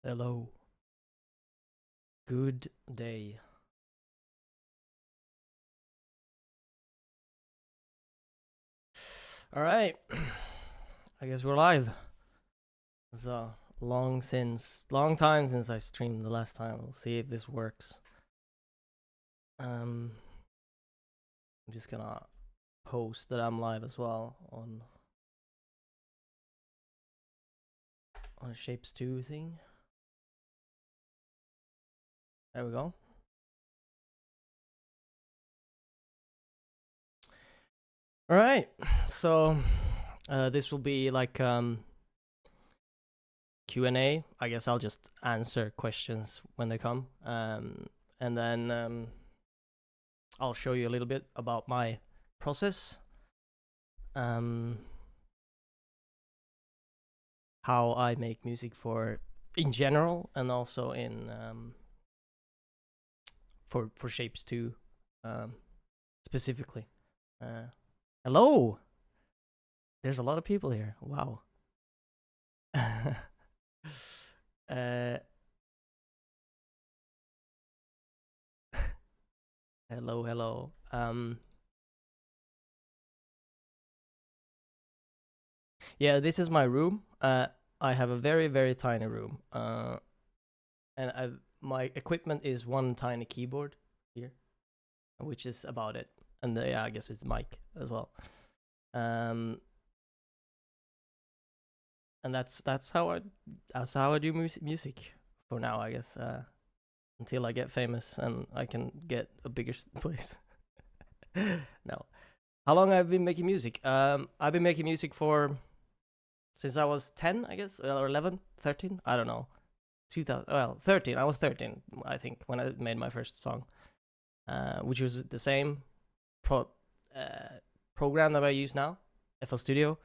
Hello. Good day. All right. I guess we're live. It's a long time since I streamed the last time. We'll see if this works. I'm just gonna post that I'm live as well on a Shapes 2 thing. There we go. All right, so this will be like Q&A. I guess I'll just answer questions when they come, and then I'll show you a little bit about my process, how I make music in general, and also in for Shapes 2 specifically. Hello. There's a lot of people here. Wow. uh, hello, hello. Yeah, this is my room. I have a very, very tiny room. And my equipment is one tiny keyboard here, which is about it. And yeah, I guess it's mic as well. And that's how I do music for now, I guess. Until I get famous and I can get a bigger place. No. How long I've been making music? I've been making music for since I was 10, I guess, or 11, 13, I don't know. 2000, well, 13. I was 13, I think, when I made my first song, which was the same program that I use now, FL Studio.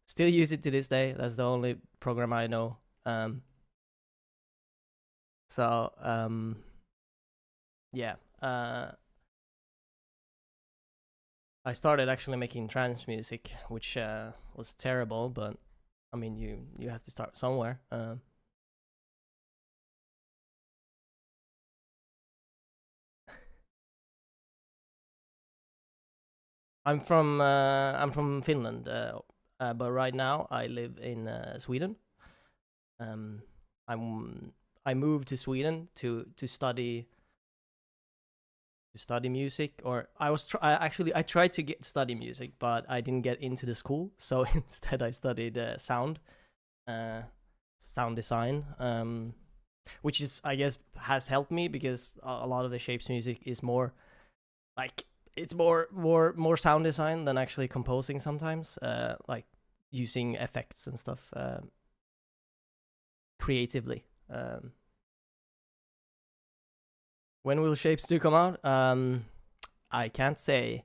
Still use it to this day. That's the only program I know. Yeah. I started actually making trance music, which was terrible, but I mean, you have to start somewhere. I'm from Finland, but right now I live in Sweden. I moved to Sweden to study music, or I tried to study music, but I didn't get into the school, so instead I studied sound design, which is, I guess, has helped me because a lot of the shapes music is more like it's more sound design than actually composing sometimes, like using effects and stuff creatively. When will Shapes 2 come out? I can't say,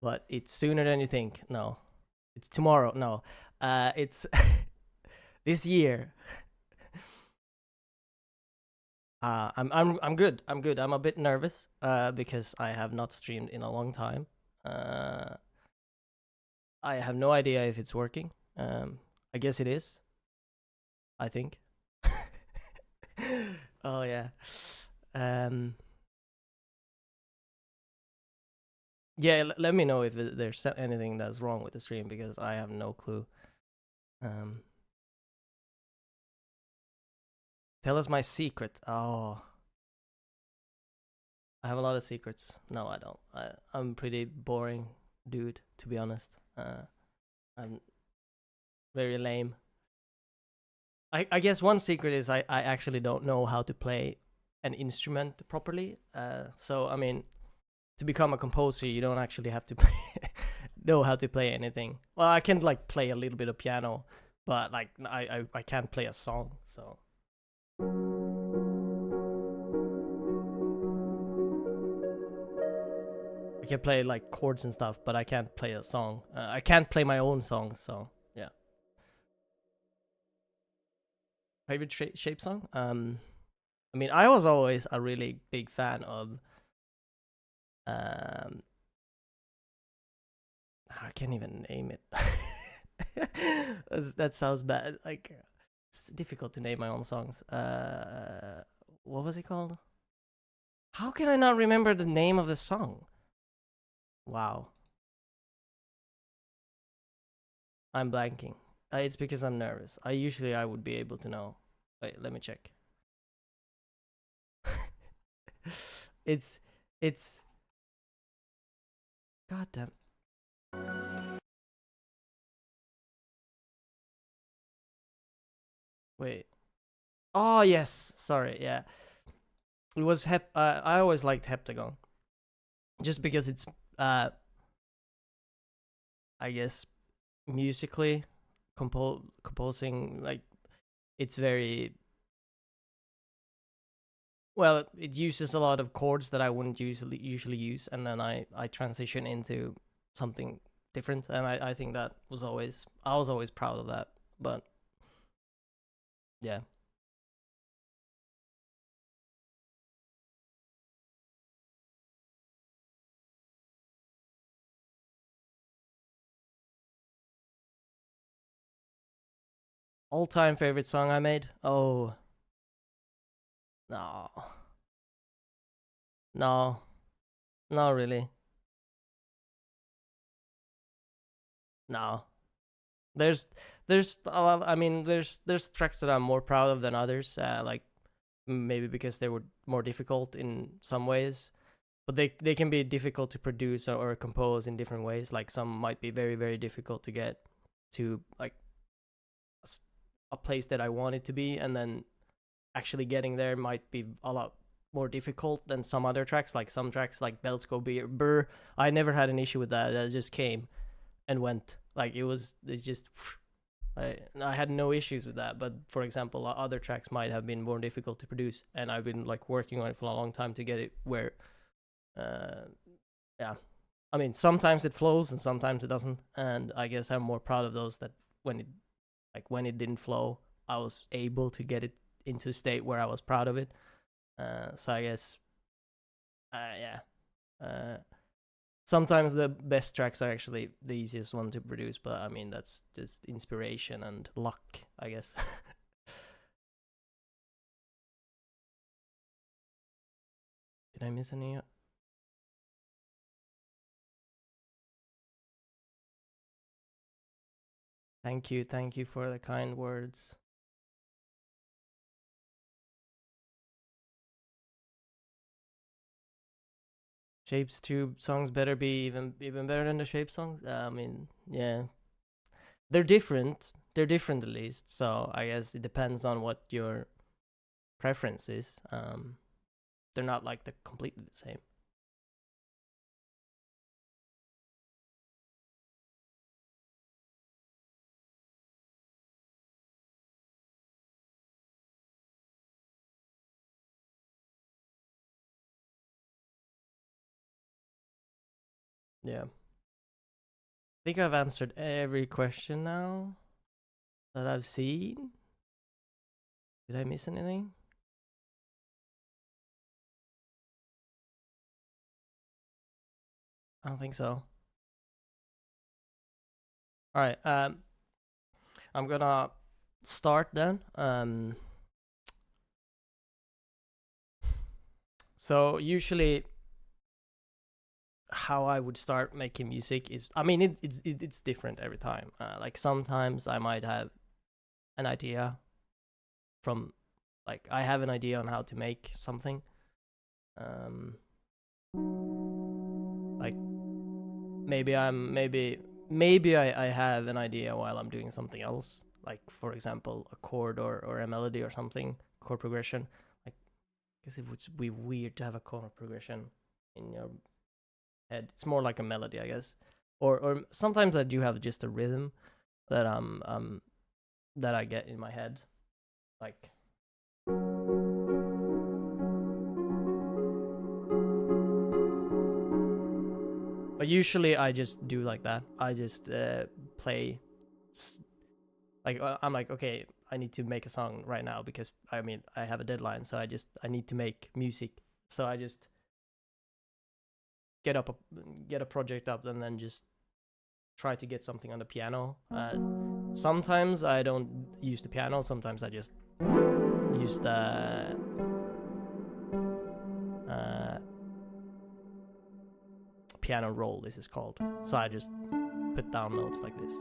but it's sooner than you think. No, it's tomorrow. No, it's this year. I'm good. I'm good. I'm a bit nervous because I have not streamed in a long time. I have no idea if it's working. I guess it is. I think. Oh yeah. Yeah, let me know if there's anything that's wrong with the stream because I have no clue. Tell us my secret. Oh, I have a lot of secrets. No, I don't. I'm pretty boring dude, to be honest. I'm very lame. I guess one secret is I actually don't know how to play an instrument properly. So I mean, to become a composer, you don't actually have to know how to play anything. Well, I can like play a little bit of piano, but like I can't play a song. So. I can play like chords and stuff, but I can't play a song. I can't play my own songs, so yeah. Favorite shape song? I mean, I was always a really big fan of. I can't even name it. That sounds bad. Like it's difficult to name my own songs. What was it called? How can I not remember the name of the song? Wow. I'm blanking. It's because I'm nervous. I would be able to know. Wait, let me check. it's God damn. Wait. Oh yes, sorry. Yeah, it was I always liked Heptagon, just because it's I guess musically composing, like it's very well. It uses a lot of chords that I wouldn't usually use, and then I transition into something different, and I think that was always I was always proud of that. But yeah. All-time favorite song I made? Oh, no. No, not really. No. There's there's a lot, I mean there's tracks that I'm more proud of than others, like maybe because they were more difficult in some ways, but they can be difficult to produce or compose in different ways. Like some might be very very difficult to get to like a place that I want it to be, and then actually getting there might be a lot more difficult than some other tracks. Like some tracks like Belts Go Brr, I never had an issue with that. It just came and went. Like it's just I had no issues with that. But for example, other tracks might have been more difficult to produce, and I've been like working on it for a long time to get it where, yeah. I mean, sometimes it flows and sometimes it doesn't, and I guess I'm more proud of those that when it didn't flow, I was able to get it into a state where I was proud of it. So I guess, yeah. Sometimes the best tracks are actually the easiest one to produce, but I mean that's just inspiration and luck, I guess. Did I miss any? Thank you for the kind words. Shapes 2 songs better be even better than the Shape songs. I mean, yeah, they're different. They're different at least. So I guess it depends on what your preference is. They're not like the completely the same. Yeah. I think I've answered every question now that I've seen. Did I miss anything? I don't think so. All right. I'm gonna start then. So usually, how I would start making music is, I mean, it's different every time. Like sometimes I might have an idea from, like I have an idea on how to make something. Like maybe I have an idea while I'm doing something else, like for example a chord or a melody or something, chord progression. Like I guess it would be weird to have a chord progression in your head. It's more like a melody, I guess. Or sometimes I do have just a rhythm that that I get in my head, like. But usually I just do like that. I just play, like I'm like, okay, I need to make a song right now because I mean I have a deadline, so I need to make music. So I just get a project up and then just try to get something on the piano. Sometimes I don't use the piano. Sometimes I just use the piano roll, this is called. So I just put down notes like this.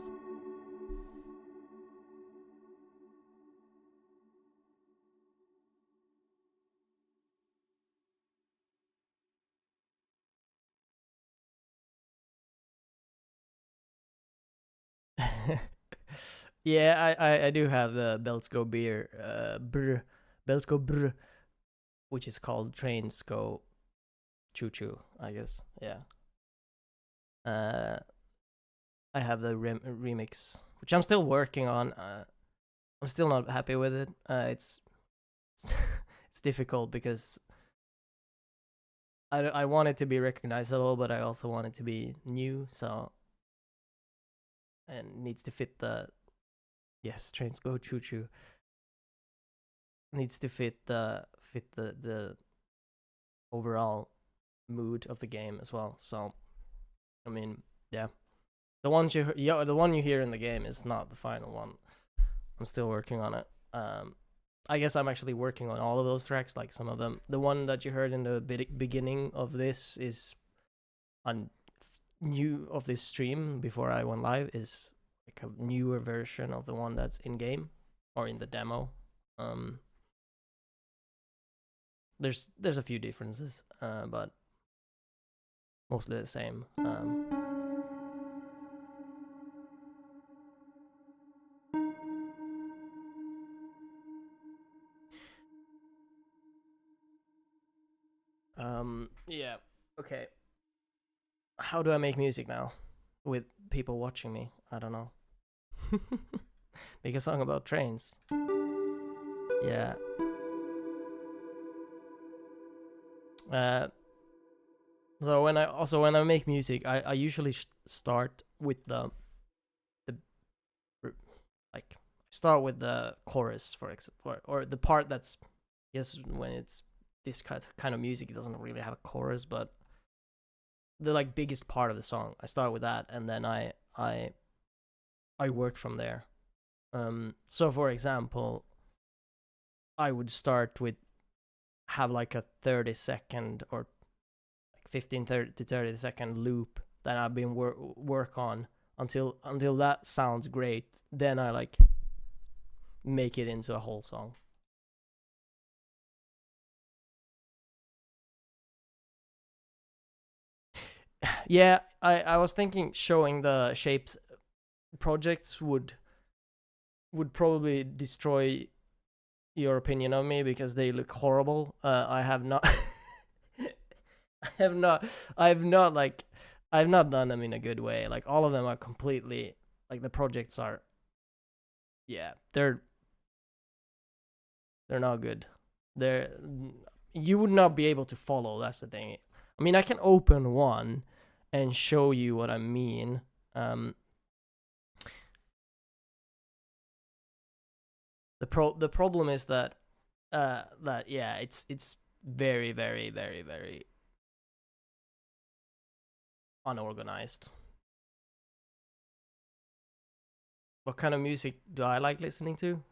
Yeah, I do have the Belts Go Brr, Belts Go Brr, which is called Trains Go Choo Choo, I guess. Yeah. I have the remix, which I'm still working on. I'm still not happy with it. It's it's difficult because I want it to be recognizable, but I also want it to be new. So and needs to fit the, yes, Trains Go Choo Choo needs to fit the overall mood of the game as well. So I mean, yeah. The one you hear in the game is not the final one. I'm still working on it. I guess I'm actually working on all of those tracks. Like some of them, the one that you heard in the beginning of this is on new of this stream before I went live is like a newer version of the one that's in game or in the demo. There's a few differences, but mostly the same. Yeah. Okay. How do I make music now with people watching me? I don't know. Make a song about trains. Yeah. So when I make music, I usually start with the like start with the chorus or the part that's, yes, when it's this kind of music, it doesn't really have a chorus, but the like biggest part of the song, I start with that, and then I work from there. So for example, I would start with have like a 30-second or like 15 to 30-second loop that I've been work on until that sounds great. Then I like make it into a whole song. Yeah, I was thinking showing the shapes projects would probably destroy your opinion of me because they look horrible. I have not I've not done them in a good way. Like all of them are completely like the projects are, yeah, they're not good. You would not be able to follow. That's the thing. I mean, I can open one and show you what I mean. The problem is that yeah, it's very very very very unorganized. What kind of music do I like listening to?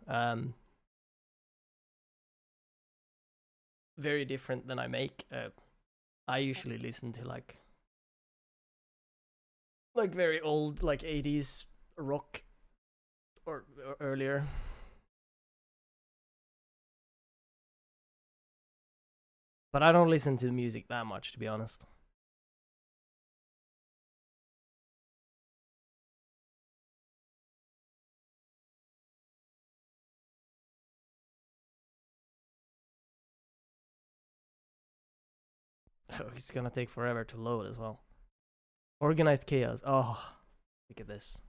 Very different than I make. I usually listen to like very old, like 80s rock or earlier. But I don't listen to music that much, to be honest. Oh, it's gonna take forever to load as well. Organized chaos. Oh, look at this.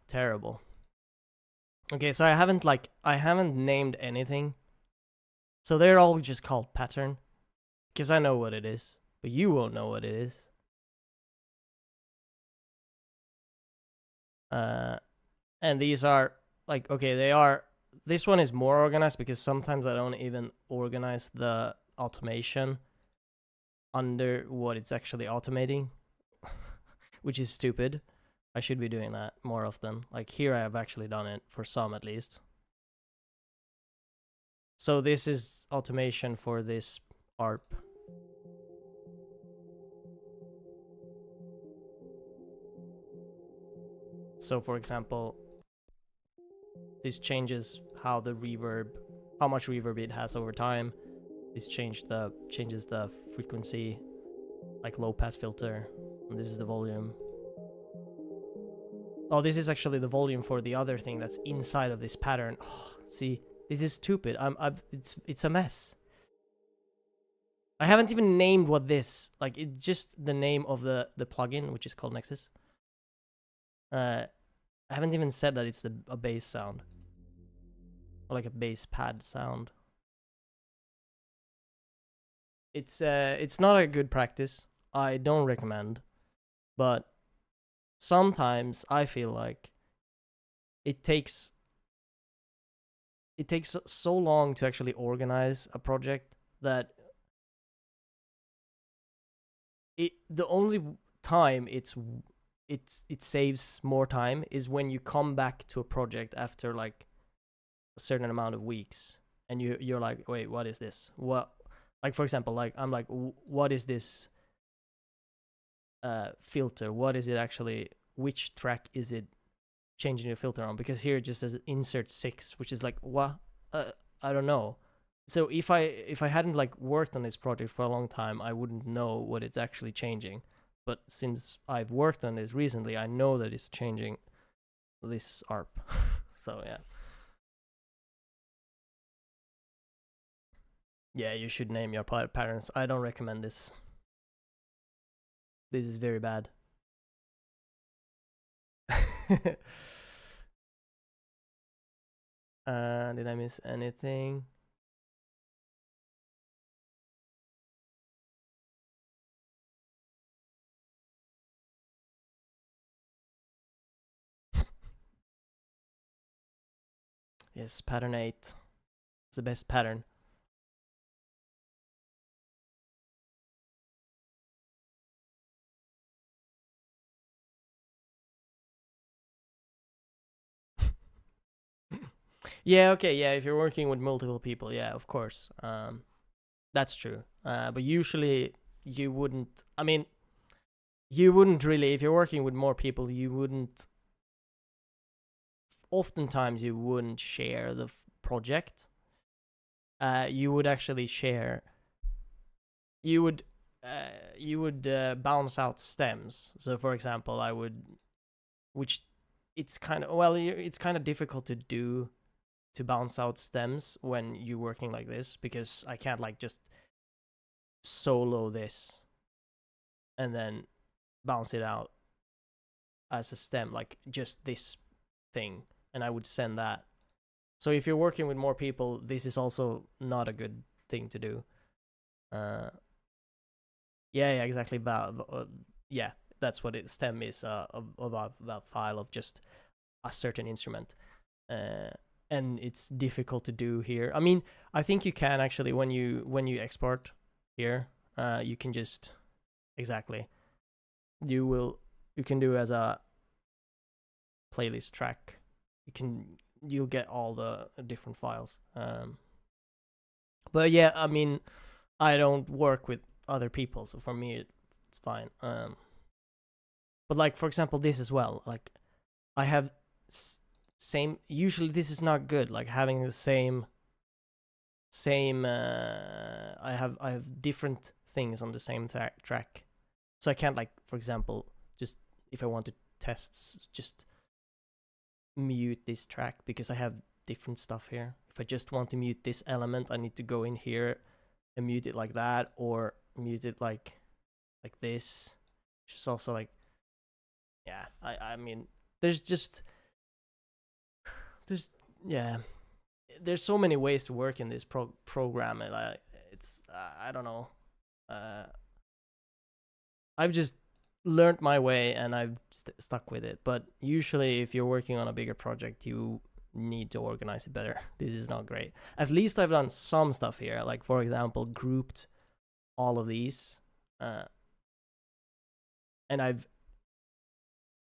Terrible. Okay, so I haven't named anything. So they're all just called pattern. Because I know what it is. But you won't know what it is. And these are like, okay, they are, this one is more organized because sometimes I don't even organize the automation under what it's actually automating, which is stupid. I should be doing that more often. Like here I have actually done it for some at least. So this is automation for this ARP. So for example, this changes how much reverb it has over time. This changes the frequency, like low pass filter. And this is the volume. Oh, this is actually the volume for the other thing that's inside of this pattern. Oh, see, this is stupid. It's a mess. I haven't even named what this, like, it's just the name of the plugin, which is called Nexus. I haven't even said that it's a bass sound. Or like a bass pad sound. It's not a good practice. I don't recommend. But sometimes I feel like it takes so long to actually organize a project that the only time it saves more time is when you come back to a project after like a certain amount of weeks, and you're like, wait, what is this? What, like for example, like I'm like, what is this filter? What is it actually? Which track is it changing the filter on? Because here it just says insert 6, which is like, what? I don't know. So if I hadn't like worked on this project for a long time, I wouldn't know what it's actually changing. But since I've worked on this recently, I know that it's changing this ARP. So yeah. Yeah, you should name your patterns. I don't recommend this. This is very bad. Did I miss anything? Yes, pattern 8. It's the best pattern. Yeah, okay, yeah, if you're working with multiple people, yeah, of course. That's true. But usually you wouldn't, I mean, you wouldn't really, if you're working with more people, you wouldn't, oftentimes you wouldn't share the project. You would actually share, you would bounce out stems. So for example, I would, which it's kind of, well, it's kind of difficult to do, to bounce out stems when you're working like this, because I can't like just solo this and then bounce it out as a stem, like just this thing, and I would send that. So if you're working with more people, this is also not a good thing to do. Yeah, exactly. Yeah, that's what it stem is, a file of just a certain instrument. And it's difficult to do here. I mean, I think you can actually, when you export here, you can just, exactly, you can do as a playlist track. You'll get all the different files. But yeah, I mean, I don't work with other people, so for me it's fine. But like for example, this as well. Like I have same. Usually this is not good. Like having the same. I have different things on the same track, so I can't, like for example, just if I want to test, just mute this track because I have different stuff here. If I just want to mute this element, I need to go in here and mute it like that, or mute it like this. Which is also like, yeah. I mean, there's yeah. There's so many ways to work in this program, and it's I don't know. I've just learned my way and I've stuck with it. But usually, if you're working on a bigger project, you need to organize it better. This is not great. At least I've done some stuff here, like for example, grouped all of these, and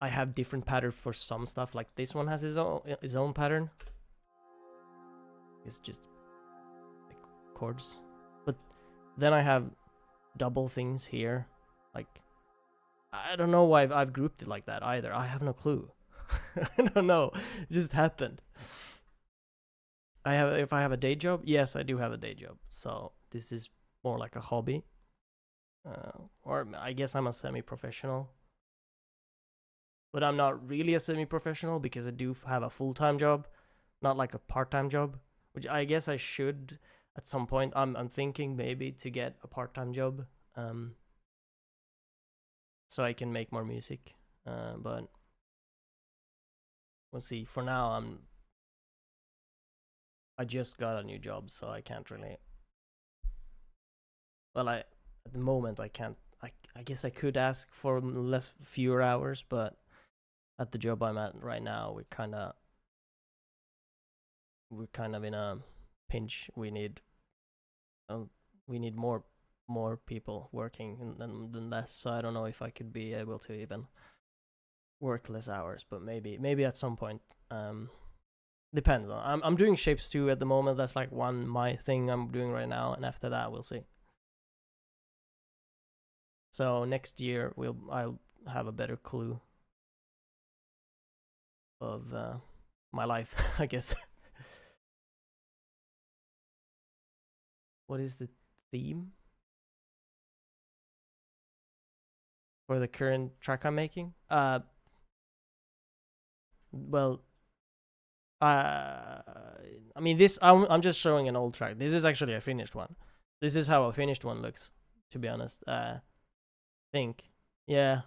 I have different pattern for some stuff. Like this one has his own pattern. It's just like chords, but then I have double things here. Like I don't know why I've grouped it like that either. I have no clue. I don't know. It just happened. If I have a day job, yes, I do have a day job. So this is more like a hobby, or I guess I'm a semi-professional. But I'm not really a semi-professional because I do have a full-time job, not like a part-time job, which I guess I should at some point. I'm thinking maybe to get a part-time job, so I can make more music. But we'll see. For now, I just got a new job, so I can't really. Well, at the moment I can't. I guess I could ask for fewer hours, but at the job I'm at right now, we're kind of in a pinch. We need more people working than less. So I don't know if I could be able to even work less hours, but maybe at some point. Depends on. I'm doing shapes too at the moment. That's like my thing I'm doing right now, and after that we'll see. So next year I'll have a better clue of my life, I guess. What is the theme for the current track I'm making? Well, I mean, this I'm just showing an old track. This is actually a finished one. This is how a finished one looks, to be honest. Think, yeah.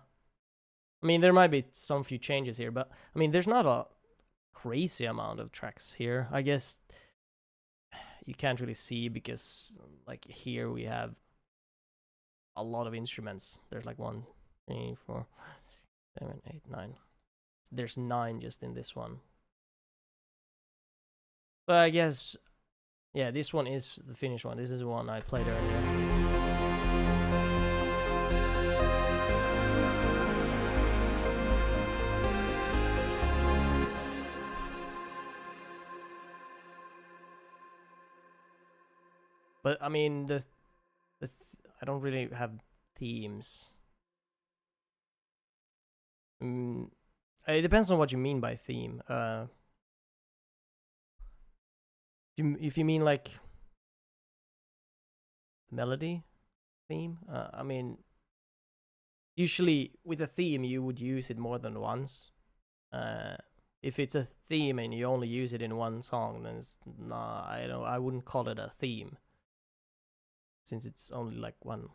I mean, there might be some few changes here, but I mean, there's not a crazy amount of tracks here. I guess you can't really see because, like, here we have a lot of instruments. There's like 1, 3, 4, 7, 8, 9. There's 9 just in this one. But I guess, yeah, this one is the finished one. This is the one I played earlier. But I mean, I don't really have themes. It depends on what you mean by theme. If you mean like melody theme, I mean, usually with a theme you would use it more than once. If it's a theme and you only use it in one song, then I wouldn't call it a theme, since it's only like one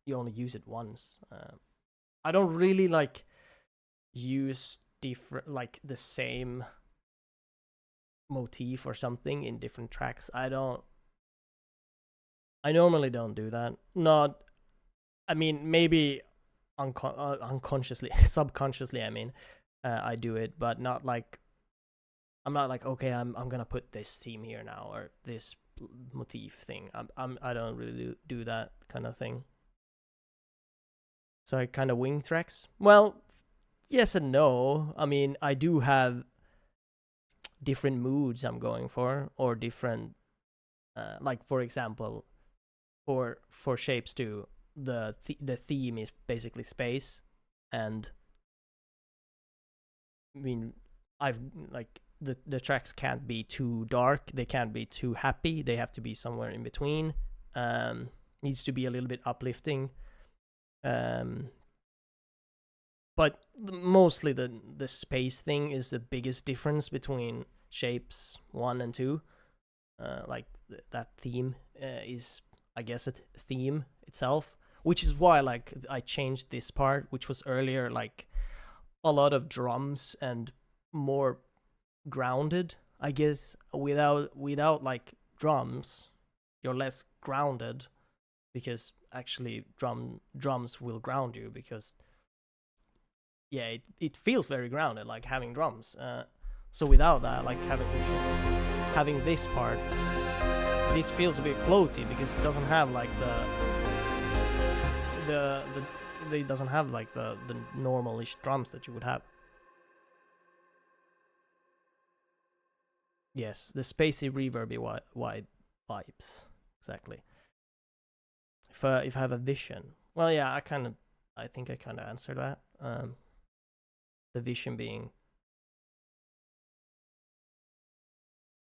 you only use it once. I don't really like use different, like the same motif or something in different tracks. I normally don't do that. I mean, maybe unconsciously, subconsciously, I mean, I do it, but not like, I'm not like, okay, I'm gonna put this theme here now, or this motif thing. I don't really do that kind of thing. So I kind of wing tracks. Well, yes and no. I mean, I do have different moods I'm going for, or different, like for example, for Shapes 2, the theme is basically space, and I mean, I've like the tracks can't be too dark, they can't be too happy, they have to be somewhere in between. Needs to be a little bit uplifting. But mostly the space thing is the biggest difference between Shapes 1 and 2. Like that theme is, I guess, a theme itself, which is why like I changed this part, which was earlier like a lot of drums and more grounded. I guess without like drums, you're less grounded, because actually drums will ground you, because yeah, it feels very grounded, like having drums. So without that, like having this part, this feels a bit floaty, because it doesn't have like it doesn't have like the normal-ish drums that you would have. Yes, the spacey reverby vibes, exactly. If I have a vision, well, yeah, I think I kind of answered that. The vision being,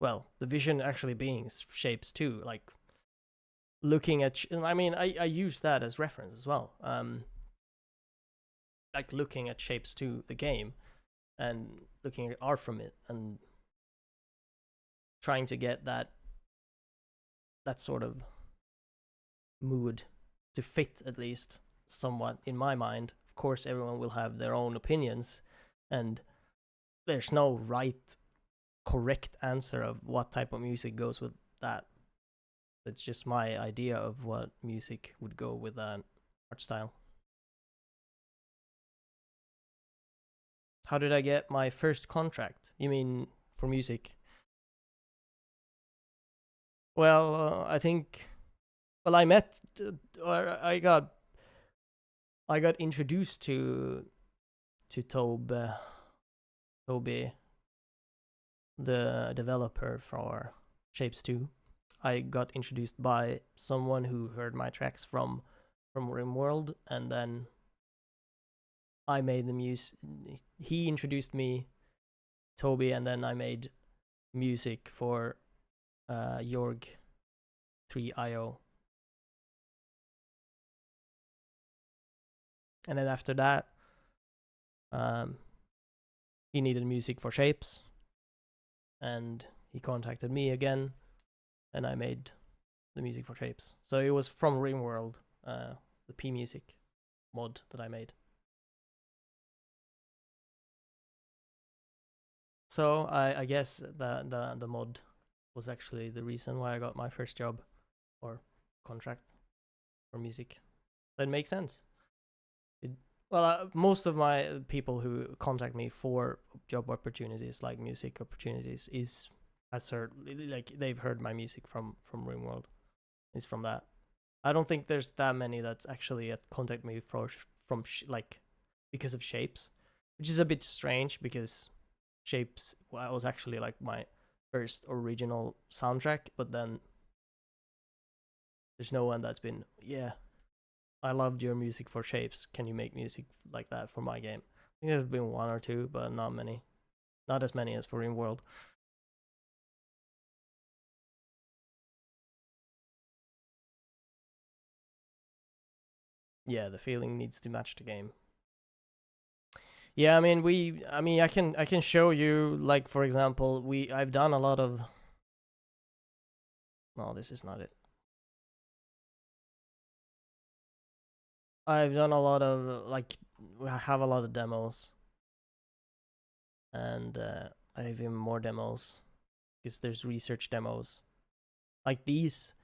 well, the vision actually being Shapes 2, like looking at, I mean, I use that as reference as well. Like looking at Shapes 2, the game, and looking at art from it, and trying to get that sort of mood to fit, at least somewhat, in my mind. Of course, everyone will have their own opinions, and there's no right, correct answer of what type of music goes with that. It's just my idea of what music would go with that art style. How did I get my first contract? You mean for music? Well, I think, well, I met, or I got I got introduced to Toby, the developer for Shapez 2. I got introduced by someone who heard my tracks from RimWorld, and then I made the music. He introduced me, Toby, and then I made music for Jorg 3IO. And then after that, he needed music for Shapez, and he contacted me again, and I made the music for Shapez. So it was from RimWorld, the P Music mod that I made. So I guess the mod was actually the reason why I got my first job or contract for music. That makes sense. Most of my people who contact me for job opportunities, like music opportunities, they've heard my music from RimWorld. It's from that. I don't think there's that many that's actually contact me because of Shapez, which is a bit strange because Shapez was actually like my first original soundtrack, but then there's no one that's been, yeah, I loved your music for Shapez. Can you make music like that for my game? I think there's been one or two, but not many. Not as many as for RimWorld. Yeah, the feeling needs to match the game. Yeah, I mean, I can show you, like, for example, I've done a lot of. No, this is not it. I've done a lot of, like, I have a lot of demos, and I have even more demos because there's research demos. Like these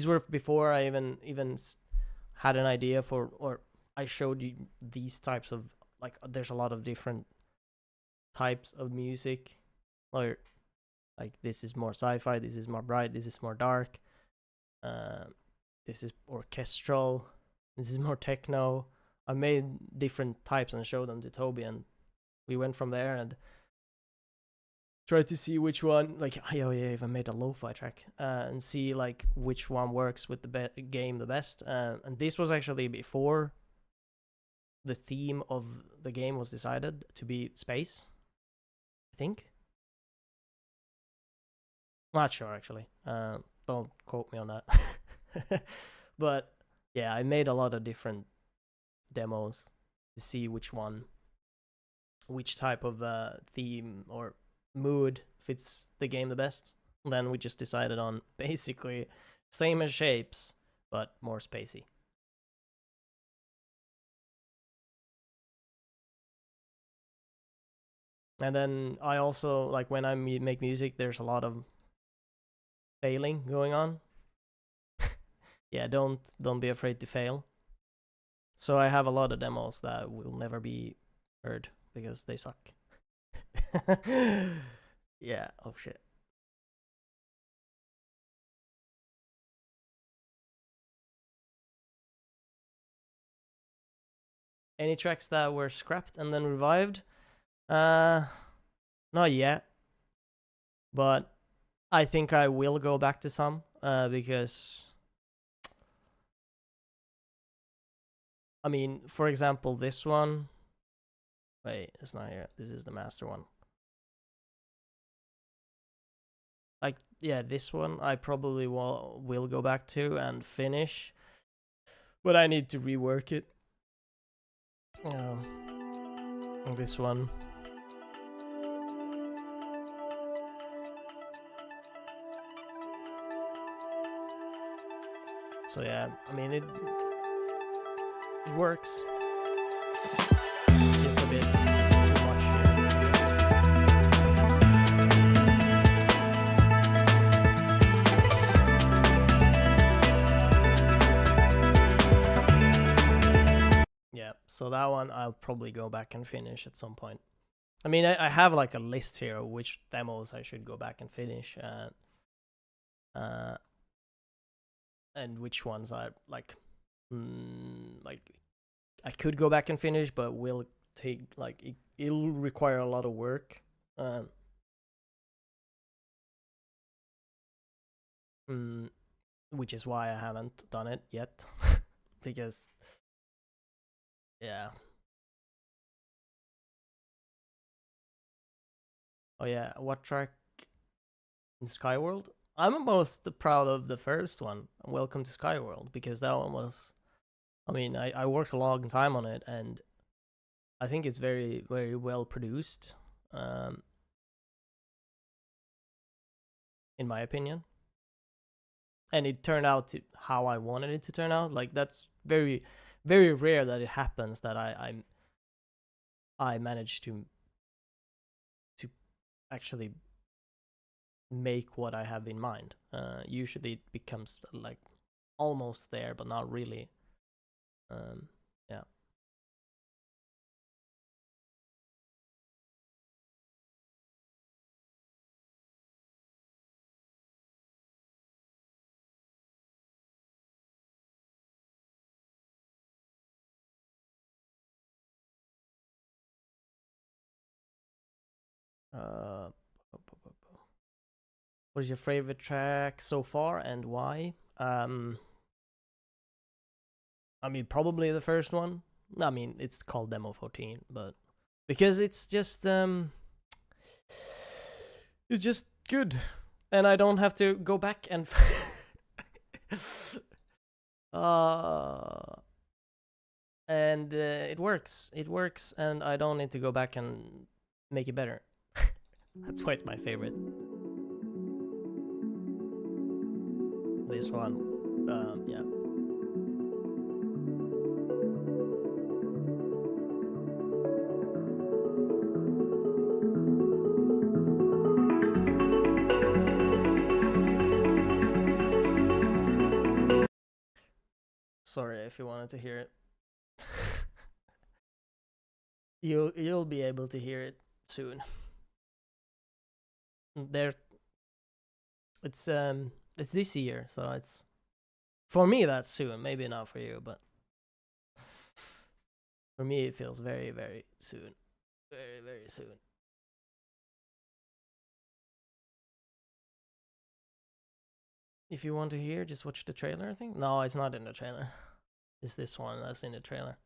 were before I even had an idea for, or I showed you these types of, like, there's a lot of different types of music, or like this is more sci-fi, this is more bright, this is more dark, this is orchestral, this is more techno. I made different types and showed them to Toby, and we went from there and tried to see which one, like, I even made a lo-fi track, and see like which one works with the game the best. And this was actually before the theme of the game was decided to be space, I think. Not sure actually. Don't quote me on that. But yeah, I made a lot of different demos to see which type of theme or mood fits the game the best. Then we just decided on basically same as Shapez, but more spacey. And then I also, like, when I make music, there's a lot of failing going on. Yeah, don't be afraid to fail. So I have a lot of demos that will never be heard because they suck. Yeah, oh shit. Any tracks that were scrapped and then revived? Not yet. But I think I will go back to some, because I mean, for example, this one. Wait, it's not here. This is the master one. Like, yeah, this one I probably will go back to and finish, but I need to rework it. This one. So yeah, I mean, it works. It's just a bit too much here. Yeah, so that one I'll probably go back and finish at some point. I mean, I have like a list here of which demos I should go back and finish, and which ones I like I could go back and finish, but will take like it'll require a lot of work. Which is why I haven't done it yet, because yeah. Oh yeah, what track in Skyworld? I'm most proud of the first one, Welcome to Skyworld, because that one was, I mean, I worked a long time on it, and I think it's very, very well produced, in my opinion. And it turned out to how I wanted it to turn out. Like, that's very, very rare that it happens that I managed to actually make what I have in mind. Usually it becomes like almost there, but not really. Yeah. What is your favorite track so far and why? I mean, probably the first one. I mean, it's called Demo 14, but because it's just good, and I don't have to go back and and it works, and I don't need to go back and make it better. That's why it's my favorite. This one, yeah. Sorry if you wanted to hear it. You'll be able to hear it soon. It's this year, so it's, for me that's soon. Maybe not for you, but for me it feels very, very soon. Very, very soon. If you want to hear, just watch the trailer, I think. No, it's not in the trailer. It's this one that's in the trailer.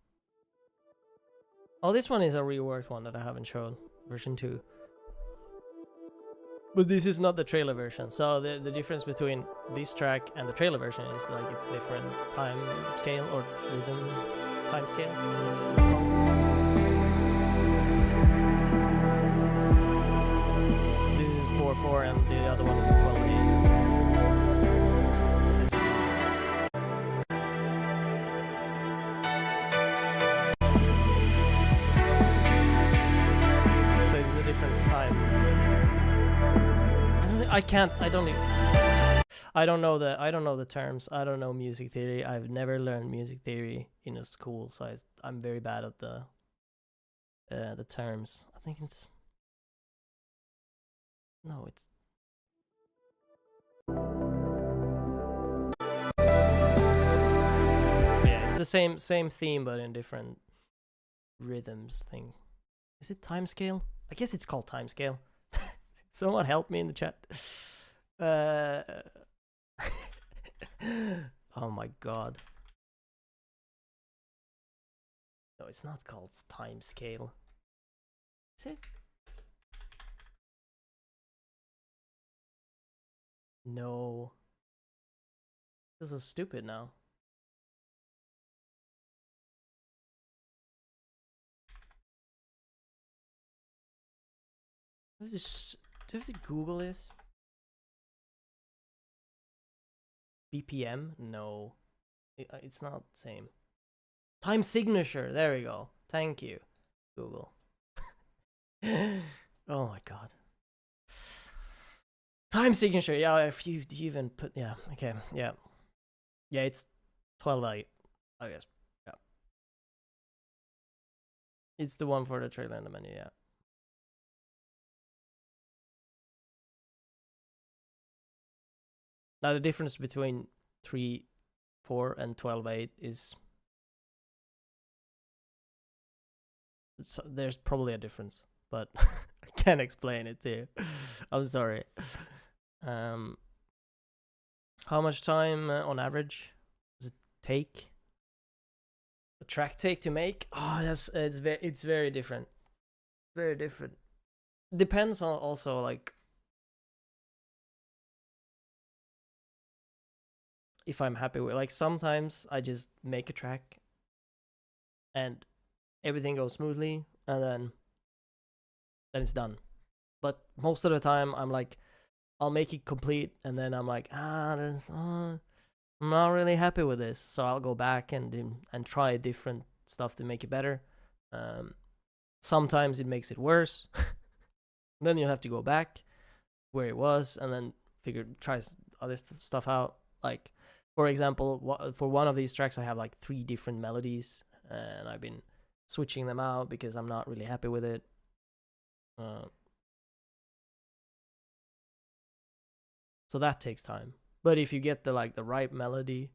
Oh, this one is a reworked one that I haven't shown. Version 2. But this is not the trailer version. So the difference between this track and the trailer version is like it's different time scale or rhythm time scale. It's called. This is 4/4 and the other one is 12/8. So it's a different time. I don't know the terms. I don't know music theory. I've never learned music theory in a school, so I'm very bad at the terms. I think it's yeah, it's the same theme but in different rhythms thing. Is it time scale? I guess it's called time scale. Someone help me in the chat. Oh my god. No, it's not called time scale. Is it? No. This is stupid now. Do I have to Google this? BPM? No. It's not the same. Time signature. There we go. Thank you, Google. Oh my god. Time signature. Yeah, if you even put, yeah, okay, yeah. Yeah, it's 12/8, I guess. Yeah. It's the one for the trailer and the menu, yeah. Now the difference between 3/4 and 12/8 is So there's probably a difference, but I can't explain it to you. I'm sorry. How much time on average does it take a track take to make? Oh, it's very different. Very different. Depends on also like if I'm happy with, like, sometimes I just make a track and everything goes smoothly and then it's done. But most of the time I'm like, I'll make it complete and then I'm like, I'm not really happy with this, so I'll go back and try different stuff to make it better. Sometimes it makes it worse. Then you have to go back where it was and then try other stuff out. Like, for example, for one of these tracks I have like 3 different melodies and I've been switching them out because I'm not really happy with it. So that takes time. But if you get the right melody,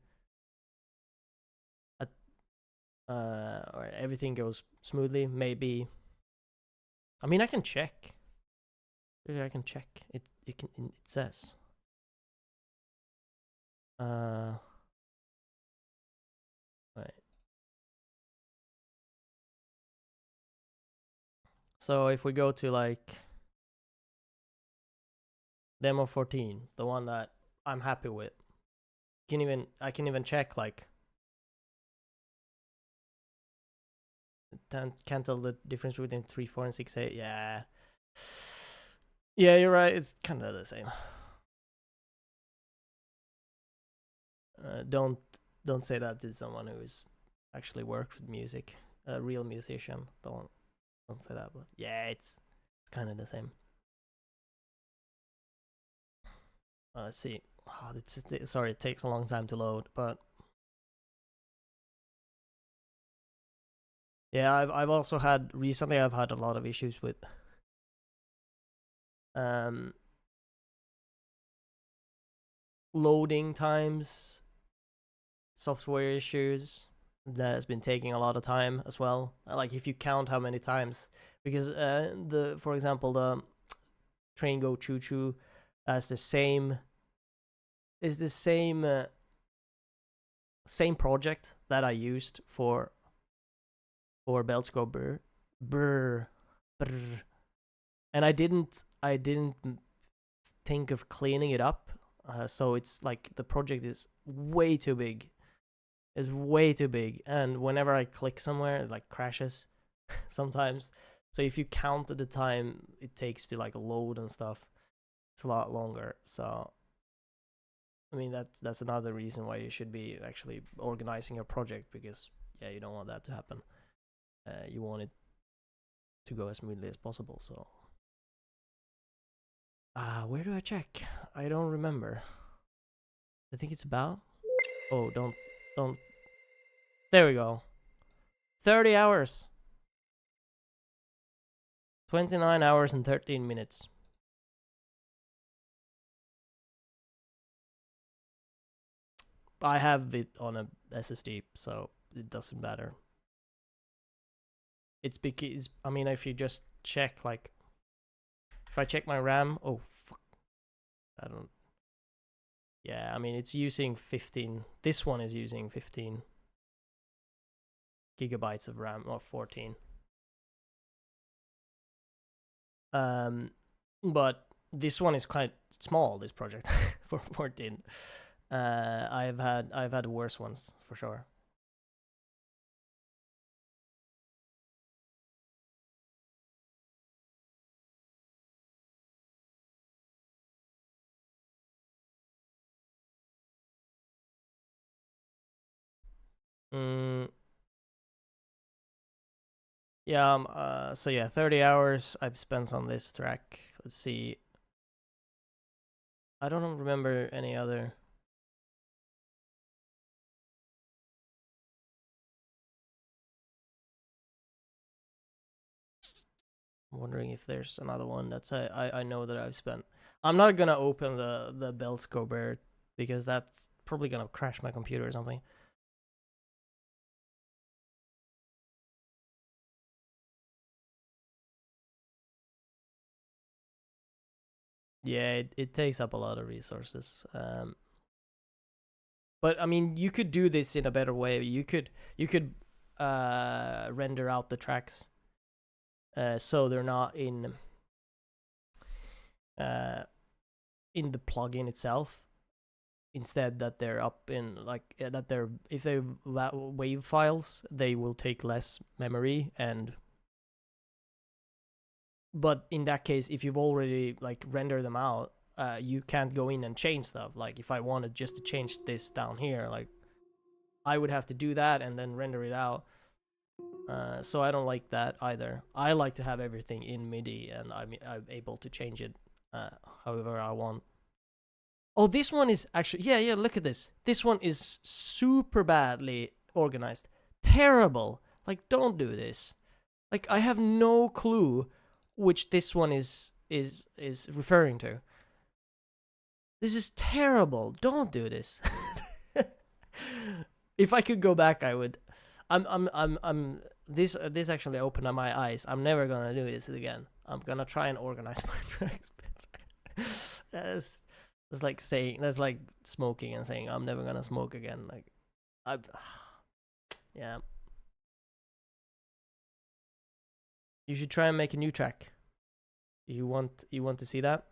or everything goes smoothly, maybe. I mean, I can check. Maybe I can check. It says. Right. So if we go to like demo 14, the one that I'm happy with, I can even check like. Can't tell the difference between 3, 4, and 6, 8. Yeah, you're right. It's kind of the same. Don't say that to someone who's actually worked with music, a real musician. Don't say that. But yeah, it's kind of the same. Let's see. Sorry, it takes a long time to load, but yeah, I've also had recently. I've had a lot of issues with loading times, software issues. That has been taking a lot of time as well. Like if you count how many times, because for example, the Train Go Choo Choo is the same same project that I used for Belts Go Brr, and I didn't think of cleaning it up. So it's like the project is way too big. It's way too big, and whenever I click somewhere, it like crashes sometimes. So if you count the time it takes to like load and stuff, it's a lot longer. So I mean that's another reason why you should be actually organizing your project, because yeah, you don't want that to happen. You want it to go as smoothly as possible. So where do I check? I don't remember. I think it's about. Oh, don't. There we go. 30 hours. 29 hours and 13 minutes. I have it on a SSD, so it doesn't matter. It's because, I mean, if you just check, like, if I check my RAM, oh, fuck. I don't. Yeah, I mean, it's using 15. This one is using 15 gigabytes of RAM, or 14. But this one is quite small, this project, for 14. I've had worse ones for sure. Yeah, so yeah, 30 hours I've spent on this track. Let's see. I don't remember any other. I'm wondering if there's another one that's I know that I've spent. I'm not gonna open the Bell Scober because that's probably gonna crash my computer or something. Yeah, it takes up a lot of resources. But I mean, you could do this in a better way. You could render out the tracks so they're not in the plugin itself. Instead, that they're up in like that they're, if they're wave files, they will take less memory. And but in that case, if you've already like rendered them out, you can't go in and change stuff. Like if I wanted just to change this down here, like I would have to do that and then render it out. So I don't like that either. I like to have everything in MIDI, and I'm able to change it however I want. Oh, this one is actually, yeah, look at this. This one is super badly organized. Terrible. Like, don't do this. Like, I have no clue which this one is referring to. This is terrible. Don't do this. If I could go back, I would. This actually opened up my eyes. I'm never gonna do this again. I'm gonna try and organize my tracks better. That's like saying, that's like smoking and saying I'm never gonna smoke again. Like, yeah. You should try and make a new track. You want to see that?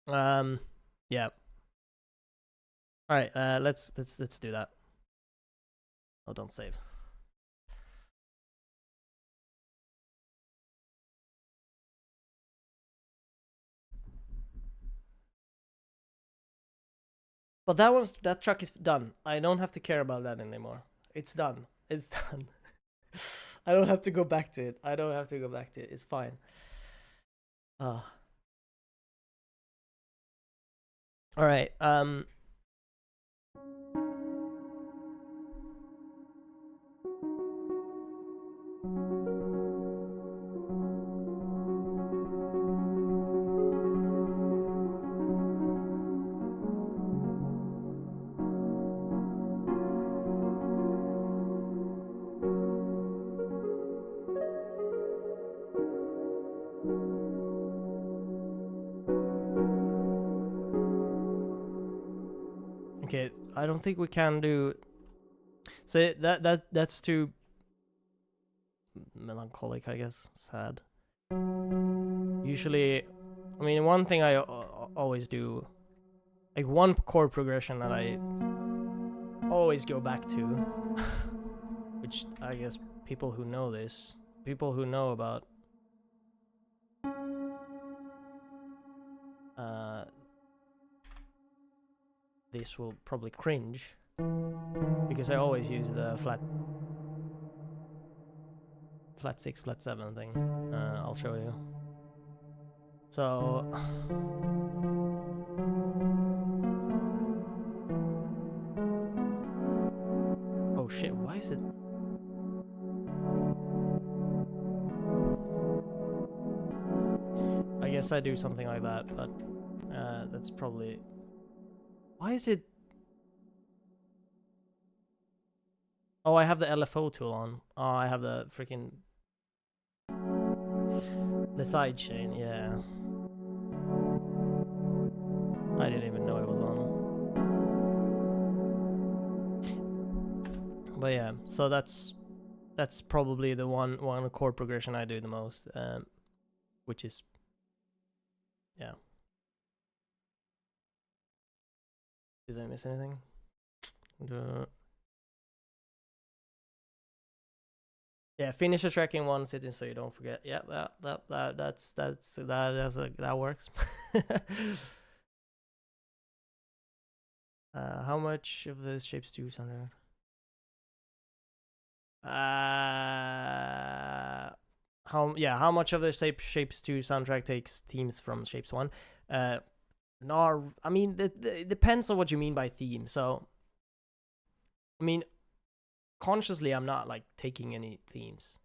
Yeah. All right. Let's do that. Oh, don't save. But that track is done. I don't have to care about that anymore. It's done. It's done. I don't have to go back to it. It's fine. All right. Okay, I don't think we can do. So that's too melancholic, I guess. Sad. Usually, I mean, one thing I always do, like one chord progression that I always go back to, which I guess people who know about this will probably cringe, because I always use the flat 6, flat 7 thing. I'll show you. So oh shit, why is it? I guess I do something like that, but that's probably... Why is it... Oh, I have the LFO tool on. Oh, I have the freaking... The side chain, yeah. I didn't even know it was on. But yeah, so that's probably the one chord progression I do the most, which is... Yeah. Did I miss anything? Yeah, finish the track in one sitting so you don't forget. Yeah, that works. How much of the shapes do you sound? How much of the Shapes 2 soundtrack takes themes from Shapes 1? No, I mean, it depends on what you mean by theme. So, I mean, consciously, I'm not like taking any themes.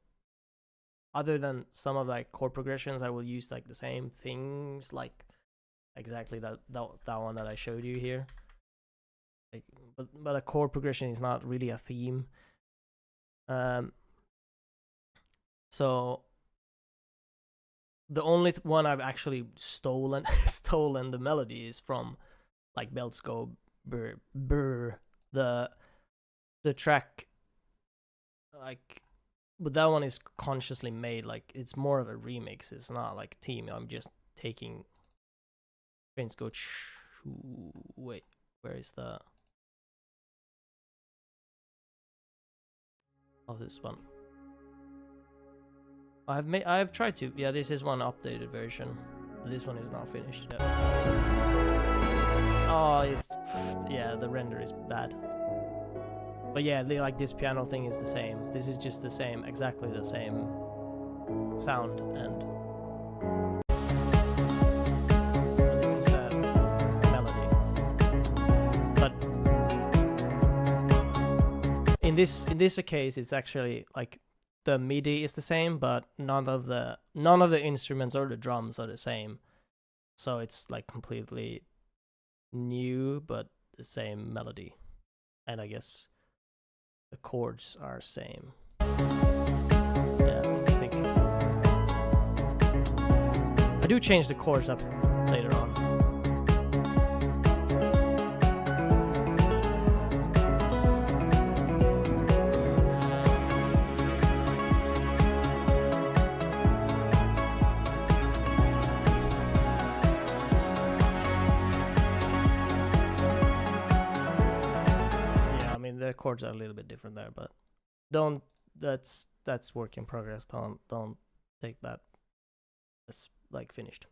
Other than some of like chord progressions, I will use like the same things, like exactly that one that I showed you here. Like, but a chord progression is not really a theme. So the only one I've actually stolen stolen the melody is from like Belts Go Brr Brr, the track, like, but that one is consciously made, like it's more of a remix. It's not like team. I'm just taking Trains Go wait, where is the this one? I've tried to, yeah, this is one updated version. This one is not finished yet. Oh, it's, yeah, the render is bad. But yeah, like this piano thing is the same. This is just the same, exactly the same sound, and this is a melody. But in this case, it's actually like the MIDI is the same, but none of the instruments or the drums are the same. So it's like completely new, but the same melody, and I guess the chords are same. Yeah, I think I do change the chords up later on. The chords are a little bit different there, but that's work in progress. Don't take that as like finished.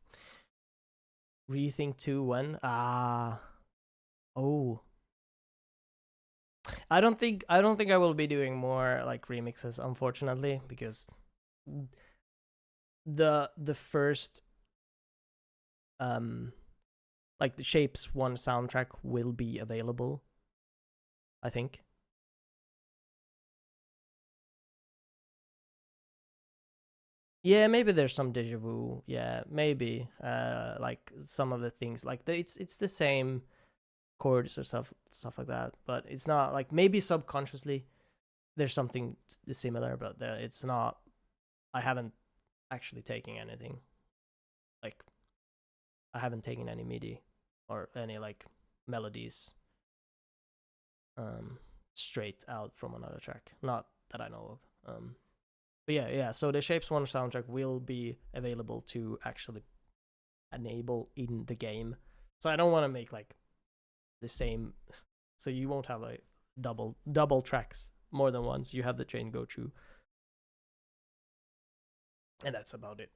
Rethink 2 when? Oh. I don't think I will be doing more like remixes, unfortunately, because the first like the Shapes 1 soundtrack will be available, I think. Yeah, maybe there's some deja vu. Yeah, maybe. Like some of the things, like it's the same chords or stuff like that, but it's not like, maybe subconsciously there's something similar, but it's not. I haven't actually taken anything. Like, I haven't taken any MIDI or any like melodies straight out from another track, not that I know of. But yeah, so the Shapes 1 soundtrack will be available to actually enable in the game. So I don't want to make like the same, so you won't have like double tracks more than once. You have the Train Go Through, and that's about it.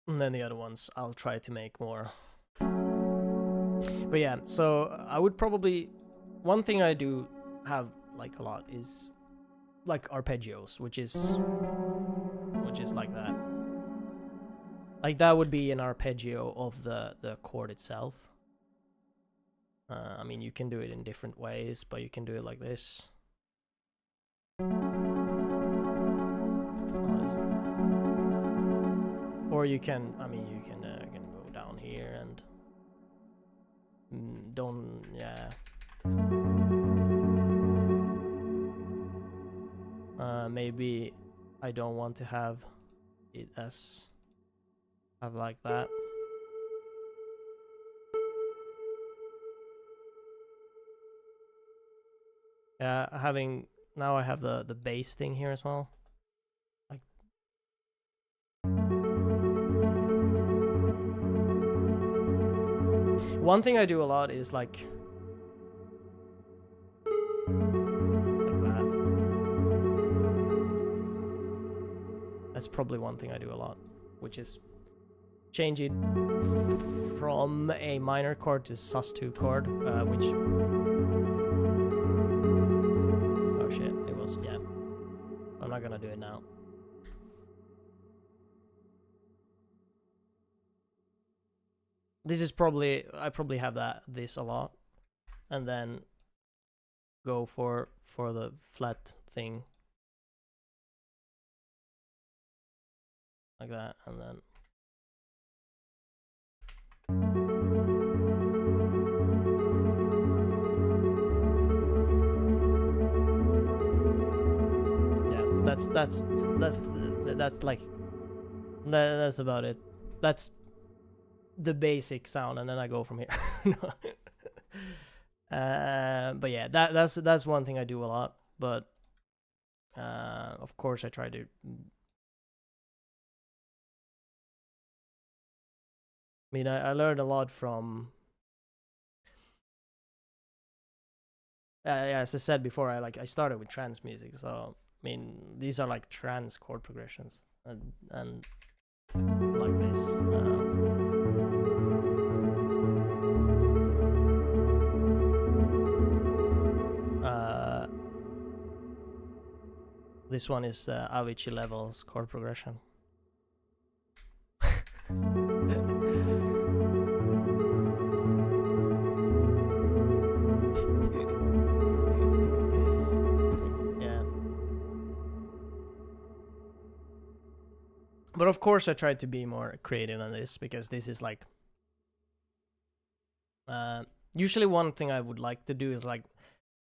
And then the other ones I'll try to make more. But yeah, so I would probably, one thing I do have like a lot is like arpeggios, which is like that. Like that would be an arpeggio of the chord itself. I mean, you can do it in different ways, but you can do it like this. Or you can, I mean, you can go down here and don't, yeah. Maybe I don't want to have it as like that. Yeah, now I have the bass thing here as well. Like, one thing I do a lot is like that. That's probably one thing I do a lot, which is change it from a minor chord to sus2 chord, which, oh shit, it was, yeah. I'm not gonna do it now. This is probably, I probably have this a lot, and then go for the flat thing like that, and then yeah, that's like that's about it. that's the basic sound, and then I go from here. No. But yeah, that's one thing I do a lot. But of course, I try to. I mean, I learned a lot from. Yeah, as I said before, I started with trance music, so I mean these are like trance chord progressions, and like this. This one is Avicii levels chord progression. Yeah. But of course I tried to be more creative than this, because this is like usually one thing I would like to do is like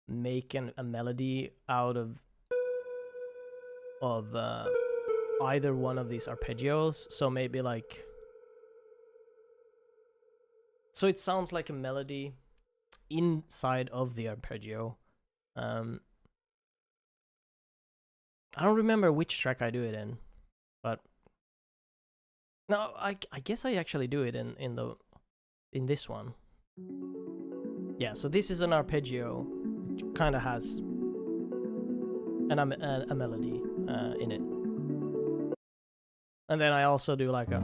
make a melody out of either one of these arpeggios. So maybe like, so it sounds like a melody inside of the arpeggio. I don't remember which track I do it in, but no, I guess I actually do it in this one. Yeah, so this is an arpeggio, which kind of has a melody in it, and then I also do like a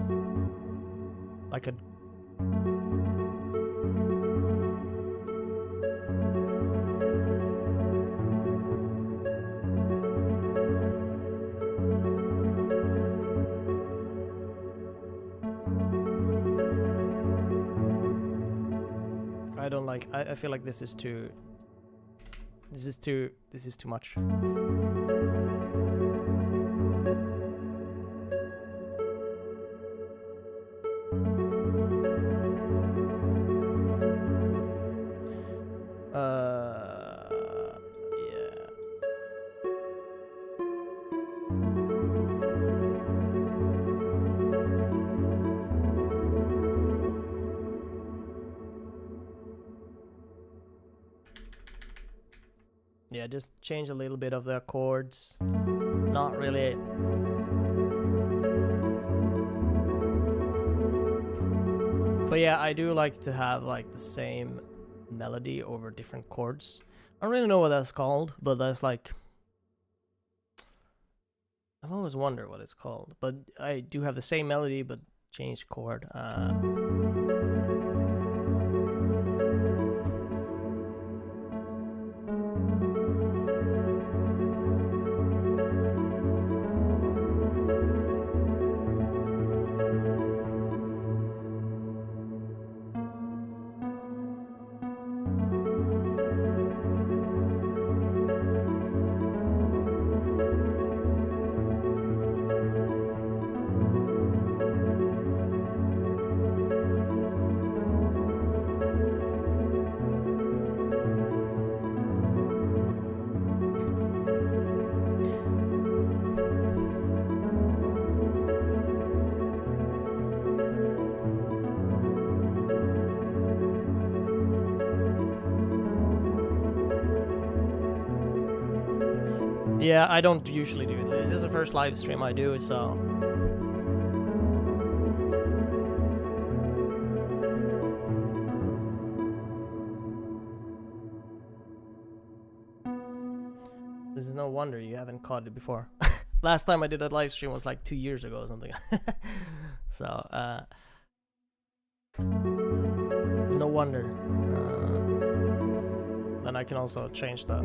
I don't like. I feel like this is too much. Yeah. Yeah, just change a little bit of the chords. Not really. But yeah, I do like to have like the same melody over different chords. I don't really know what that's called, but that's like, I've always wondered what it's called. But I do have the same melody but change chord. Yeah, I don't usually do it. This is the first live stream I do, so... This is no wonder you haven't caught it before. Last time I did a live stream was like 2 years ago or something. So, it's no wonder. Then I can also change that.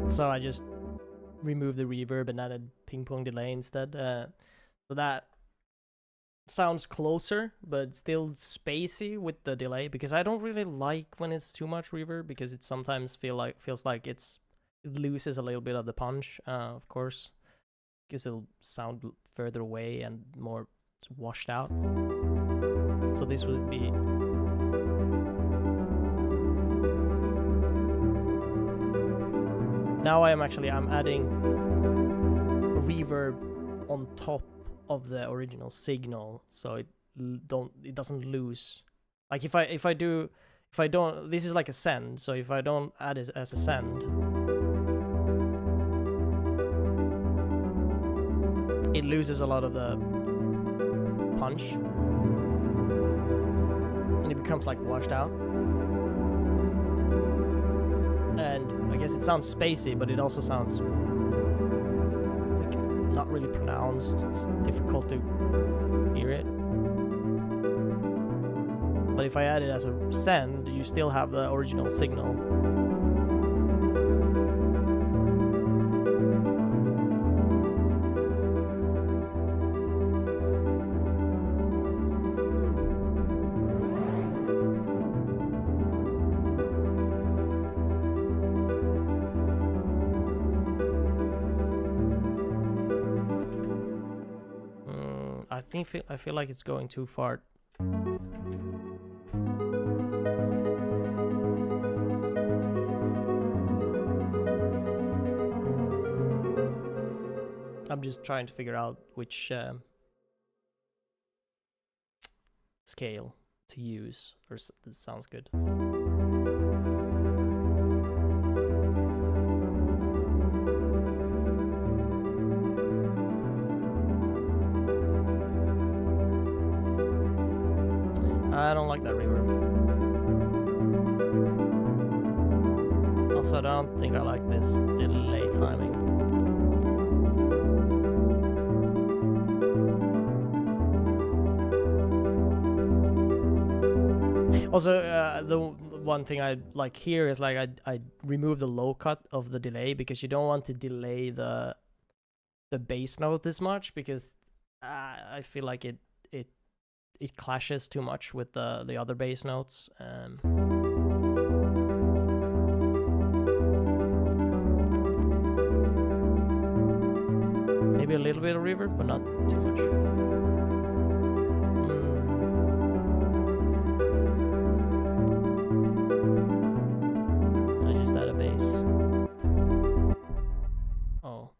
So I just removed the reverb and added ping pong delay instead. So that sounds closer, but still spacey with the delay, because I don't really like when it's too much reverb, because it sometimes feels like it loses a little bit of the punch, of course, because it'll sound further away and more washed out. So this would be now I'm adding reverb on top of the original signal, so it doesn't lose. Like if I don't, this is like a send, so if I don't add it as a send, it loses a lot of the punch and it becomes like washed out. And I guess it sounds spacey, but it also sounds like not really pronounced. It's difficult to hear it. But if I add it as a send, you still have the original signal. I feel like it's going too far. I'm just trying to figure out which scale to use. It sounds good. I don't like that reverb. Also, I don't think I like this delay timing. Also, the one thing I like here is like I remove the low cut of the delay, because you don't want to delay the bass note this much, because I feel like it clashes too much with the other bass notes. Maybe a little bit of reverb, but not too much. I just add a bass. Oh.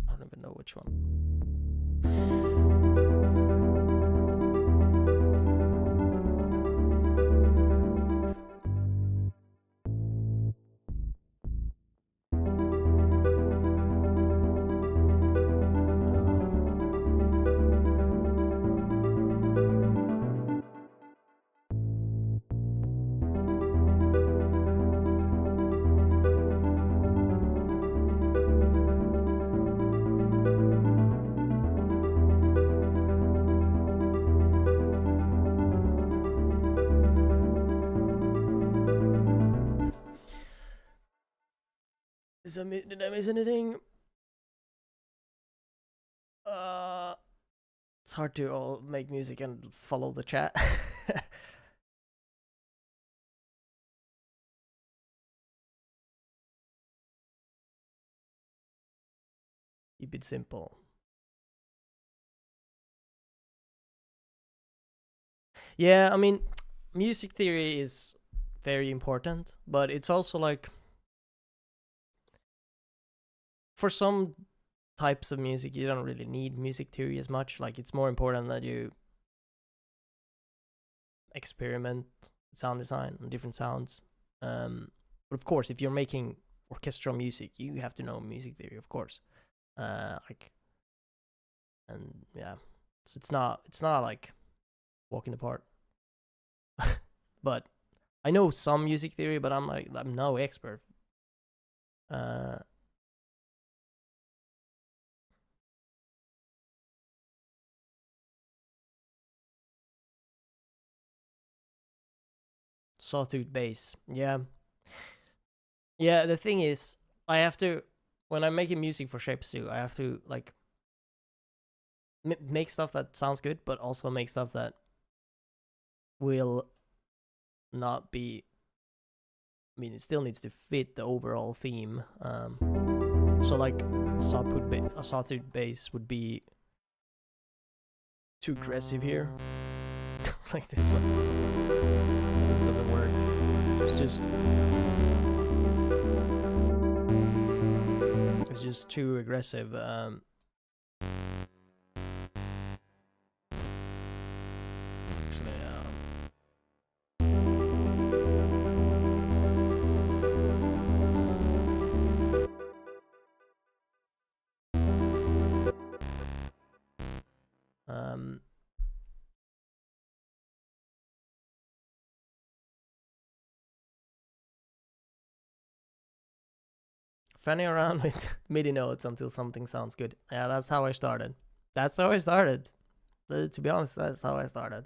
I don't even know which one. Did I miss anything? It's hard to all make music and follow the chat. Keep it simple. Yeah, I mean, music theory is very important, but it's also like, for some types of music, you don't really need music theory as much. Like, it's more important that you experiment with sound design and different sounds. But of course, if you're making orchestral music, you have to know music theory, of course. Like, and yeah, so it's not like walking apart. But I know some music theory, but I'm no expert. sawtooth bass. Yeah. Yeah, the thing is, I have to, when I'm making music for Shapez too, I have to like make stuff that sounds good, but also make stuff that will not be, I mean, it still needs to fit the overall theme. So like a sawtooth bass would be too aggressive here. Like this one. This doesn't work. It's just too aggressive. Fanning around with MIDI notes until something sounds good. Yeah, that's how I started. That's how I started. To be honest, that's how I started.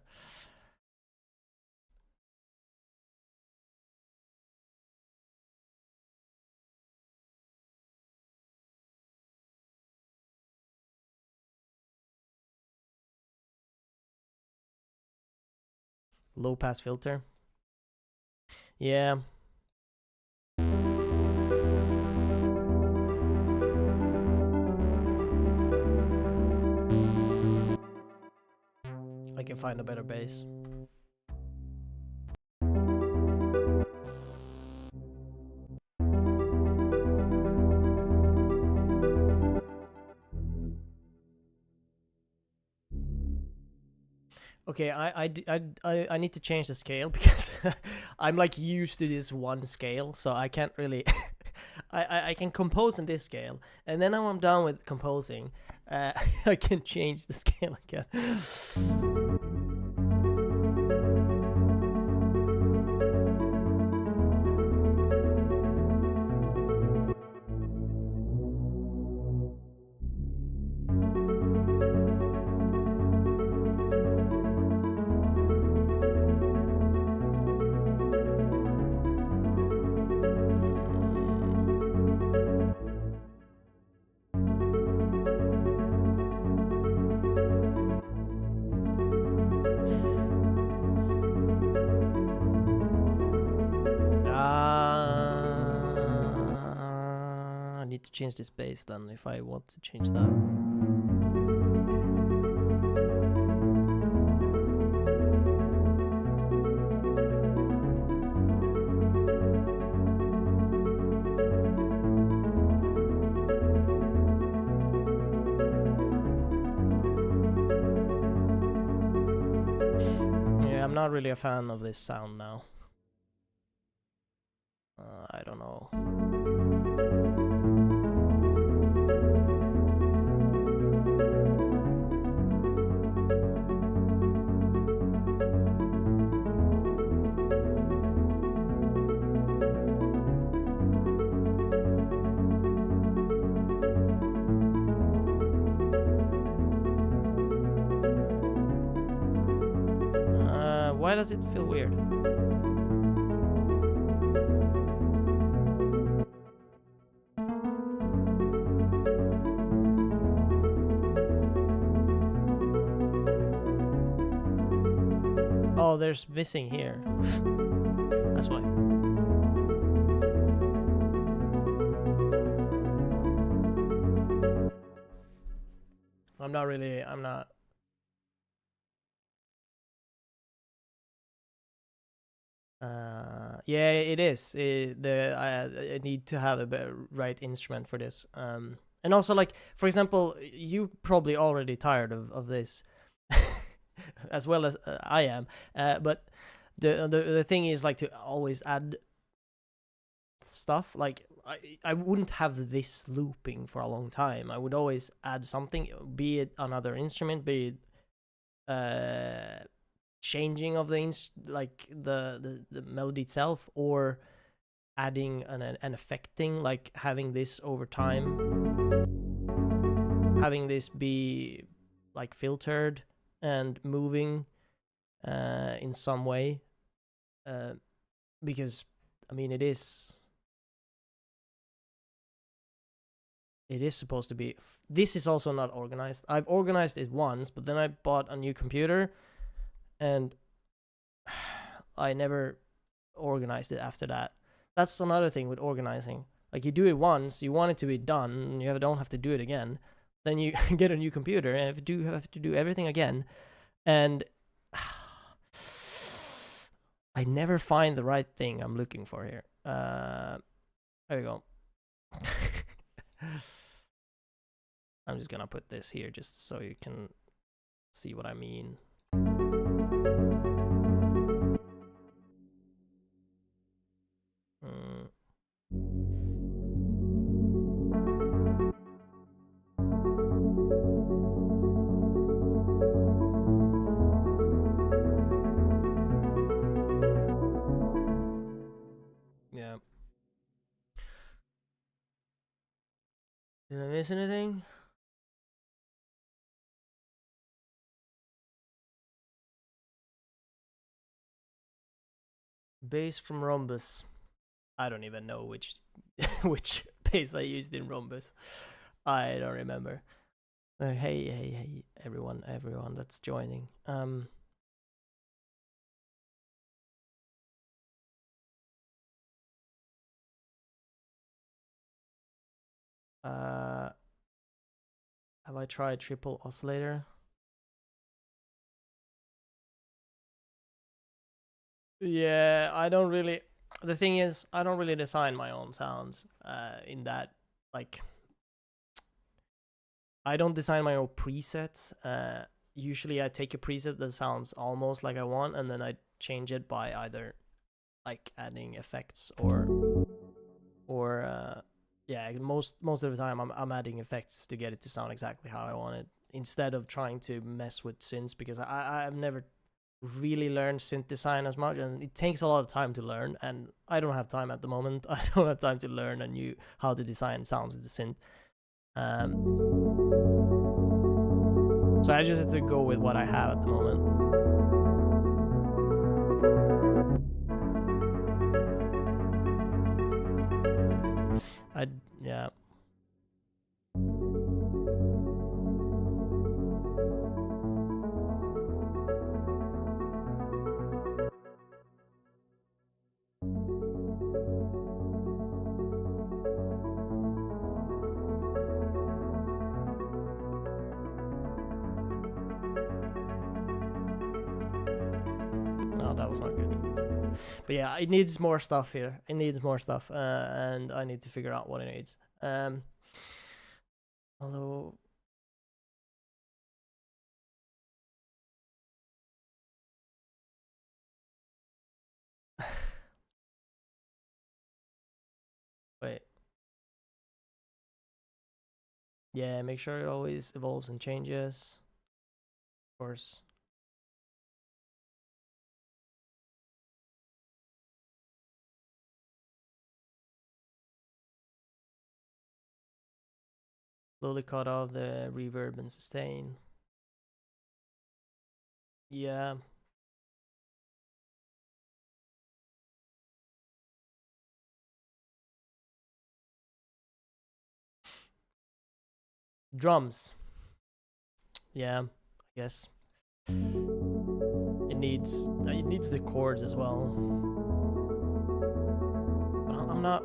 Low pass filter. Yeah. I can find a better bass. Okay, I need to change the scale because I'm like used to this one scale, so I can't really. I can compose in this scale, and then when I'm done with composing, I can change the scale again. I need to change this bass then if I want to change that. Yeah, I'm not really a fan of this sound now. I don't know. Why does it feel weird? Oh, there's missing here. That's why. I'm not. Yeah, it is. I need to have a right instrument for this. And also, like, for example, you probably already tired of this, as well as I am. But the thing is, like, to always add stuff. Like, I wouldn't have this looping for a long time. I would always add something, be it another instrument, be it changing of the the melody itself, or adding an affecting, like having this over time, having this be like filtered and moving in some way. because I mean it is supposed to be. This is also not organized. I've organized it once, but then I bought a new computer and I never organized it after that. That's another thing with organizing. Like, you do it once, you want it to be done, and you don't have to do it again. Then you get a new computer and you have to do everything again. And I never find the right thing I'm looking for here. There we go. I'm just gonna put this here just so you can see what I mean. Yeah. Did I miss anything? Bass from Rhombus. I don't even know which which bass I used in Rhombus. I don't remember. Hey, everyone that's joining. Have I tried triple oscillator? Yeah, I don't really. The thing is, I don't really design my own sounds. In that, like, I don't design my own presets. Usually, I take a preset that sounds almost like I want, and then I change it by either like adding effects or yeah, most of the time I'm adding effects to get it to sound exactly how I want it, instead of trying to mess with synths, because I've never really learned synth design as much, and it takes a lot of time to learn, and I don't have time at the moment. I don't have time to learn how to design sounds with the synth. So I just have to go with what I have at the moment. Yeah. No, that was not good. But yeah, it needs more stuff here. It needs more stuff, and I need to figure out what it needs. Although, wait. Yeah, make sure it always evolves and changes. Of course. Slowly cut off the reverb and sustain. Yeah. Drums. Yeah, I guess. It needs the chords as well. But I'm not.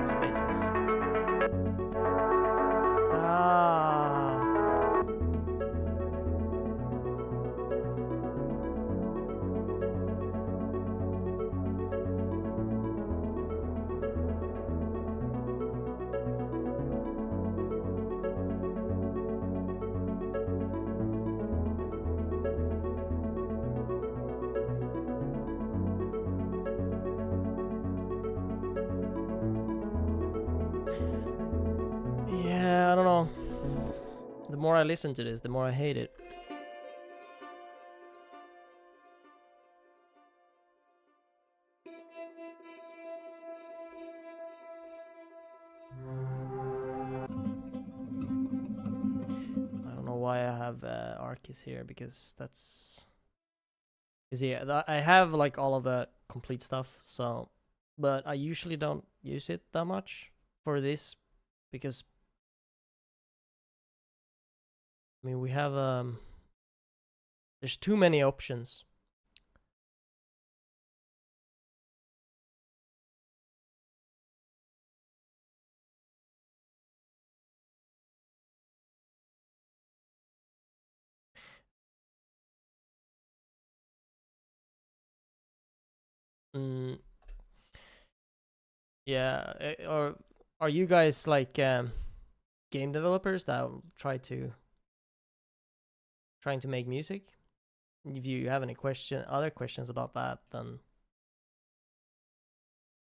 Spaces. Yeah, I don't know. The more I listen to this, the more I hate it. have Arcus here because that's. Cause yeah, I have like all of the complete stuff. So, but I usually don't use it that much for this because. I mean, we have there's too many options. Mm, yeah, or are you guys like game developers that trying to make music? If you have any other questions about that, then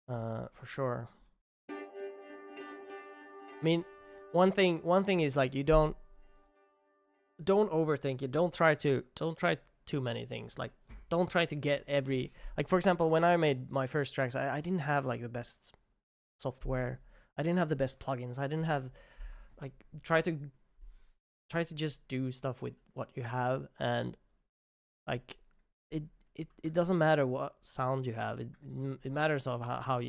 for sure. I mean, one thing is like you don't overthink it. Don't try too many things. Like don't try to get every, like for example, when I made my first tracks, I didn't have like the best software. I didn't have the best plugins. I didn't have like try to just do stuff with what you have, and like it doesn't matter what sound you have. It matters of how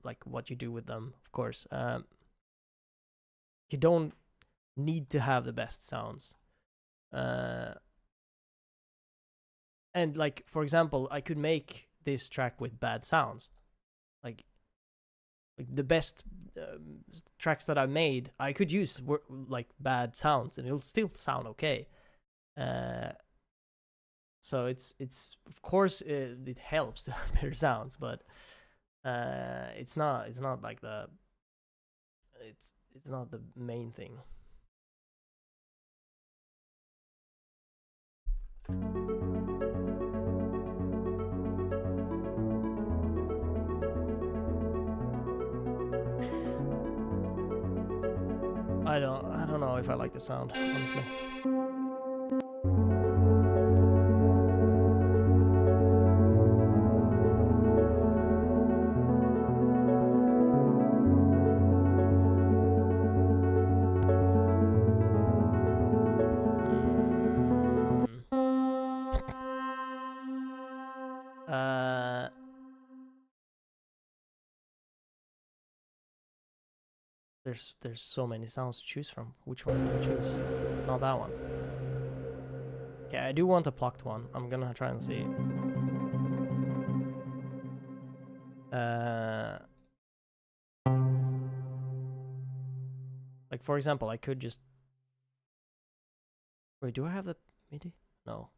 like what you do with them, of course. You don't need to have the best sounds. And like for example, I could make this track with bad sounds. Like the best tracks that I made, I could use like bad sounds and it'll still sound okay. So it's of course it helps to have better sounds, but it's not like it's not the main thing. I don't know if I like the sound, honestly. There's so many sounds to choose from. Which one do I choose? Not that one. Okay, I do want a plucked one. I'm gonna try and see. Like for example, I could just. Wait, do I have the MIDI? No.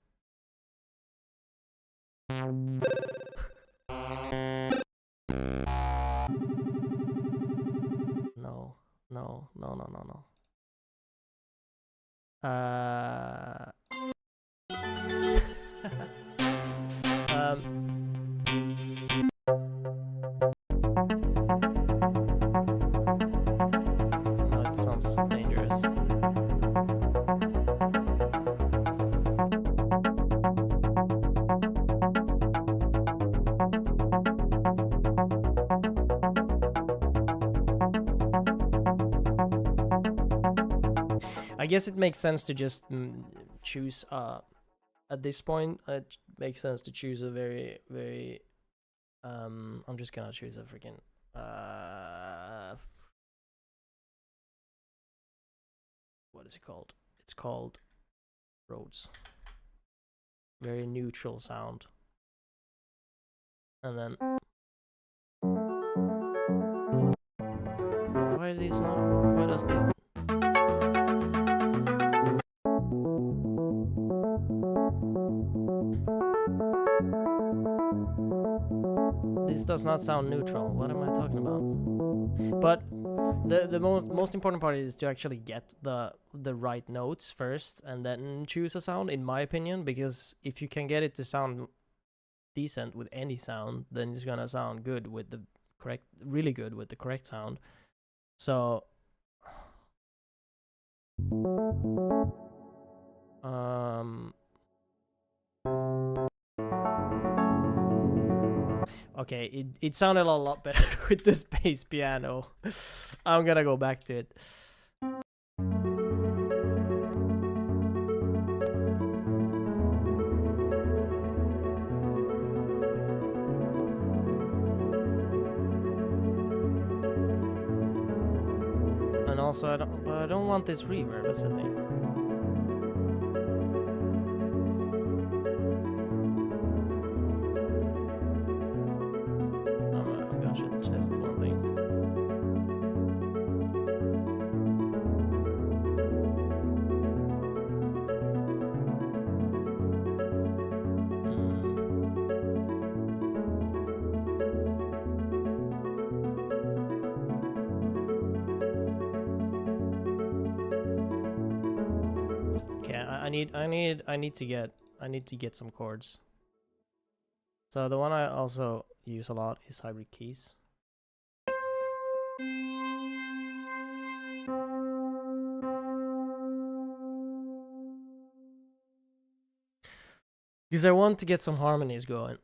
No. No, it sounds dangerous. I guess it makes sense to just choose at this point. It makes sense to choose a very I'm just gonna choose a freaking what is it called? It's called Rhodes. Very neutral sound. And then why does these this does not sound neutral. What am I talking about? But the most important part is to actually get the right notes first and then choose a sound, in my opinion, because if you can get it to sound decent with any sound, then it's gonna sound good with the really good with the correct sound. So okay, it sounded a lot better with this bass piano. I'm gonna go back to it. And also I don't want this reverb, that's the thing. I'm gonna change this to one thing. I need to get some chords. So the one I also use a lot is hybrid keys. Because I want to get some harmonies going.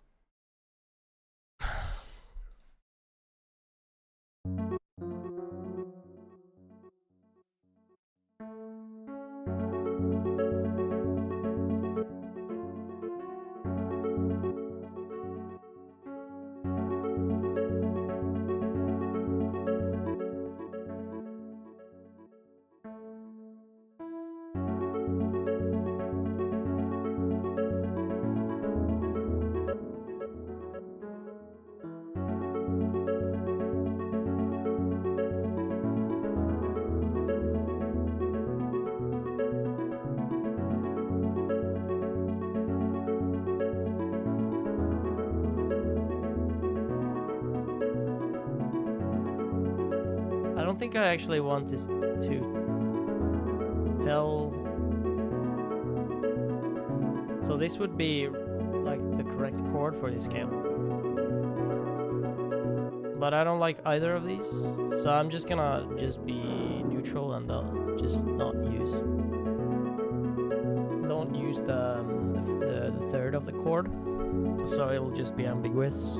I don't think I actually want this to tell. So this would be like the correct chord for this scale. But I don't like either of these, so I'm just gonna be neutral and just not use. Don't use the third of the chord, so it'll just be ambiguous.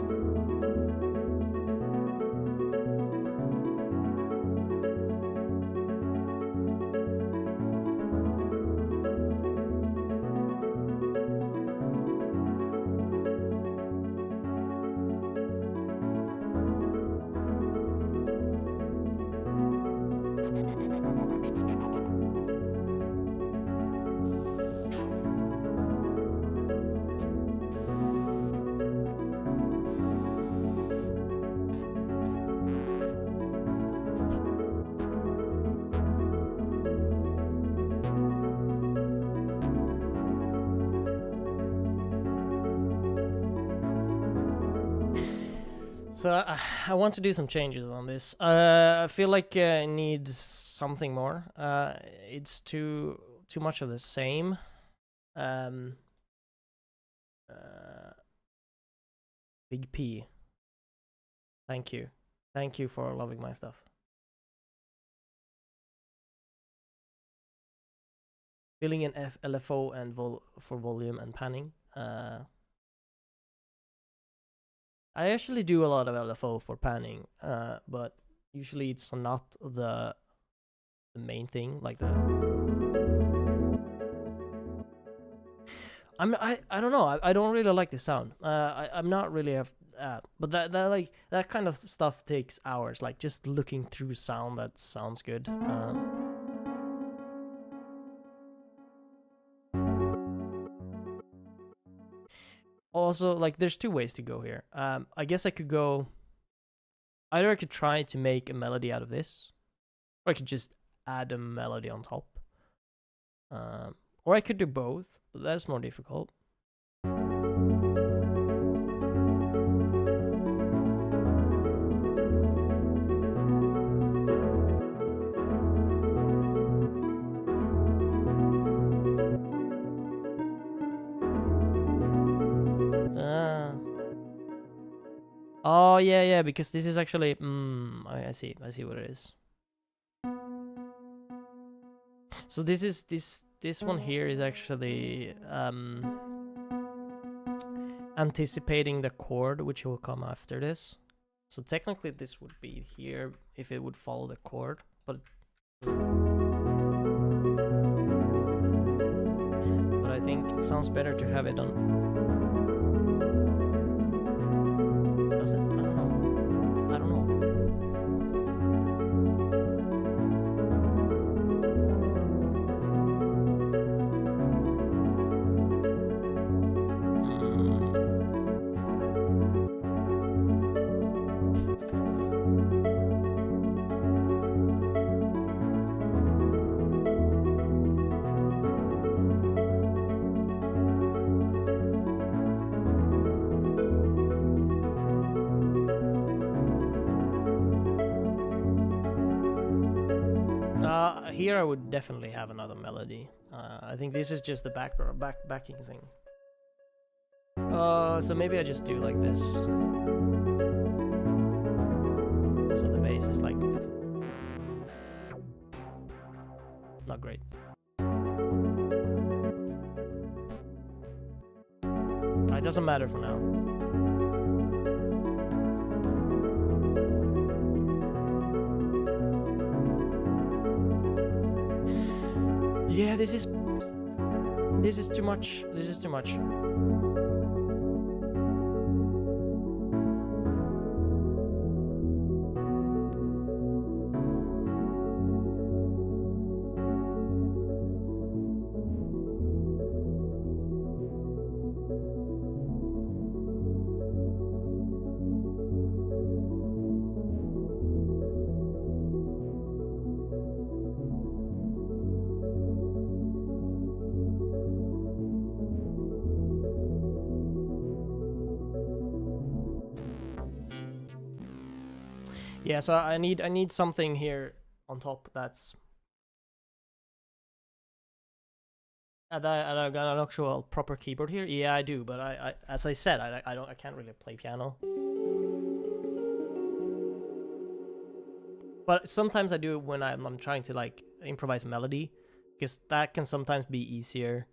So I want to do some changes on this. I feel like it needs something more. It's too much of the same. Big P. Thank you for loving my stuff. Filling in LFO and for volume and panning. I actually do a lot of LFO for panning, but usually it's not the main thing, like the. I don't know. I don't really like the sound. I'm not really but that kind of stuff takes hours. Like just looking through sound that sounds good. Also, like, there's two ways to go here. I guess I could go. Either I could try to make a melody out of this, or I could just add a melody on top. Or I could do both, but that's more difficult. Oh yeah, because this is actually I see what it is. So this one here is actually anticipating the chord which will come after this. So technically this would be here if it would follow the chord, but I think it sounds better to have it on. Does it? I don't know. Here I would definitely have another melody. I think this is just the backing thing. So maybe I just do like this. So the bass is like not great. It doesn't matter for now. Yeah, this is too much. This is too much. Yeah, so I need something here on top that's I got an actual proper keyboard here. Yeah, I do, but I as I said, I can't really play piano. But sometimes I do it when I'm trying to like improvise melody, because that can sometimes be easier.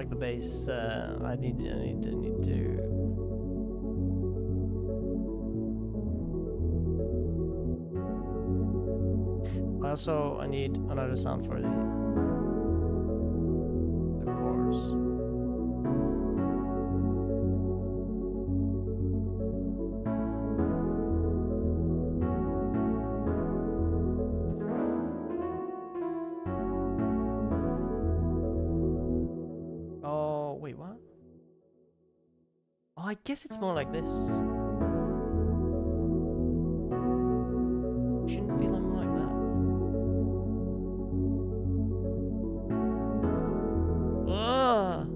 The bass. I need to. Also, I need another sound for the chords. Wait, what? Oh, I guess it's more like this. Shouldn't be more like that. Ugh.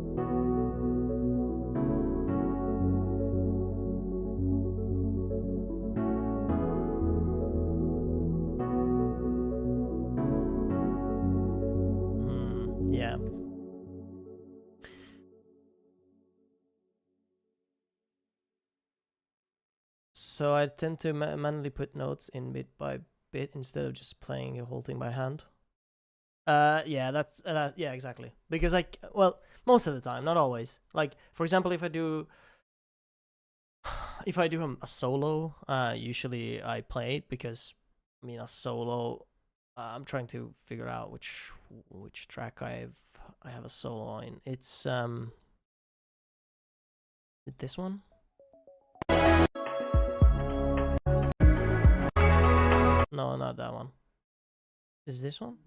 Yeah. So I tend to manually put notes in bit by bit instead of just playing the whole thing by hand. Yeah, that's yeah, exactly. Because like, well, most of the time, not always. Like, for example, if I do a solo, usually I play it because I mean a solo. I'm trying to figure out which track I have a solo in. It's this one. No, not that one. Is this one?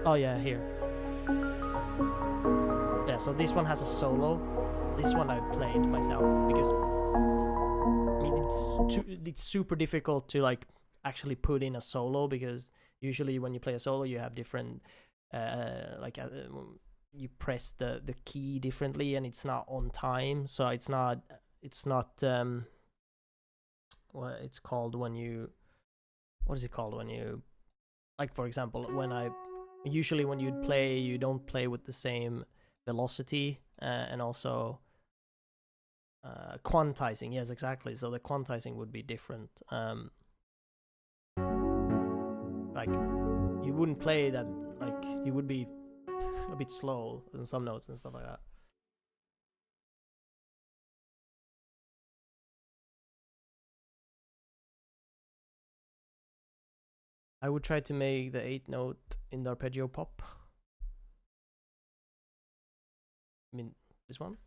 Oh yeah, here. Yeah, so this one has a solo. This one I played myself because I mean it's super difficult to like actually put in a solo, because usually when you play a solo you have different you press the key differently and it's not on time, so it's not what it's called when you, what is it called when you, like for example when you'd play, you don't play with the same velocity, and also quantizing. Yes, exactly. So the quantizing would be different. Like you wouldn't play that, like you would be a bit slow in some notes and stuff like that. I would try to make the 8th note in the arpeggio pop. I mean, this one.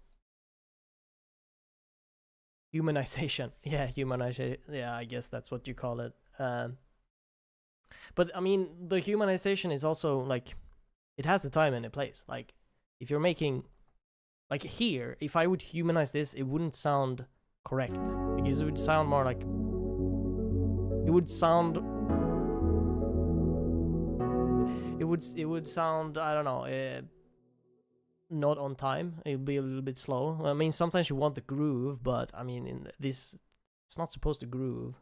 Humanization. Yeah, humanization. Yeah, I guess that's what you call it. But I mean, the humanization is also like, it has a time and a place. Like, if you're making, like here, if I would humanize this, it wouldn't sound correct, because it would sound more like, it would sound, it would sound, I don't know, not on time. It would be a little bit slow. I mean, sometimes you want the groove, but I mean, in this, it's not supposed to groove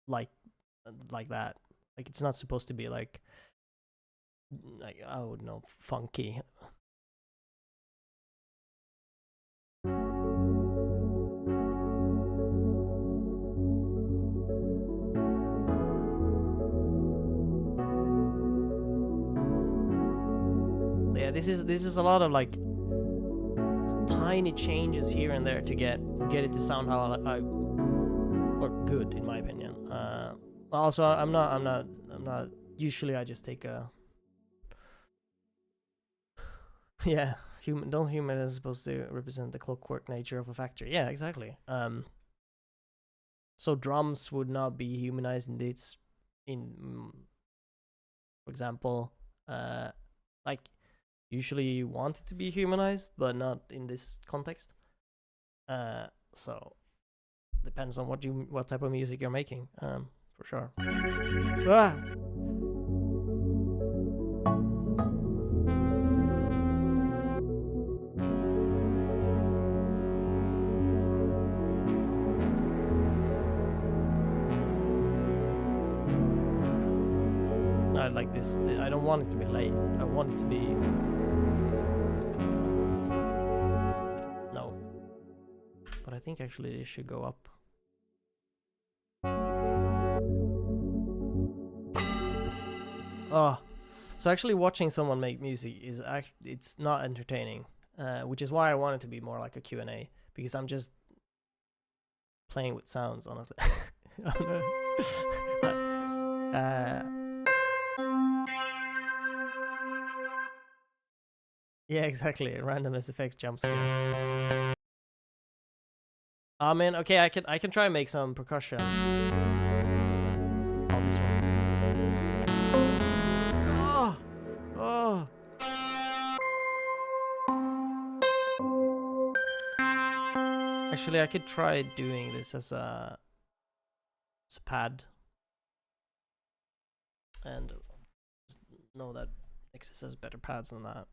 like that. Like, it's not supposed to be like I don't know, funky. Yeah, this is a lot of like tiny changes here and there to get it to sound how I or good, in my opinion. Also, I'm not. Usually, I just take a. Yeah, human is supposed to represent the clockwork nature of a factory. Yeah, exactly. So drums would not be humanized in this. For example, like usually you want it to be humanized, but not in this context. So depends on what type of music you're making. For sure. Ah! I like this. I don't want it to be late. I want it to be. No. But I think actually it should go up. Oh, so actually watching someone make music is it's not entertaining, which is why I want it to be more like a Q&A, because I'm just playing with sounds, honestly. Yeah, exactly. Random SFX jump scare. I mean, okay, I can try and make some percussion. On this one. Oh. Actually, I could try doing this as a pad, and know that Nexus has better pads than that.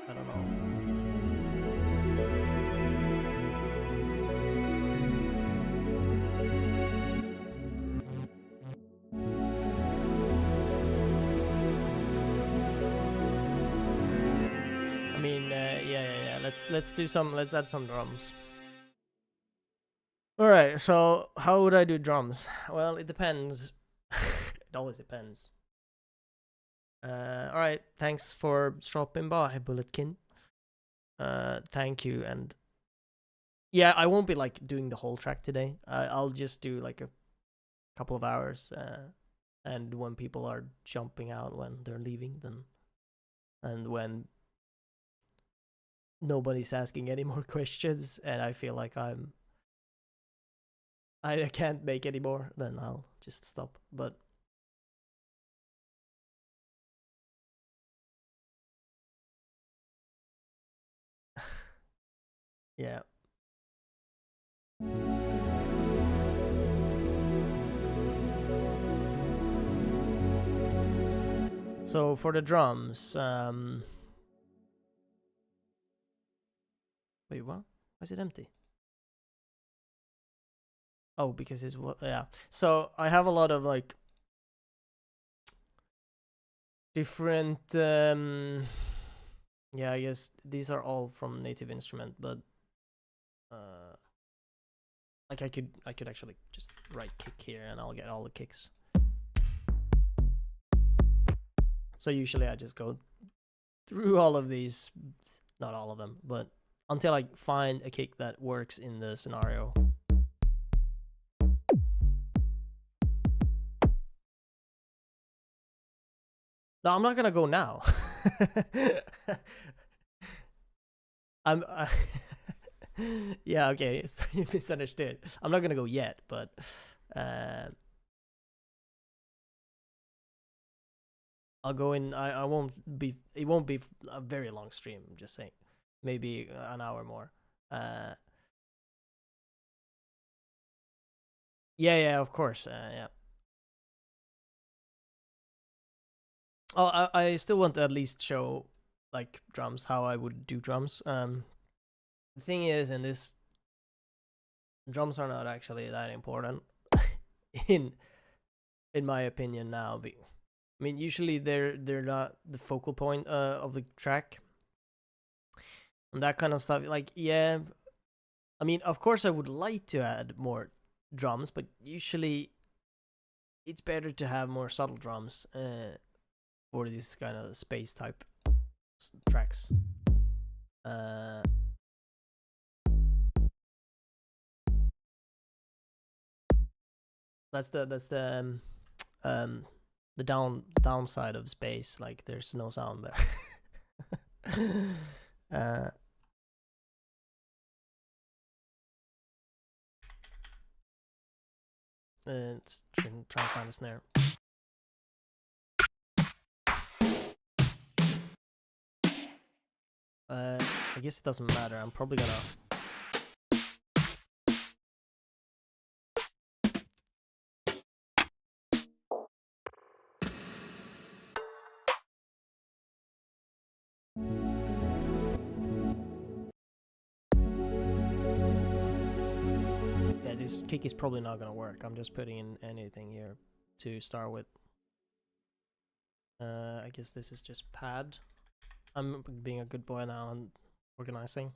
I don't know. I mean, yeah. Let's do some. Let's add some drums. All right. So how would I do drums? Well, it depends. It always depends. All right. Thanks for stopping by, Bulletkin. Thank you. And yeah, I won't be like doing the whole track today. I'll just do like a couple of hours. And when people are jumping out, when they're leaving, then, and when nobody's asking any more questions, and I feel like I can't make any more, then I'll just stop. But yeah. So for the drums, wait, what? Why is it empty? Oh, because it's what? Yeah. So I have a lot of like different. Yeah, I guess these are all from Native Instrument, but like I could actually just right kick here and I'll get all the kicks. So usually I just go through all of these, not all of them, but until I find a kick that works in the scenario. No, I'm not gonna go now. Yeah, okay, so you misunderstood. I'm not gonna go yet, but I'll go in. I won't be. It won't be a very long stream. I'm just saying, maybe an hour more. Yeah, of course. Yeah. Oh, I still want to at least show like drums, how I would do drums. The thing is, in this, drums are not actually that important in my opinion now. I mean, usually they're not the focal point of the track and that kind of stuff. Like, yeah, I mean, of course, I would like to add more drums, but usually it's better to have more subtle drums for this kind of space type tracks. That's the downside of space. Like, there's no sound there. Let's try and find a snare. I guess it doesn't matter. I'm probably gonna. Yeah, this kick is probably not gonna work. I'm just putting in anything here to start with. I guess this is just pad. I'm being a good boy now and organizing.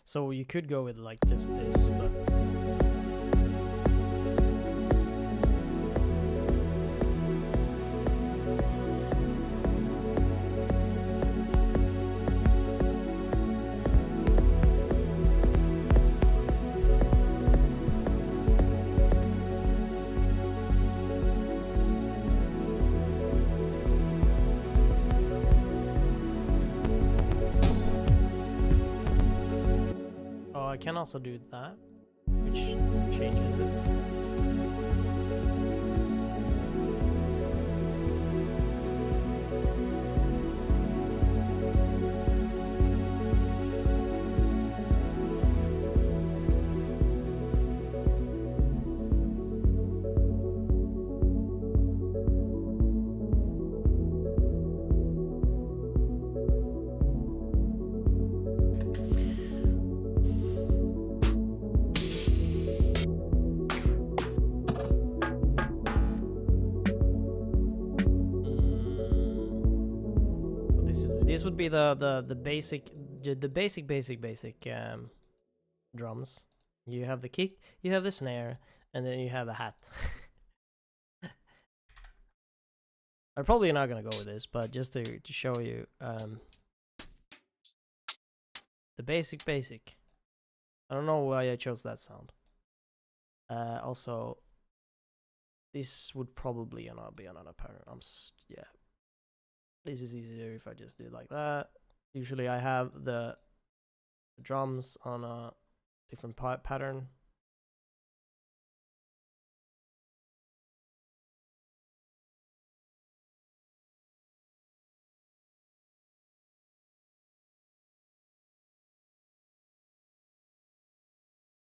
So you could go with like just this, but I can also do that, which changes it. This would be the basic drums. You have the kick, you have the snare, and then you have the hat. I'm probably not gonna go with this, but just to show you the basic. I don't know why I chose that sound. Also, this would probably not be another pattern. Yeah. This is easier if I just do it like that. Usually I have the drums on a different pattern.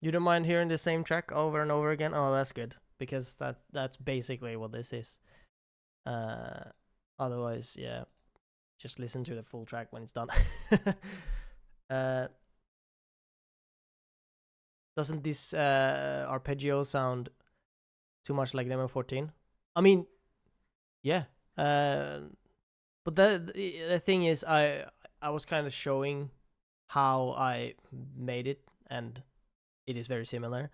You don't mind hearing the same track over and over again? Oh, that's good. because that's basically what this is. Otherwise, yeah, just listen to the full track when it's done. Doesn't this arpeggio sound too much like Lemon 14? I mean, yeah. But the thing is, I was kind of showing how I made it, and it is very similar.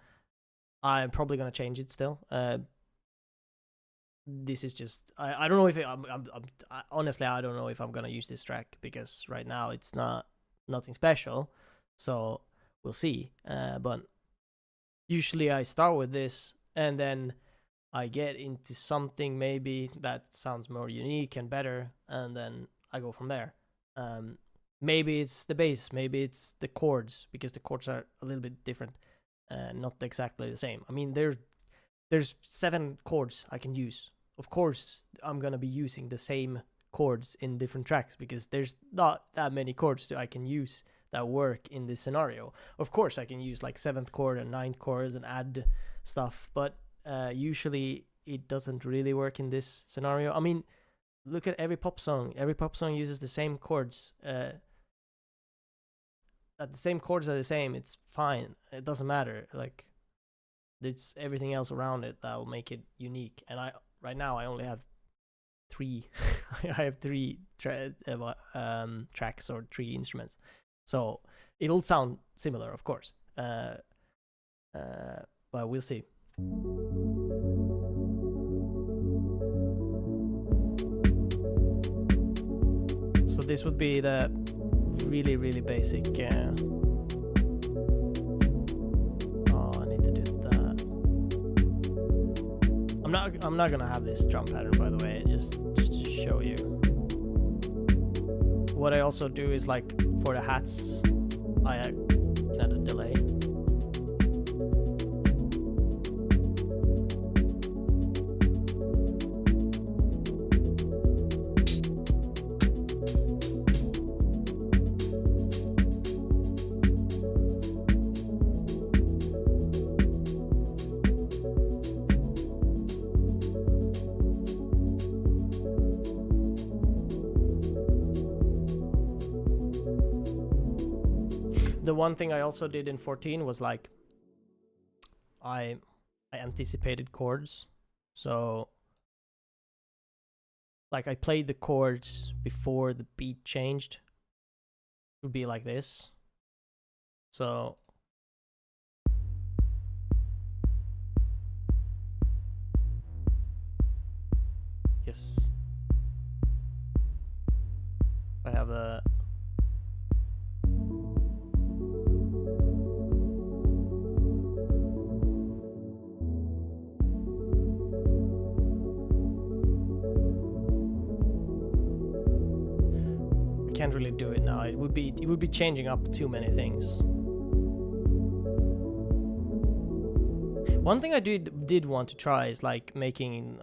I'm probably gonna change it still. This is just I don't know if honestly I don't know if I'm gonna use this track, because right now it's nothing special, so we'll see. But usually I start with this and then I get into something maybe that sounds more unique and better, and then I go from there. Maybe it's the bass, maybe it's the chords, because the chords are a little bit different, not exactly the same. I mean, there's 7 chords I can use. Of course, I'm gonna be using the same chords in different tracks, because there's not that many chords that I can use that work in this scenario. Of course, I can use like 7th chord and 9th chords and add stuff, but usually it doesn't really work in this scenario. I mean, look at every pop song. Every pop song uses the same chords. That the same chords are the same, it's fine. It doesn't matter. Like, it's everything else around it that will make it unique. And right now I only have 3. I have 3 tracks or 3 instruments, so it'll sound similar, of course. But we'll see. So this would be the really, really basic. Oh, I need to do that. I'm not gonna have this drum pattern, by the way, just to show you. What I also do is, like, for the hats, I can add a delay. The one thing I also did in 14 was, like, I anticipated chords. So, like, I played the chords before the beat changed. It would be like this. So yes, I have a can't really do it now. It would be changing up too many things. One thing I did want to try is, like, making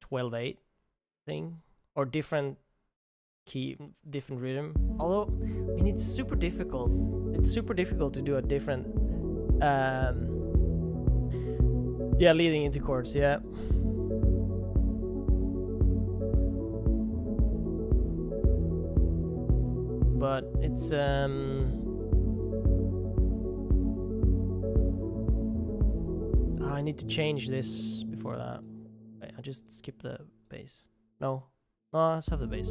12/8 thing, or different key, different rhythm. Although, I mean, it's super difficult. It's super difficult to do a different yeah, leading into chords, yeah. But it's I need to change this before that. Wait, I just skip the bass. No, let's have the bass.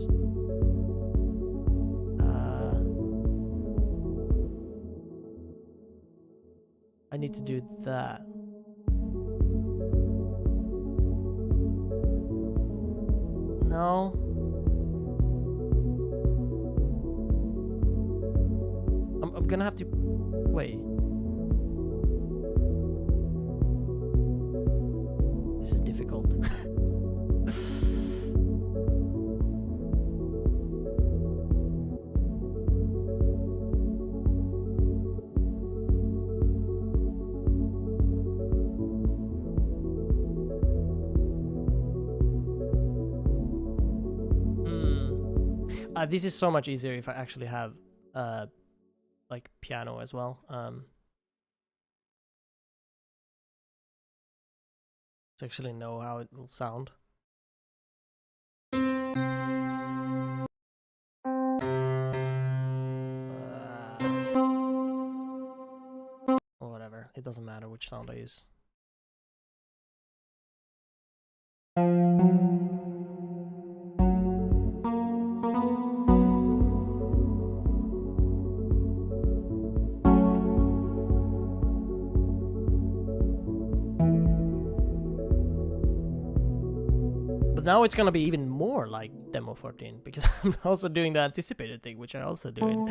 I need to do that. No. I'm gonna have to wait. This is difficult. This is so much easier if I actually have like piano as well. to actually know how it will sound. Or whatever, it doesn't matter which sound I use. But now it's gonna be even more like demo 14 because I'm also doing the anticipated thing, which I also do in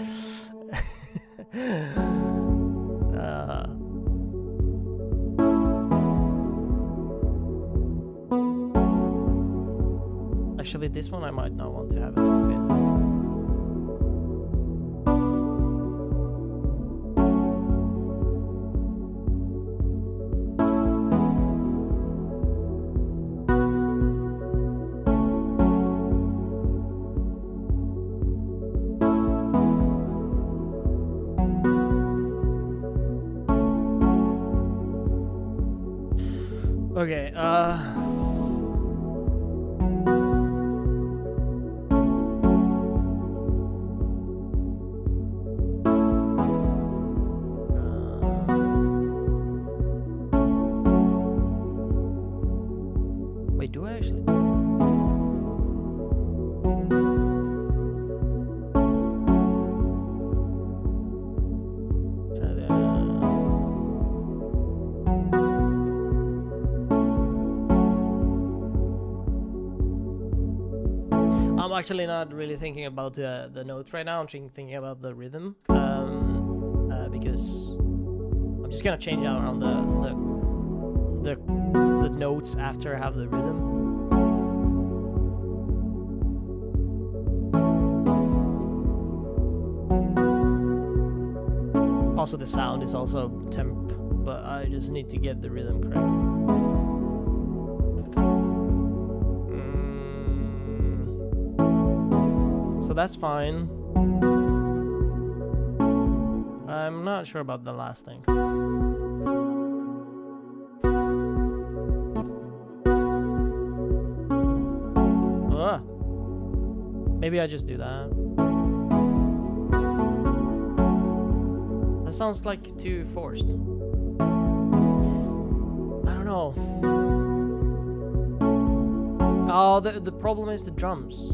actually, this one I might not want to have anticipated. Okay, wait, do I actually? I'm actually not really thinking about the notes right now. I'm thinking about the rhythm, because I'm just gonna change out around the notes after I have the rhythm. Also, the sound is also temp, but I just need to get the rhythm correct. So that's fine. I'm not sure about the last thing. Ugh. Maybe I just do that. That sounds like too forced. I don't know. Oh, the problem is the drums.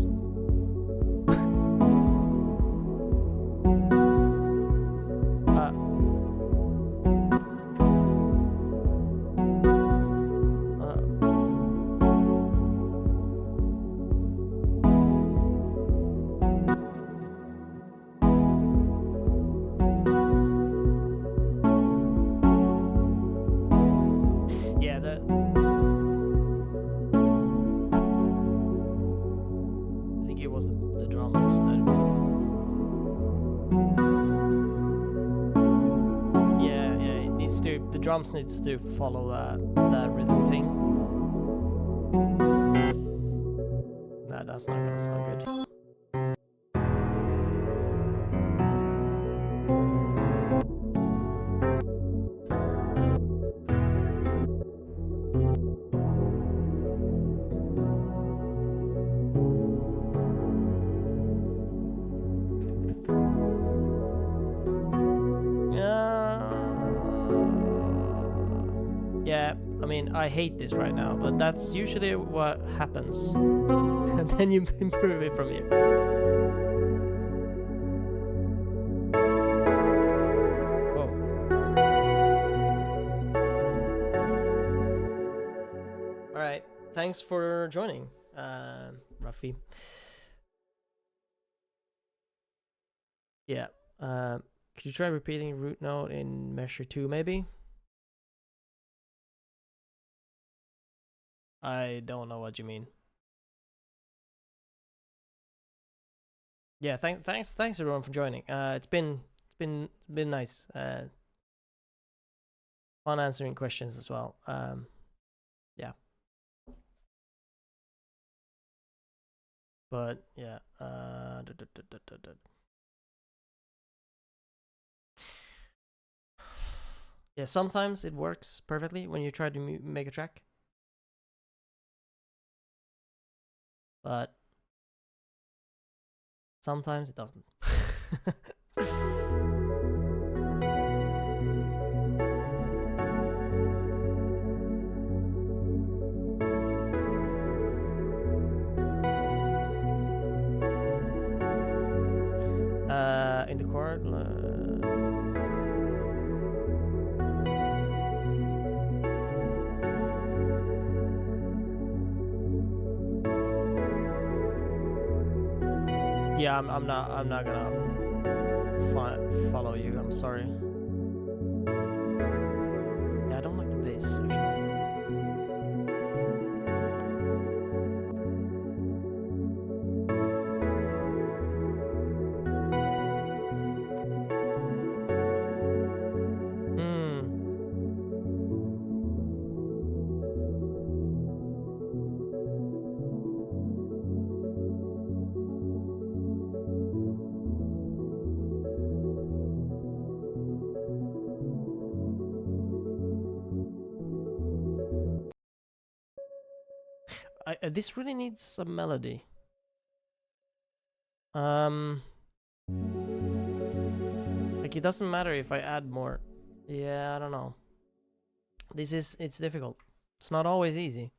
Drums needs to follow that rhythm thing. Nah, that's not gonna sound good. Yeah, I mean, I hate this right now, but that's usually what happens. And then you improve it from here. Whoa. Alright, thanks for joining, Ruffy. Yeah, could you try repeating root note in measure 2 maybe? I don't know what you mean. Yeah, thanks everyone for joining. It's been nice. Fun answering questions as well. Yeah. But yeah, yeah, sometimes it works perfectly when you try to make a track. but sometimes it doesn't. In the chord. Yeah, I'm not gonna follow you. I'm sorry. Yeah, I don't like the bass actually. This really needs a melody. Like, it doesn't matter if I add more. Yeah, I don't know. It's difficult. It's not always easy.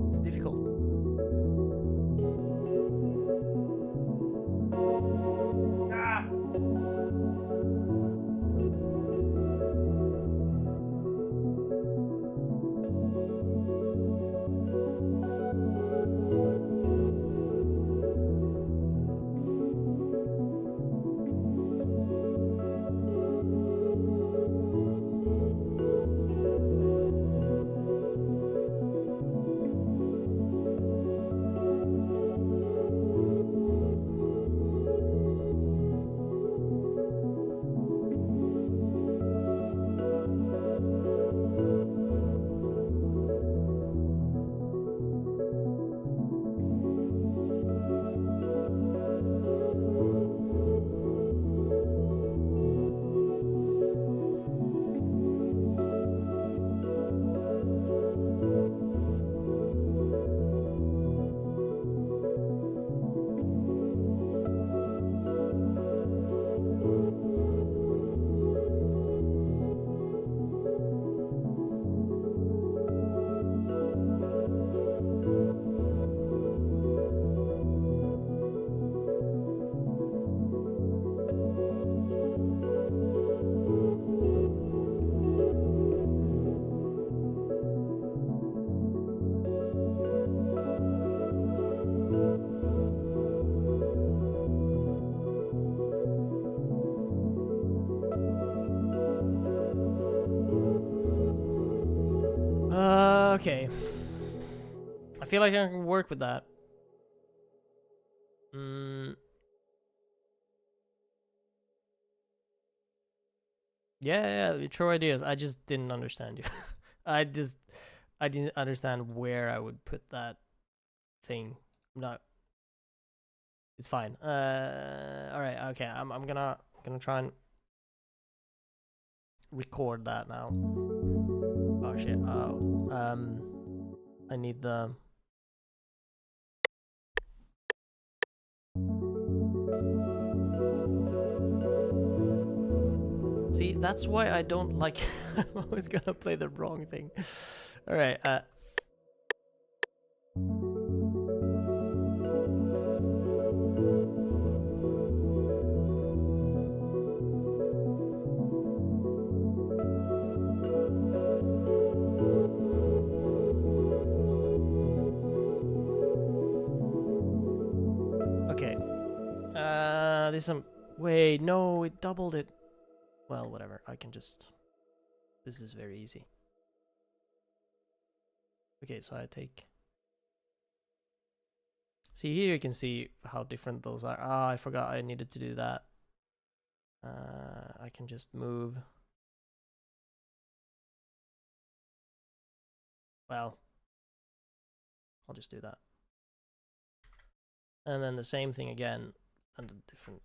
It's difficult. Okay. I feel like I can work with that. Yeah, throw ideas. I just didn't understand you. I didn't understand where I would put that thing. It's fine. All right. Okay. I'm gonna try and record that now. Oh shit. Oh. I need the. See, that's why I don't like. I'm always gonna play the wrong thing. All right. Okay. There's some. Wait, no, it doubled it. Well, whatever. I can just. This is very easy. Okay, so I take. See, here you can see how different those are. Ah, I forgot I needed to do that. I can just move. Well, I'll just do that. And then the same thing again, and a different.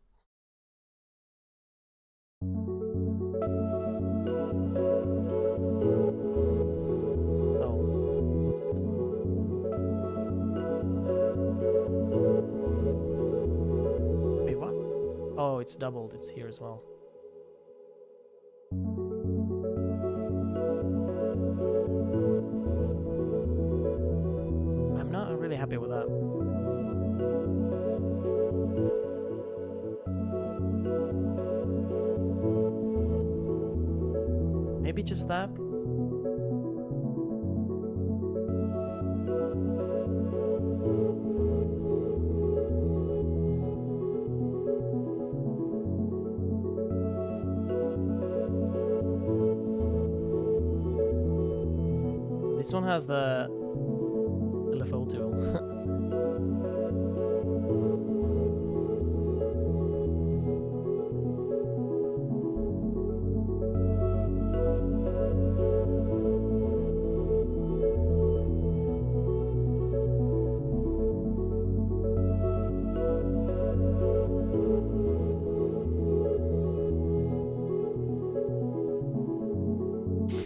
Wait, what? Oh, it's doubled. It's here as well. I'm not really happy with that. Maybe just that. This one has the LFO tool.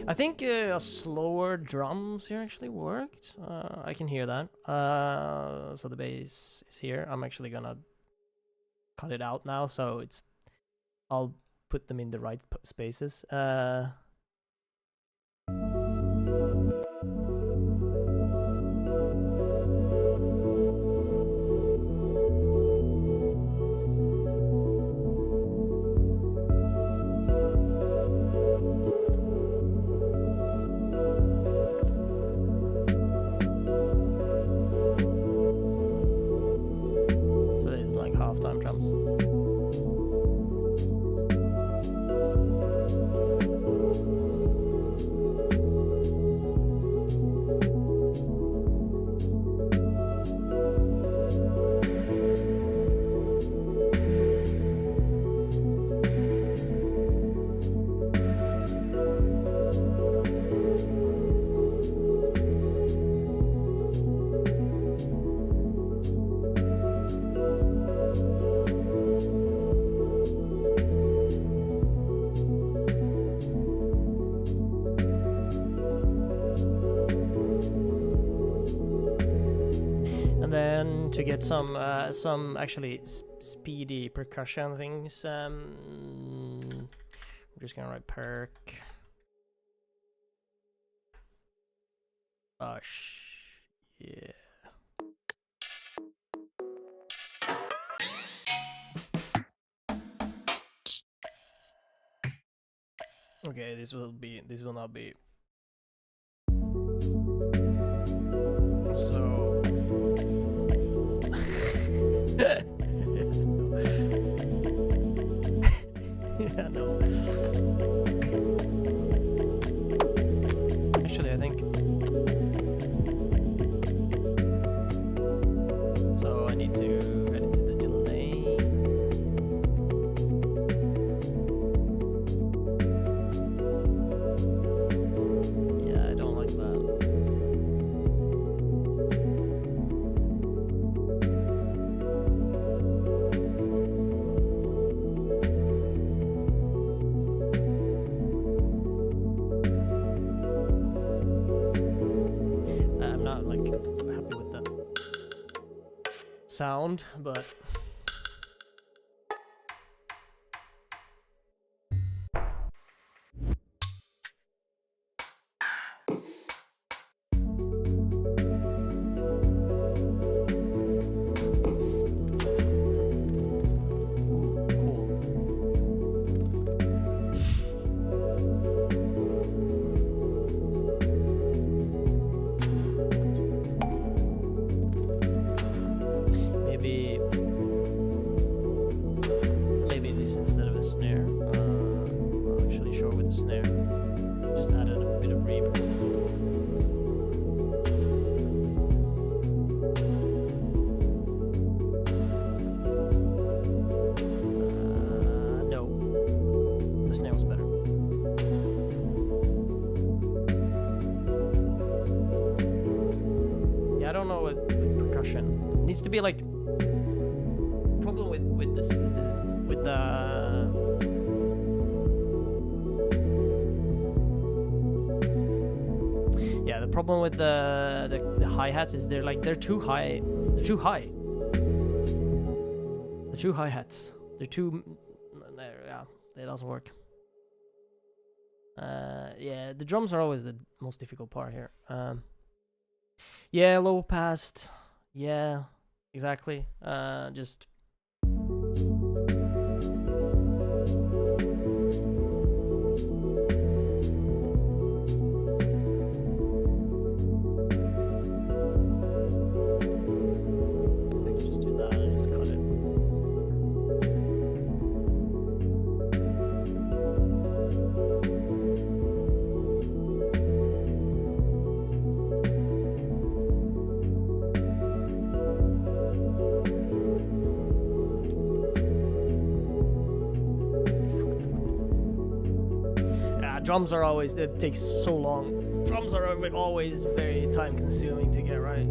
I think a slower drums here actually worked. I can hear that. So the bass is here. I'm actually gonna cut it out now, so it's. I'll put them in the right spaces. So there's like halftime drums. To get some actually speedy percussion things, I'm just gonna write perk. Yeah. Okay, this will not be. So. Yeah, no. Actually, I think. So I need to edit the delay. Yeah, I don't like that. Sound, but percussion. It needs to be like problem with this with the yeah, the problem with the hi-hats is they're too high. They're too high. The two hi-hats. They're too yeah, it doesn't work. Yeah, the drums are always the most difficult part here. Yeah, low passed. Yeah, exactly. Just drums are always, it takes so long. Drums are always very time consuming to get right.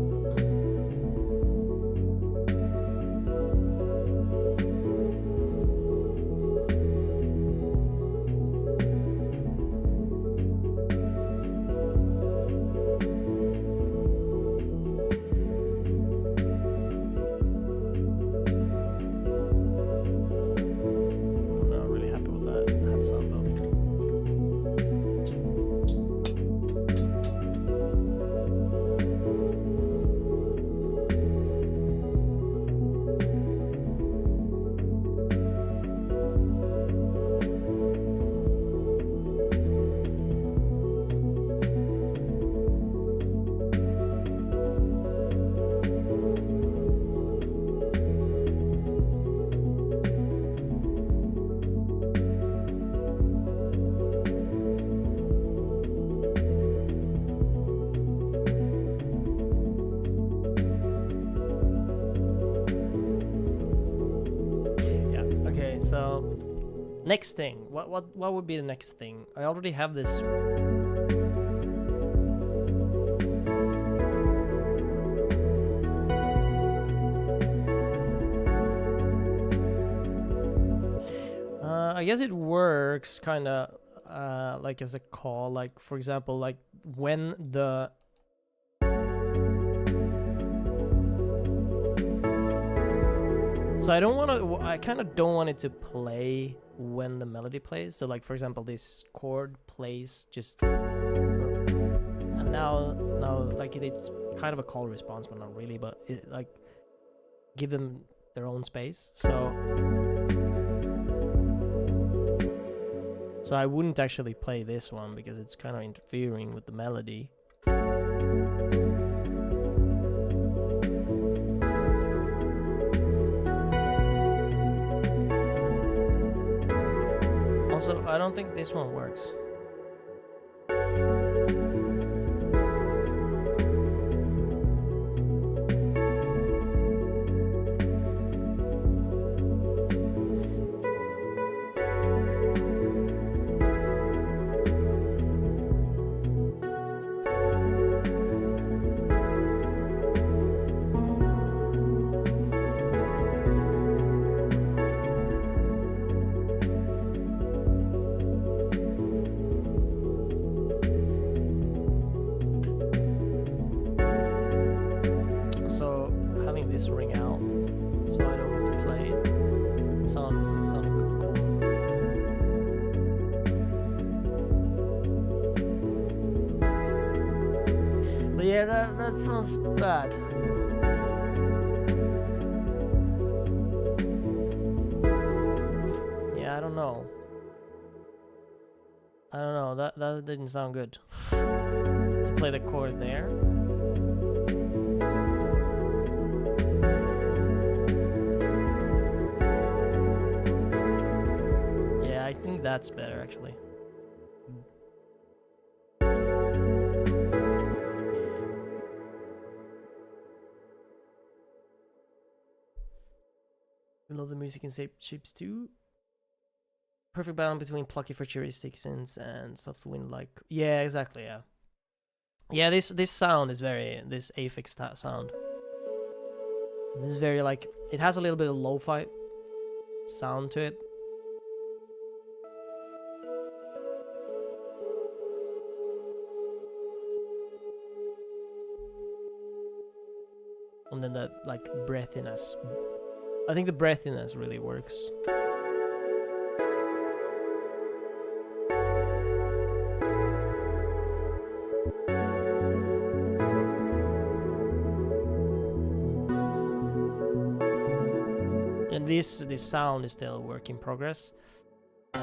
So, next thing. What would be the next thing? I already have this. I guess it works kind of like as a call. Like, for example, like when the so I kind of don't want it to play when the melody plays. So like, for example, this chord plays just, and now like it's kind of a call response, but not really, but it, like, give them their own space. So I wouldn't actually play this one because it's kind of interfering with the melody. Also, I don't think this one works. This ring out, so I don't have to play it. Sound cool. But yeah, that sounds bad. Yeah, I don't know. That didn't sound good. To play the chord there. I think that's better, actually. I love the music in shapes too. Perfect balance between plucky futuristic synths and soft wind like. Yeah, exactly. Yeah. Yeah, this sound is very this affix sound. This is very like, it has a little bit of lo-fi sound to it. And then that like breathiness. I think the breathiness really works. And this sound is still a work in progress. I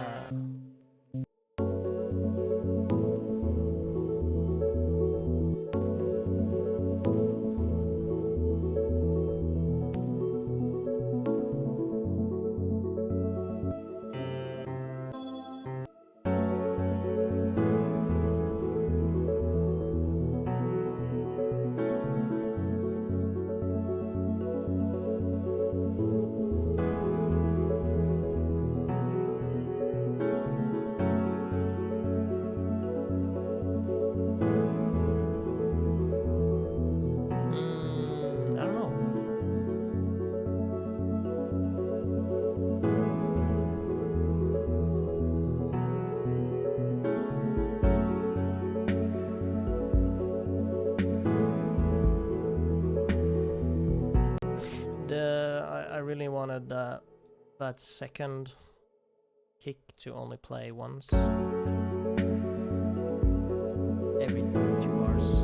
don't know. I really wanted that second kick to only play once every 2 bars.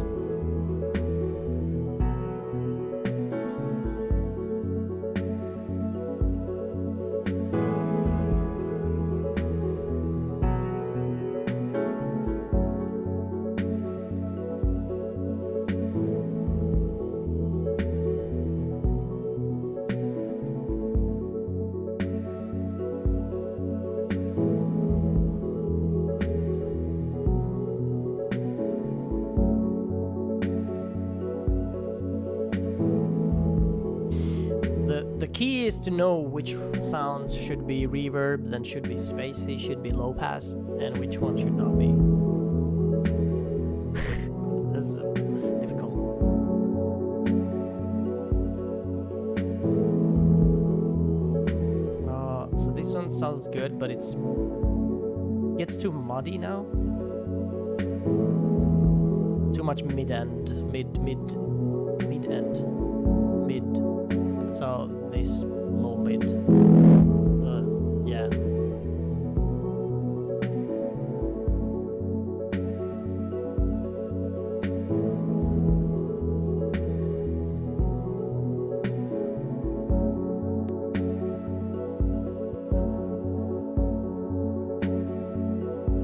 The key is to know which sounds should be reverb, then should be spacey, should be low pass, and which one should not be. This is difficult. So this one sounds good, but it gets too muddy now. Too much mid-end. So this low mid, yeah.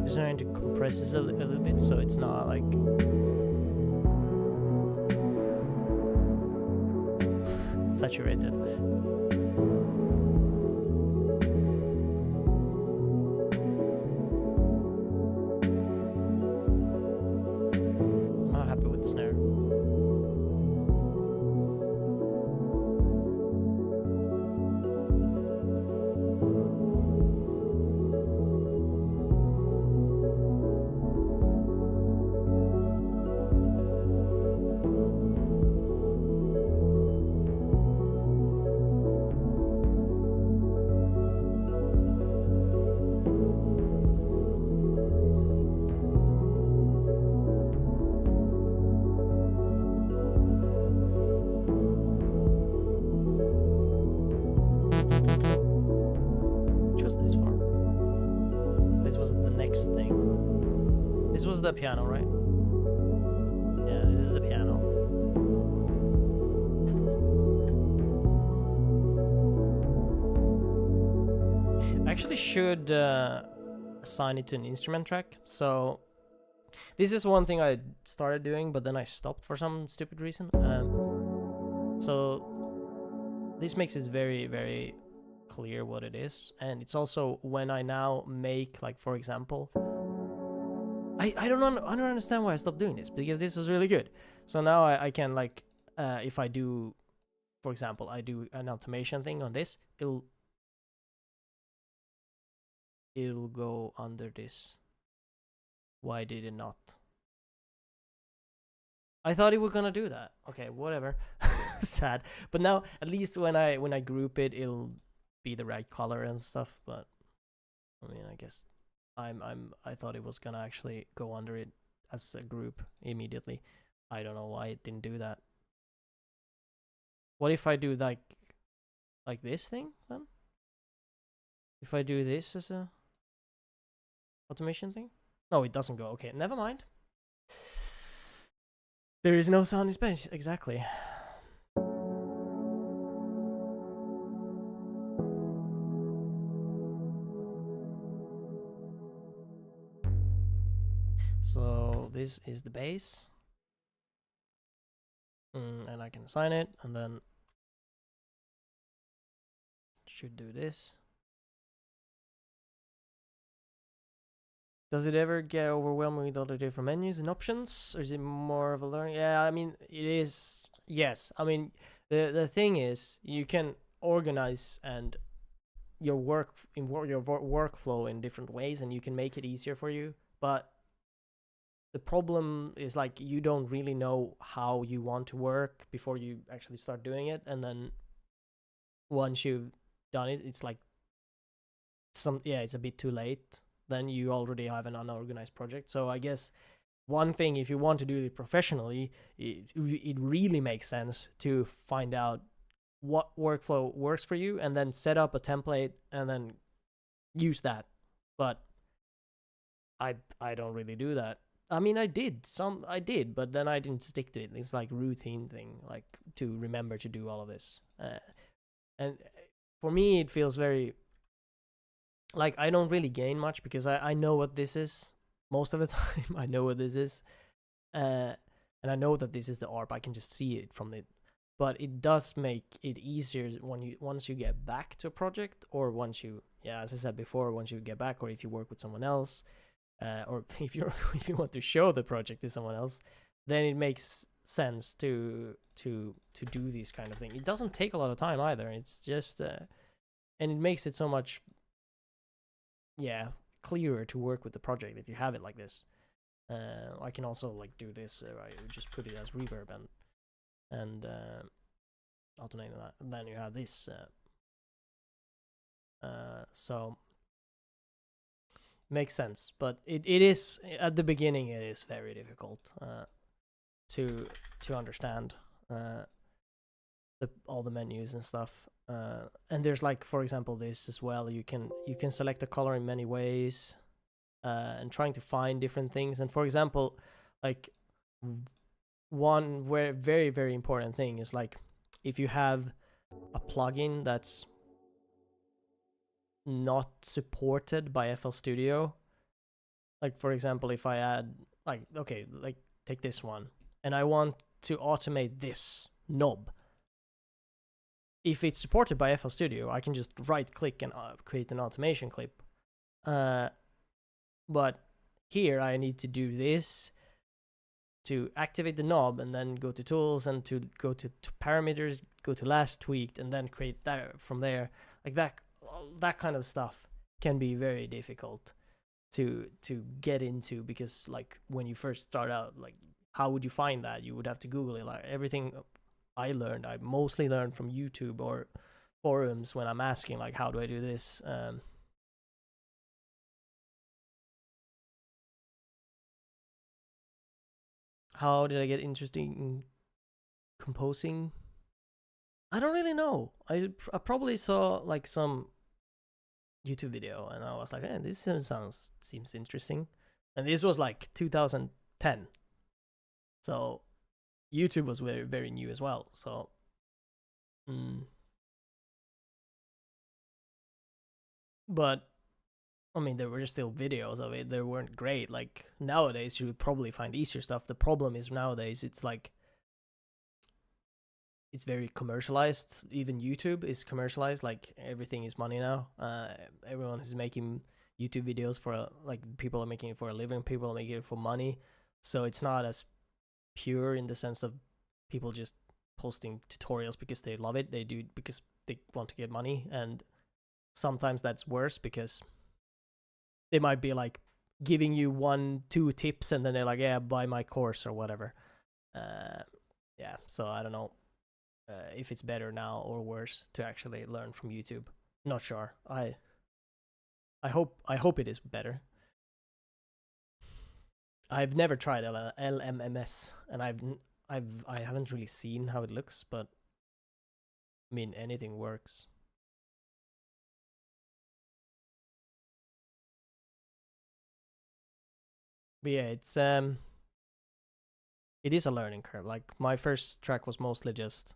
Just trying to compress this a little bit so it's not like saturated. I'm not happy with the snare. The piano, right? Yeah, this is the piano. I actually should assign it to an instrument track. So this is one thing I started doing, but then I stopped for some stupid reason. So this makes it very, very clear what it is, and it's also when I now make, like, for example, I don't understand why I stopped doing this, because this was really good. So now I can, like, if I do, for example, I do an automation thing on this, it'll go under this. Why did it not? I thought it was gonna do that. Okay, whatever. sad. But now at least when I group it, it'll be the right color and stuff. But I mean, I guess I thought it was gonna actually go under it as a group immediately. I don't know why it didn't do that. What if I do like this thing then? If I do this as a automation thing? No, it doesn't go. Okay, never mind. There is no sound in space. Exactly. So this is the bass. And I can assign it, and then should do this. Does it ever get overwhelming with all the different menus and options, or is it more of a learning? Yeah, I mean, it is. Yes, I mean, the thing is, you can organize and your workflow in different ways, and you can make it easier for you. But the problem is like you don't really know how you want to work before you actually start doing it, and then once you've done it, it's like it's a bit too late. Then you already have an unorganized project. So I guess one thing, if you want to do it professionally, it really makes sense to find out what workflow works for you and then set up a template and then use that. But I don't really do that. I mean, I did, but then I didn't stick to it. It's like routine thing, like to remember to do all of this. And for me, it feels very like I don't really gain much because I know what this is most of the time. I know what this is, and I know that this is the ARP. I can just see it from it, but it does make it easier once you get back to a project, or once you, as I said before, once you get back, or if you work with someone else, or if you want to show the project to someone else, then it makes sense to do these kind of things. It doesn't take a lot of time either. It's just and it makes it so much clearer to work with the project if you have it like this. I can also like do this. I just put it as reverb and alternate that, and then you have this. So makes sense, but it is at the beginning. It is very difficult to understand all the menus and stuff. And there's like, for example, this as well. You can select a color in many ways, and trying to find different things. And for example, like one very very important thing is like if you have a plugin that's not supported by FL Studio, like for example, if I add like take this one and I want to automate this knob. If it's supported by FL Studio, I can just right click and create an automation clip. But here I need to do this to activate the knob, and then go to tools, and to go to parameters, go to last tweaked, and then create that from there. Like that kind of stuff can be very difficult to get into, because like when you first start out, like how would you find that? You would have to Google it. Like everything I mostly learned from YouTube or forums when I'm asking like, how do I do this? How did I get interested in composing? I don't really know. I probably saw like some YouTube video and I was like, this seems interesting. And this was like 2010. So YouTube was very, very new as well. So, but I mean, there were still videos of it. They weren't great. Like nowadays, you would probably find easier stuff. The problem is nowadays, it's like it's very commercialized. Even YouTube is commercialized. Like everything is money now. Everyone is making YouTube videos for like people are making it for a living. People are making it for money. So it's not as pure in the sense of people just posting tutorials because they love it. They do it because they want to get money, and sometimes that's worse because they might be like giving you 1-2 tips and then they're like, buy my course or whatever. So I don't know. if it's better now or worse to actually learn from YouTube. Not sure. I hope it is better. I've never tried LMMS, and I haven't really seen how it looks, but I mean anything works. But yeah, it is a learning curve. Like my first track was mostly just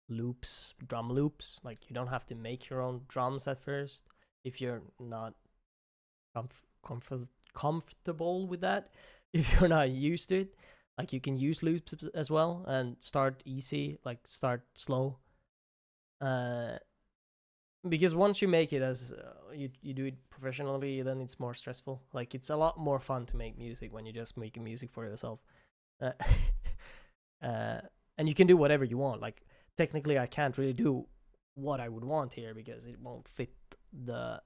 loops, drum loops. Like you don't have to make your own drums at first if you're not comfortable with that. If you're not used to it, like you can use loops as well and start easy, like start slow. Because once you make it as you do it professionally, then it's more stressful. Like it's a lot more fun to make music when you're just making music for yourself. uh, and you can do whatever you want. Like technically I can't really do what I would want here because it won't fit the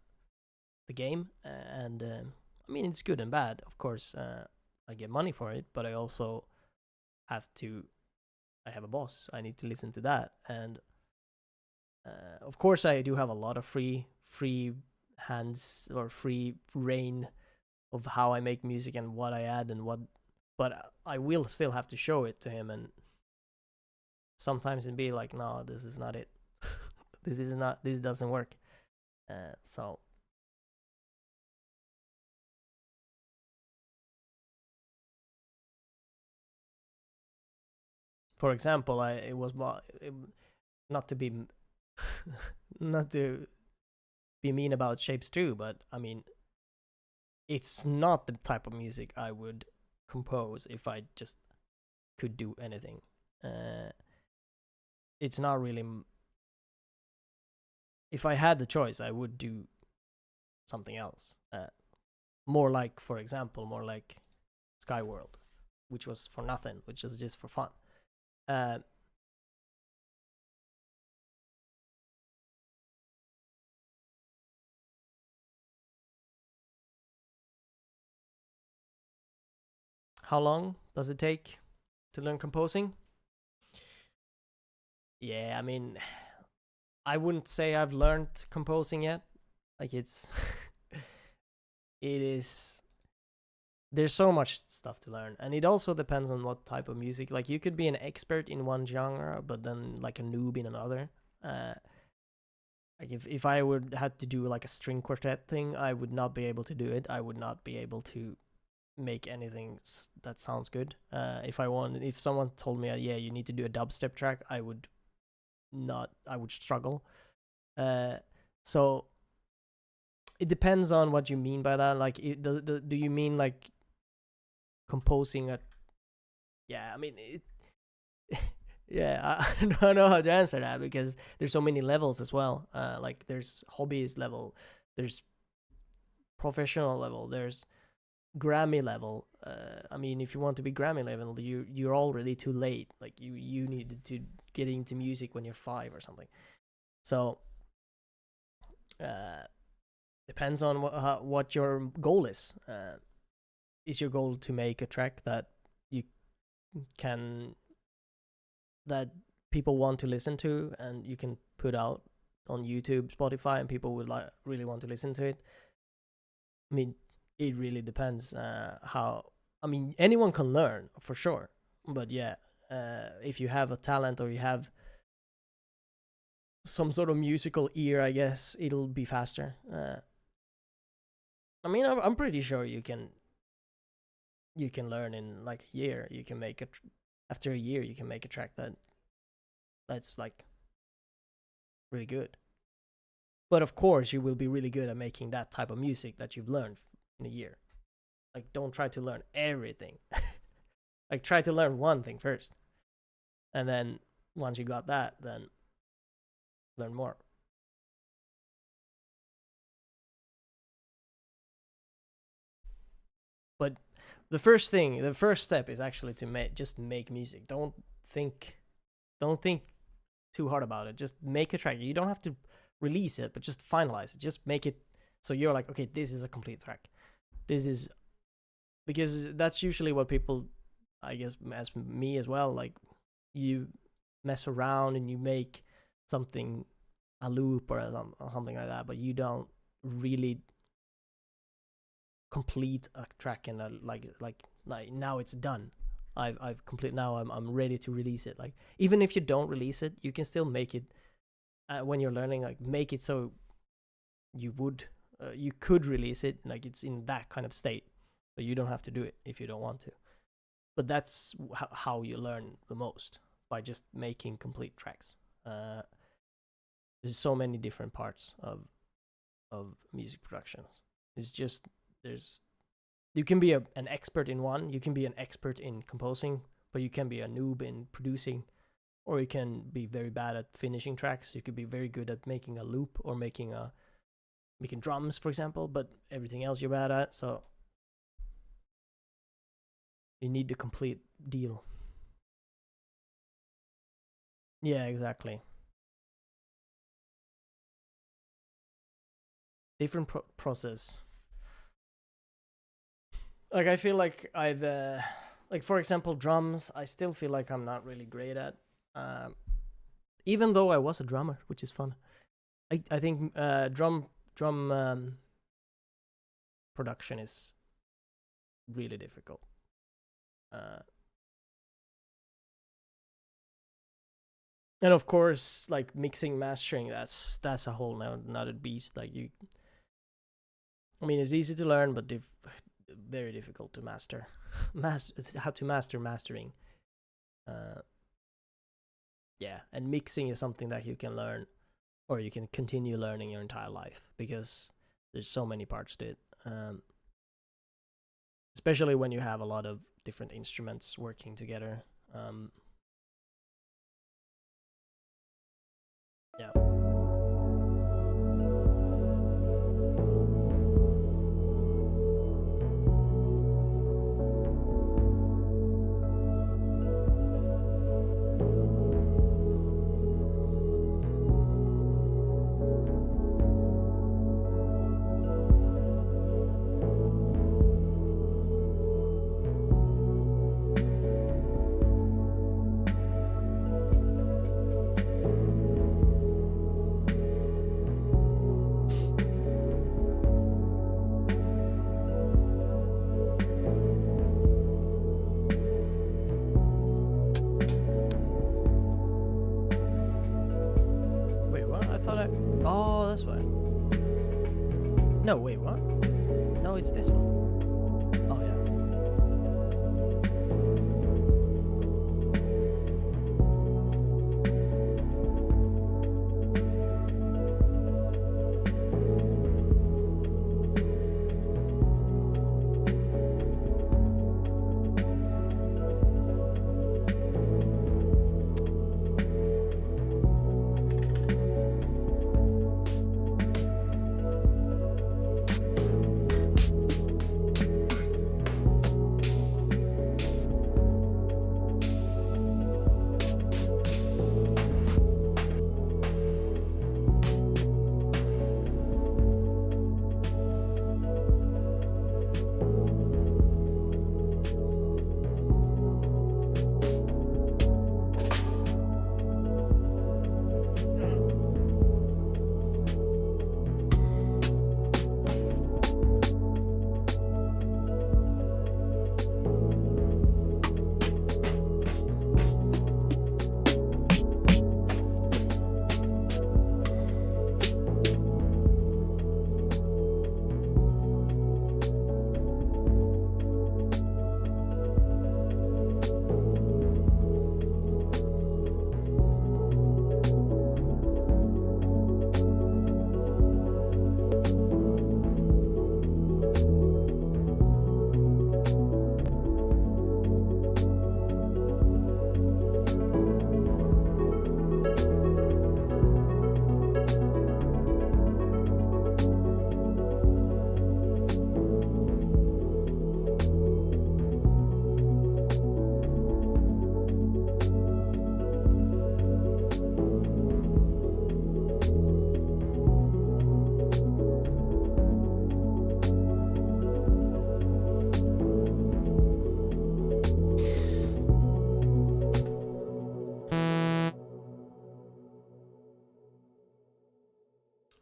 game. And I mean it's good and bad, of course. I get money for it, but I also I have a boss. I need to listen to that. And of course I do have a lot of free hands or free reign of how I make music and what I add and what, but I will still have to show it to him, and sometimes it'd be like, no, this is not it. This doesn't work. So for example, not to be not to be mean about Shapes too, but I mean it's not the type of music I would compose if I just could do anything. It's not really. If I had the choice, I would do something else. More like, for example, more like Skyworld, which was for nothing, which is just for fun. How long does it take to learn composing? Yeah, I mean, I wouldn't say I've learned composing yet. Like it is. There's so much stuff to learn, and it also depends on what type of music. Like you could be an expert in one genre, but then like a noob in another. Like if I would had to do like a string quartet thing, I would not be able to do it. I would not be able to make anything that sounds good. If someone told me, yeah, you need to do a dubstep track, I would struggle. So it depends on what you mean by that. Like, do you mean like composing a? Yeah, I mean it. Yeah, I don't know how to answer that because there's so many levels as well. Like there's hobbyist level, there's professional level, there's Grammy level. I mean, if you want to be Grammy level, you're already too late. Like you needed to get into music when you're 5 or something. So depends on what your goal is. Is your goal to make a track that that people want to listen to and you can put out on YouTube, Spotify, and people would really want to listen to it? I mean, it really depends how. I mean, anyone can learn for sure, but yeah, if you have a talent or you have some sort of musical ear, I guess it'll be faster. I mean, I'm pretty sure you can learn in like a year. You can make after a year you can make a track that's like really good. But of course, you will be really good at making that type of music that you've learned in a year. Like, don't try to learn everything. Like, try to learn one thing first, and then once you got that, then learn more. But the first step is actually to just make music. Don't think too hard about it. Just make a track. You don't have to release it, but just finalize it. Just make it so you're like, okay, this is a complete track. This is because that's usually what people, I guess, as me as well, like mess around and you make something, a loop or something like that, but you don't really complete a track and like now it's done. I've complete now. I'm ready to release it. Like even if you don't release it, you can still make it when you're learning. Like make it so you could release it. Like it's in that kind of state, but you don't have to do it if you don't want to. But that's how you learn the most, by just making complete tracks. There's so many different parts of music productions. It's just you can be an expert in one, you can be an expert in composing, but you can be a noob in producing, or you can be very bad at finishing tracks. You could be very good at making a loop or making drums, for example, but everything else you're bad at. So you need the complete deal. Yeah, exactly. Different process. Like I feel like I've like for example drums, I still feel like I'm not really great at, even though I was a drummer, which is fun. I think drum production is really difficult. And of course, like mixing, mastering, that's a whole another beast. Like I mean, it's easy to learn, but very difficult to master. How to master mastering. Yeah, and mixing is something that you can learn, or you can continue learning your entire life, because there's so many parts to it. Especially when you have a lot of different instruments working together. Yeah. Oh, that's why. No, wait, what? No, it's this one. Oh, yeah.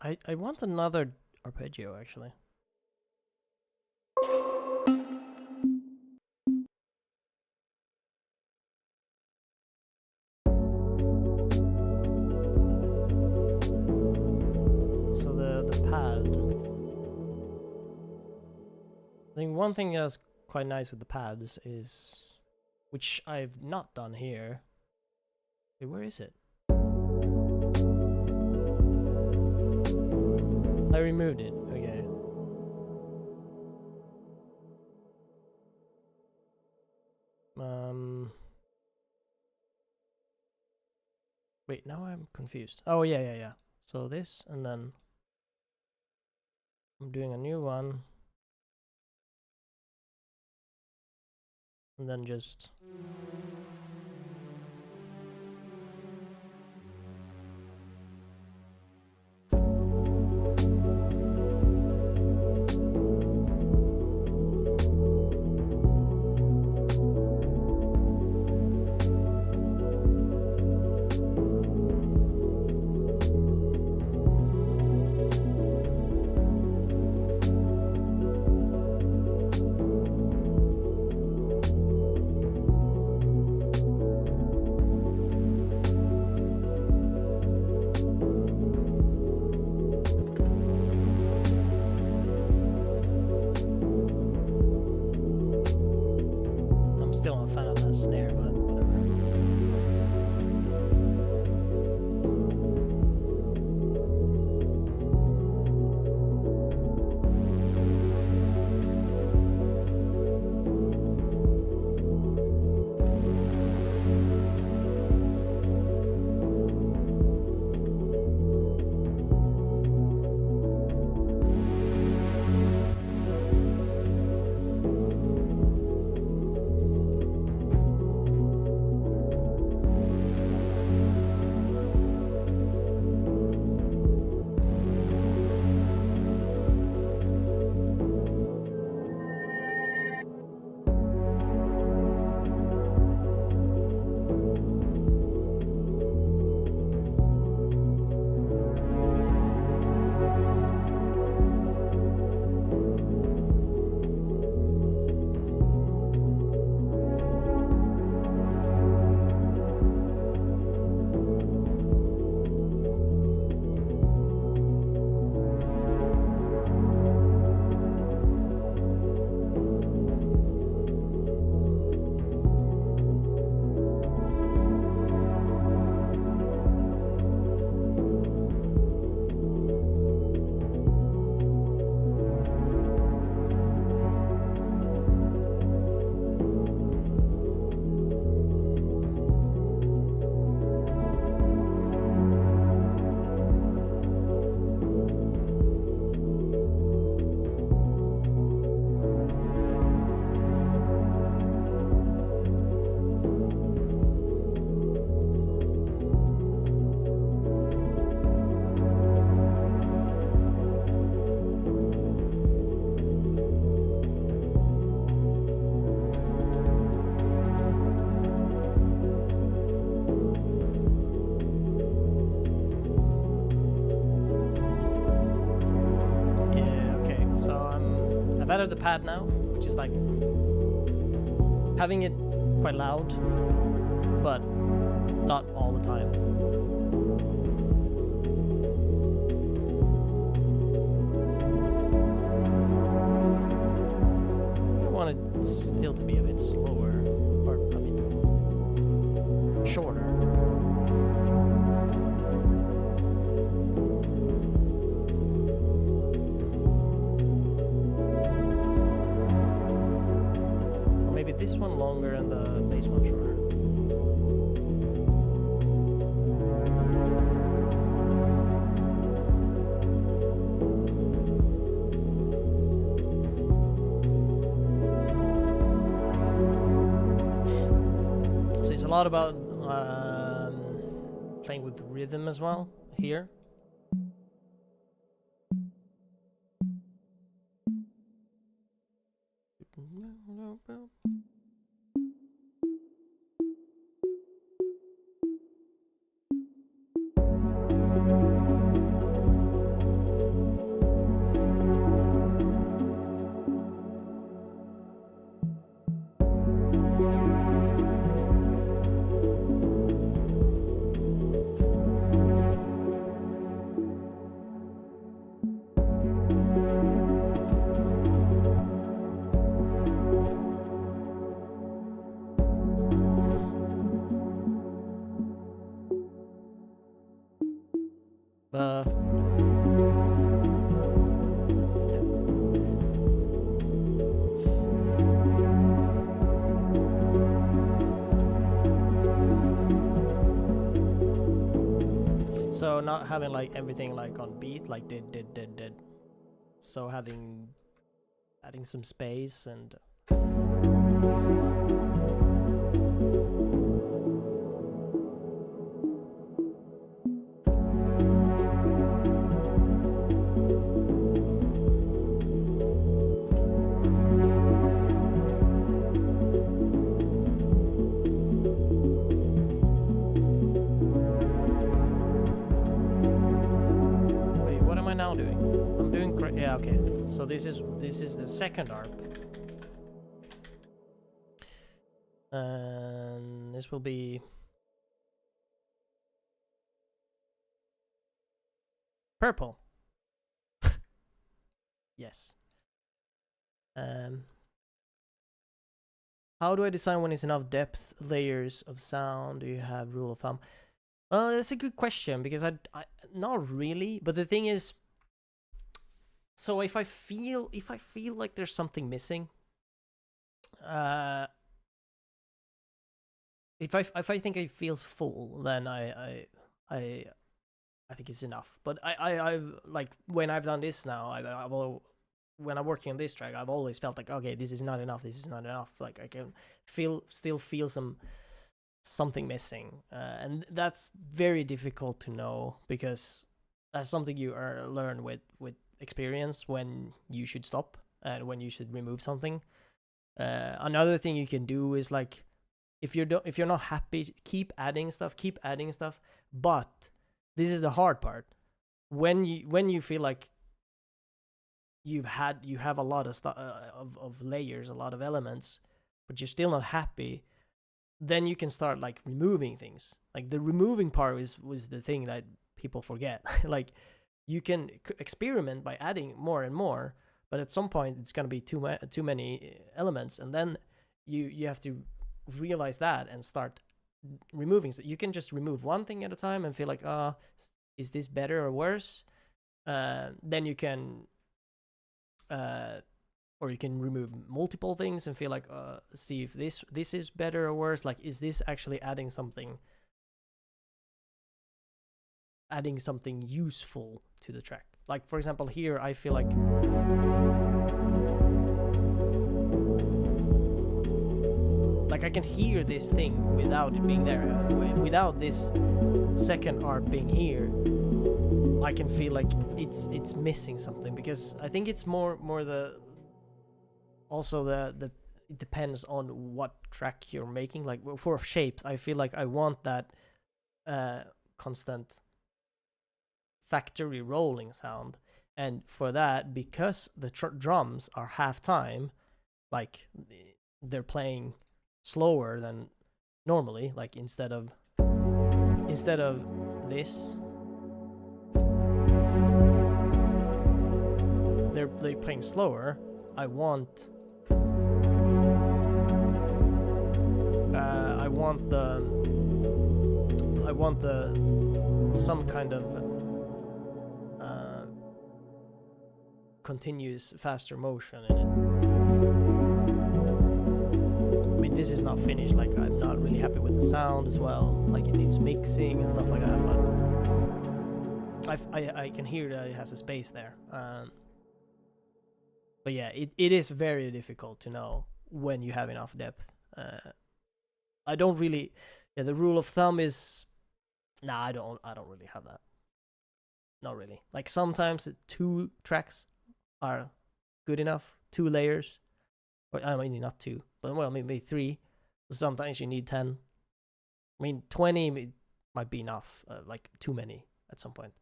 I want another arpeggio actually. So the pad. I think one thing that's quite nice with the pads is, which I've not done here. Wait, where is it? I removed it. Okay. Wait, now I'm confused. Oh yeah. So this, and then I'm doing a new one. And then just still not a fan of that snare, but whatever. I've added the pad now, which is like having it quite loud, but not all the time. I want it still to be a bit slower, or I mean, shorter. This one longer and the bass one shorter. So it's a lot about playing with rhythm as well here. So not having like everything like on beat, like did. So adding some space and okay, so this is the second arp, and this will be purple. Yes. How do I decide when it's enough depth layers of sound? Do you have rule of thumb? That's a good question, because I not really, but the thing is, so if I feel like there's something missing, if I think it feels full, then I think it's enough. But I've like, when I've done this now, when I'm working on this track, I've always felt like, okay, this is not enough. This is not enough. Like I can still feel something missing, and that's very difficult to know, because that's something you learn with experience, when you should stop and when you should remove something. Another thing you can do is, like, if you're not happy, keep adding stuff. But this is the hard part. When you feel like you have a lot of stuff, of layers, a lot of elements, but you're still not happy, then you can start like removing things. Like the removing part was the thing that people forget. Like, you can experiment by adding more and more, but at some point it's going to be too many elements, and then you have to realize that and start removing. So you can just remove one thing at a time and feel like, is this better or worse? Then you can or you can remove multiple things and feel like, see if this is better or worse. Like, is this actually adding something useful to the track? Like, for example, here I feel like I can hear this thing without it being there. Without this second arp being here, I can feel like it's missing something, because I think it's more the it depends on what track you're making. Like for shapes, I feel like I want that constant factory rolling sound, and for that, because the drums are half time, like they're playing slower than normally, like instead of this, they're playing slower. I want some kind of continuous faster motion in it. I mean, this is not finished. Like, I'm not really happy with the sound as well. Like, it needs mixing and stuff like that. But I can hear that it has a space there. But yeah, it is very difficult to know when you have enough depth. I don't really. Yeah, the rule of thumb is, I don't really have that. Not really. Like, sometimes 2 tracks are good enough, 2 layers, or I mean not 2, but well, maybe 3. Sometimes you need 10. I mean, 20 might be enough. Like too many at some point.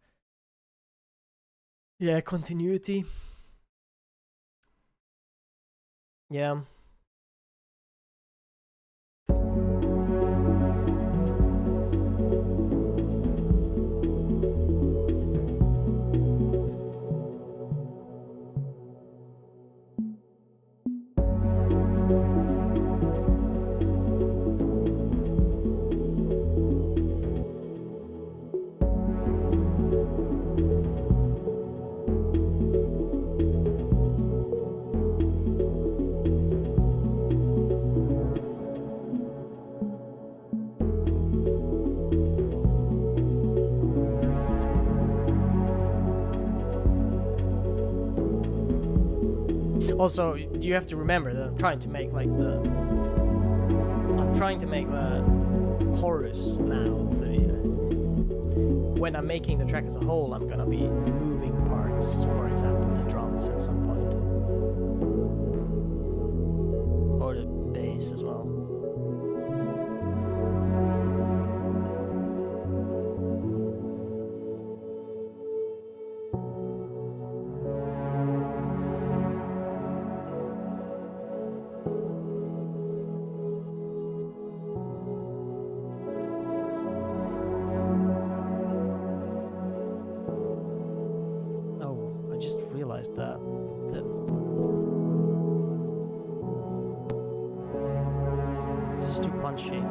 Yeah, continuity. Yeah. Also, you have to remember that I'm trying to make the chorus now. So when I'm making the track as a whole, I'm gonna be moving parts, for example, the drums at some point, or the bass as well. That this is too punchy.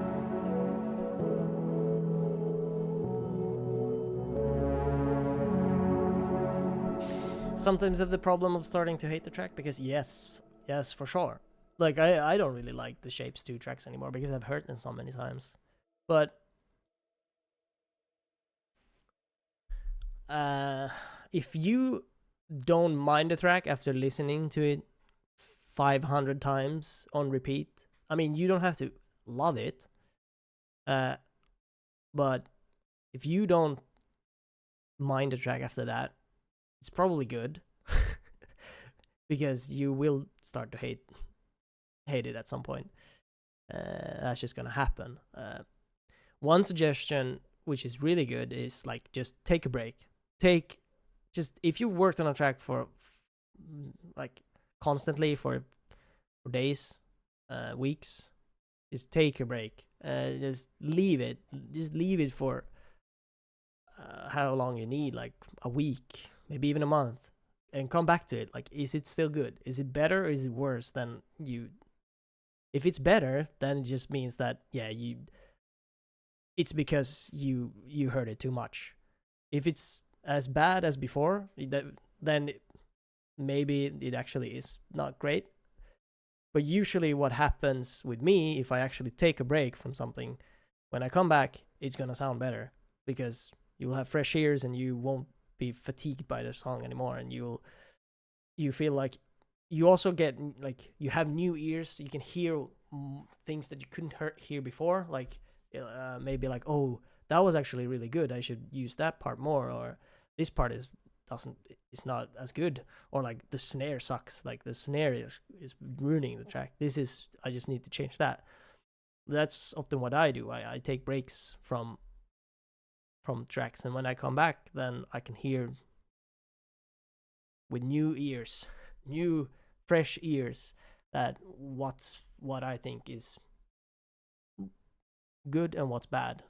Sometimes I have the problem of starting to hate the track because yes, for sure. Like I don't really like the Shapez 2 tracks anymore because I've heard them so many times. But if you don't mind the track after listening to it 500 times on repeat, I mean, you don't have to love it, but if you don't mind the track after that, it's probably good. Because you will start to hate it at some point. That's just gonna happen. One suggestion which is really good is like just take a break. Just if you worked on a track for like constantly for days, weeks, just take a break. Just leave it for how long you need, like a week, maybe even a month, and come back to it. Like, is it still good? Is it better or is it worse than you? If it's better, then it just means that it's because you heard it too much. If it's as bad as before, then maybe it actually is not great. But usually what happens with me, if I actually take a break from something, when I come back, it's gonna sound better because you will have fresh ears and you won't be fatigued by the song anymore, and you feel like you also get like you have new ears. You can hear things that you couldn't hear before, like maybe like, oh, that was actually really good, I should use that part more, or this part is not as good, or like the snare sucks, like the snare is ruining the track. I just need to change that. That's often what I do. I take breaks from tracks, and when I come back, then I can hear with new ears, new fresh ears, that what I think is good and what's bad.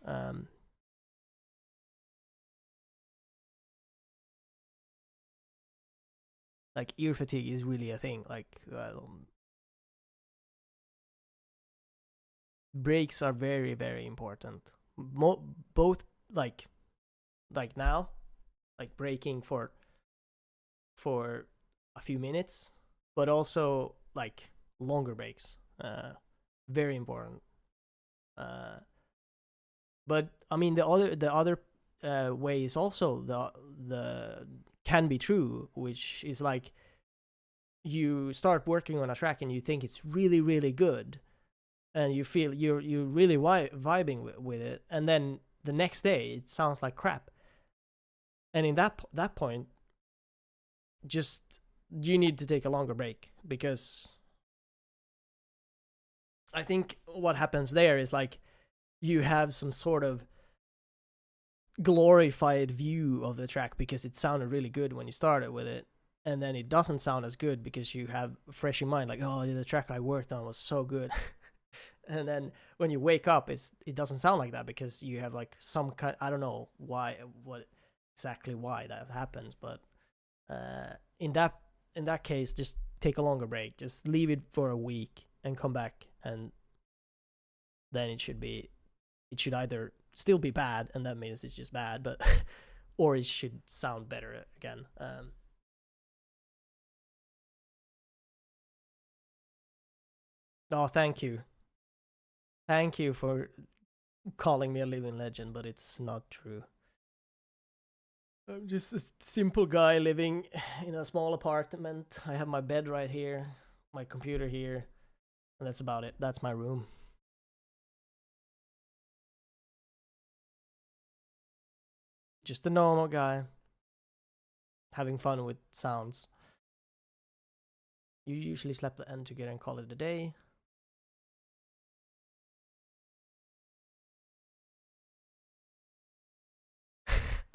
Like ear fatigue is really a thing. Like breaks are very, very important. Both like now, like breaking for a few minutes, but also like longer breaks. Very important. But I mean, the other way is also the can be true, which is like you start working on a track and you think it's really, really good, and you feel you're really vibing with it, and then the next day it sounds like crap. And in that point, just you need to take a longer break, because I think what happens there is like you have some sort of glorified view of the track because it sounded really good when you started with it, and then it doesn't sound as good because you have fresh in mind, like, oh, the track I worked on was so good. And then when you wake up, it doesn't sound like that because you have like some kind, I don't know why that happens, but in that case, just take a longer break, just leave it for a week and come back, and then it should either still be bad, and that means it's just bad, but or it should sound better again. Oh, thank you for calling me a living legend, but it's not true. I'm just a simple guy living in a small apartment. I have my bed right here, my computer here, and that's about it. That's my room. Just a normal guy having fun with sounds. You usually slap the end together and call it a day.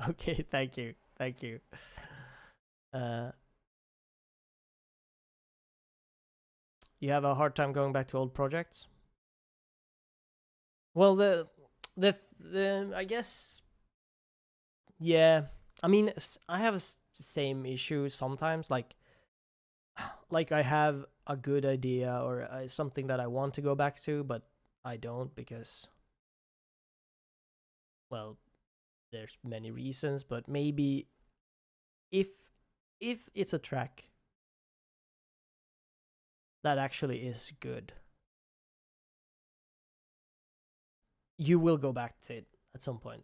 Okay, thank you. Thank you. You have a hard time going back to old projects? Well, the I guess, yeah. I mean, I have the same issue sometimes. Like I have a good idea or something that I want to go back to, but I don't because, well, there's many reasons. But maybe if it's a track that actually is good, you will go back to it at some point.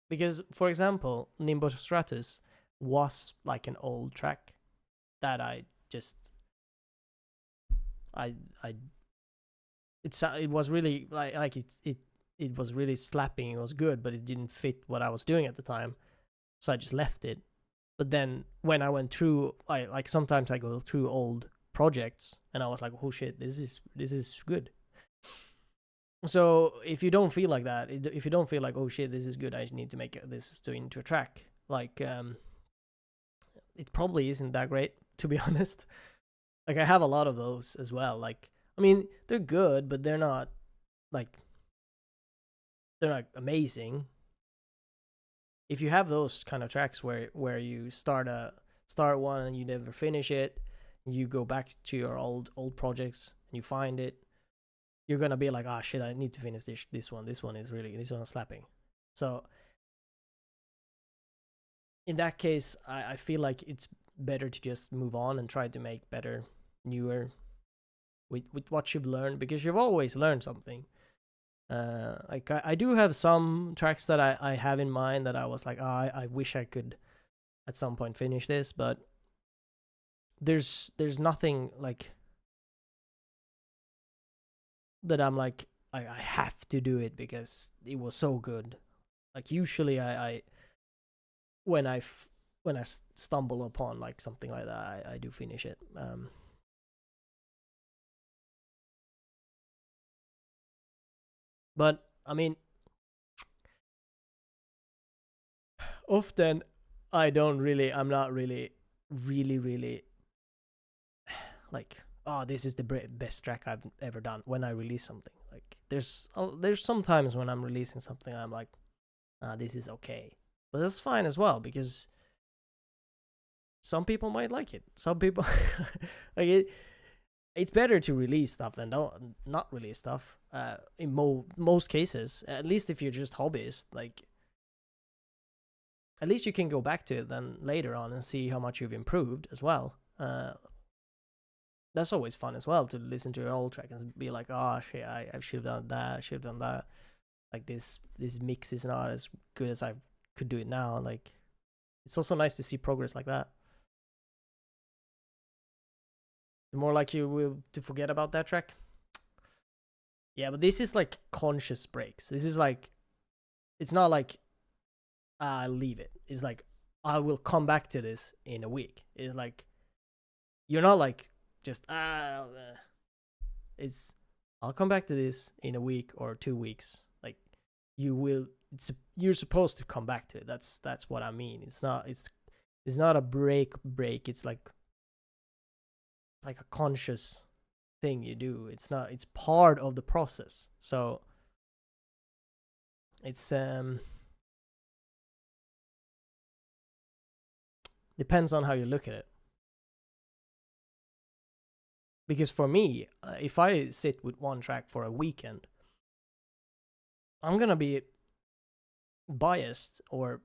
Because, for example, Nimbus Stratus was like an old track that I just I it was really like it was really slapping. It was good, but it didn't fit what I was doing at the time, so I just left it. But then when I went through, I like sometimes I go through old projects and I was like, oh shit, this is good. So if you don't feel like that, if you don't feel like, oh shit, this is good, I need to make this into a track, like it probably isn't that great, to be honest. Like I have a lot of those as well. Like, I mean, they're good, but they're not like they're not amazing. If you have those kind of tracks where you start one and you never finish it, you go back to your old projects and you find it, you're gonna be like, ah, shit, I need to finish this one. This one is slapping. So in that case, I feel like it's better to just move on and try to make better, newer, with what you've learned, because you've always learned something. Like I do have some tracks that I have in mind that I was like, I wish I could at some point finish this, but there's nothing like that I'm like I have to do it because it was so good. Like usually I when I stumble upon like something like that, I do finish it. But I mean, often I'm not really like, oh, this is the best track I've ever done when I release something. Like there's some times when I'm releasing something I'm like, this is okay, but that's fine as well, because some people might like it. Some people like it's better to release stuff than not release stuff. In most cases, at least if you're just hobbyist, like at least you can go back to it then later on and see how much you've improved as well. That's always fun as well, to listen to your old track and be like, oh shit, I should have done that, I should have done that. Like this mix is not as good as I could do it now. Like it's also nice to see progress like that. The more like you will to forget about that track. Yeah, but this is like conscious breaks. This is like, it's not like I leave it. It's like I will come back to this in a week. It's like you're not like just it's I'll come back to this in a week or 2 weeks. Like you will, you're supposed to come back to it. That's what I mean. It's not a break. It's like a conscious thing you do. It's part of the process. So it's depends on how you look at it. Because for me, if I sit with one track for a weekend, I'm gonna be biased or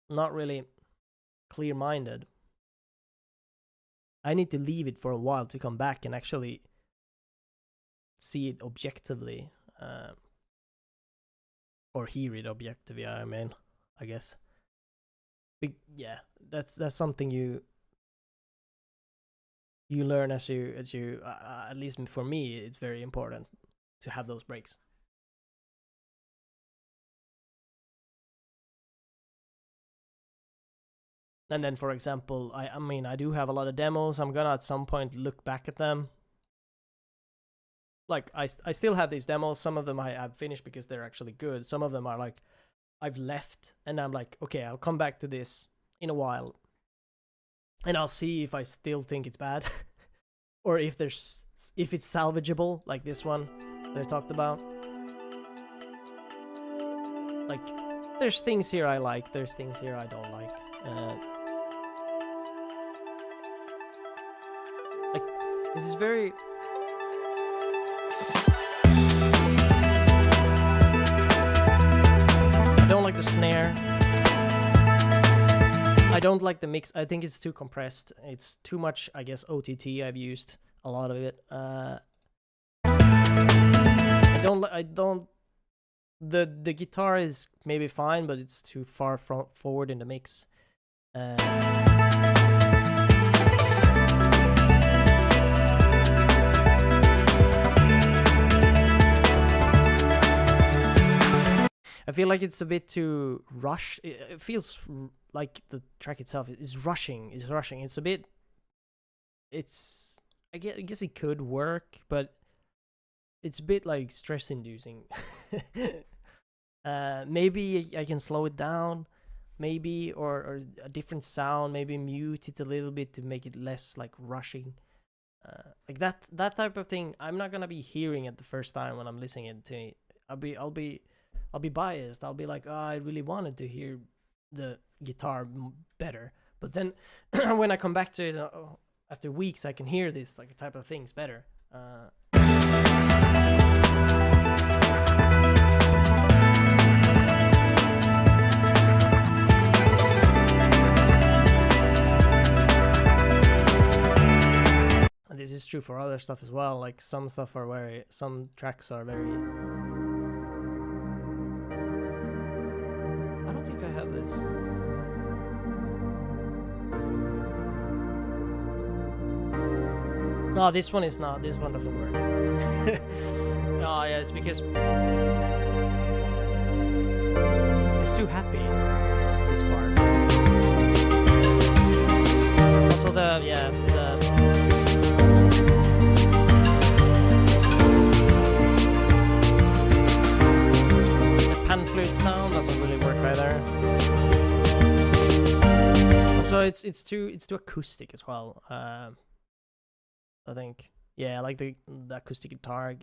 not really clear-minded. I need to leave it for a while to come back and actually see it objectively, or hear it objectively. I mean, I guess. Yeah, that's something you learn as you at least for me, it's very important to have those breaks. And then, for example, I mean, I do have a lot of demos. I'm gonna at some point look back at them. Like, I still have these demos. Some of them I've finished because they're actually good. Some of them are like, I've left, and I'm like, okay, I'll come back to this in a while. And I'll see if I still think it's bad. Or if it's salvageable, like this one that I talked about. Like, there's things here I like, there's things here I don't like. Like, this is very... I don't like the snare. I don't like the mix. I think it's too compressed. It's too much, I guess, OTT. I've used a lot of it. I don't. The guitar is maybe fine, but it's too far forward in the mix. I feel like it's a bit too rushed. It feels like the track itself is rushing. It's a bit... I guess it could work, but it's a bit like stress-inducing. Maybe I can slow it down, maybe, or a different sound. Maybe mute it a little bit to make it less like rushing. Like that type of thing. I'm not gonna be hearing it the first time when I'm listening to it. I'll be biased. I'll be like, oh, I really wanted to hear the guitar better. But then when I come back to it after weeks, I can hear this like type of things better. And this is true for other stuff as well. Like some tracks are very... I don't think I have this. No, this one is not. This one doesn't work. Oh yeah, it's because it's too happy, this part. Also the pan flute sound doesn't really work either. Also, it's too acoustic as well. I think, yeah, like the acoustic guitar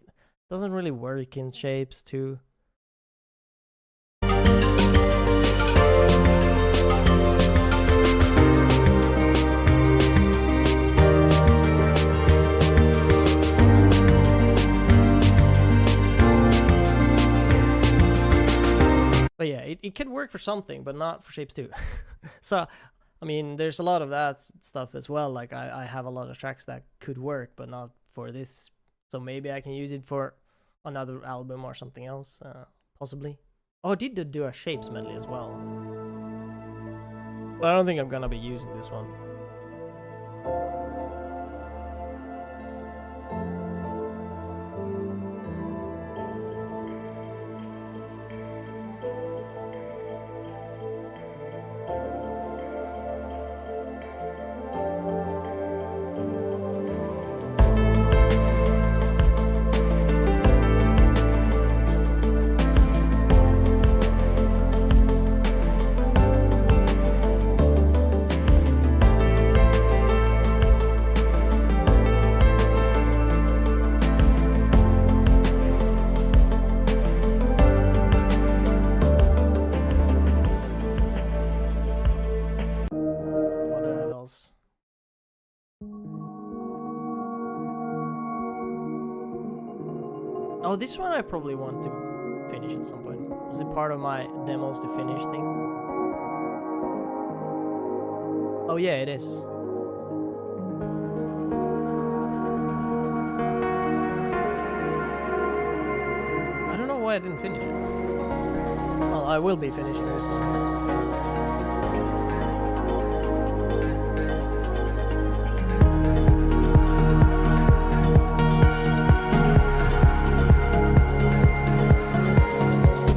doesn't really work in shapes too. But yeah, it could work for something, but not for shapes too. So, I mean, there's a lot of that stuff as well. Like, I have a lot of tracks that could work, but not for this. So maybe I can use it for another album or something else, possibly. Oh, I did do a shapes medley as well. But I don't think I'm gonna be using this one. Oh, this one I probably want to finish at some point. Was it part of my demos to finish thing? Oh yeah, it is. I don't know why I didn't finish it. Well, I will be finishing this one.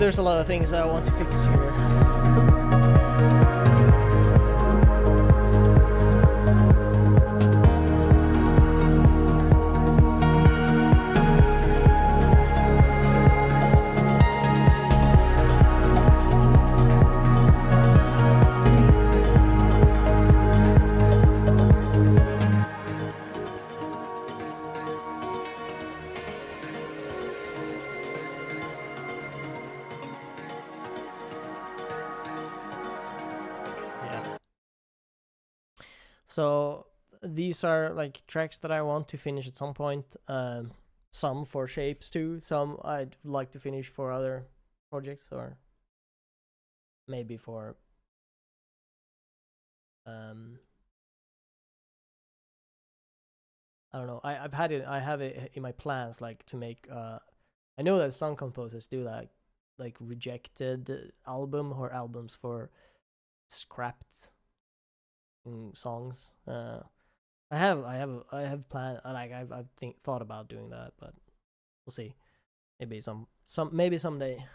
there's a lot of things I want to fix here. So these are like tracks that I want to finish at some point. Some for shapes too. Some I'd like to finish for other projects, or maybe for I don't know. I have it in my plans, like to make. I know that some composers do that, like rejected album or albums for scrapped songs. I have planned, like I've thought about doing that, but we'll see. Maybe maybe someday.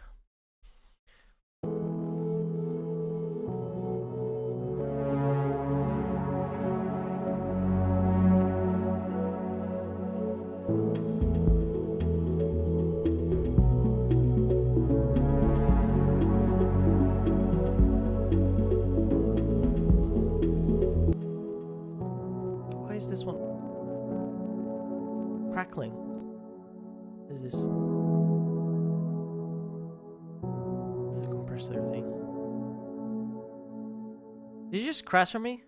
Why is this one crackling? Is this a compressor thing? Did you just crash on me?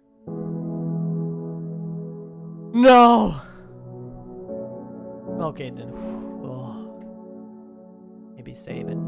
No! Okay then. Oh. Maybe save it.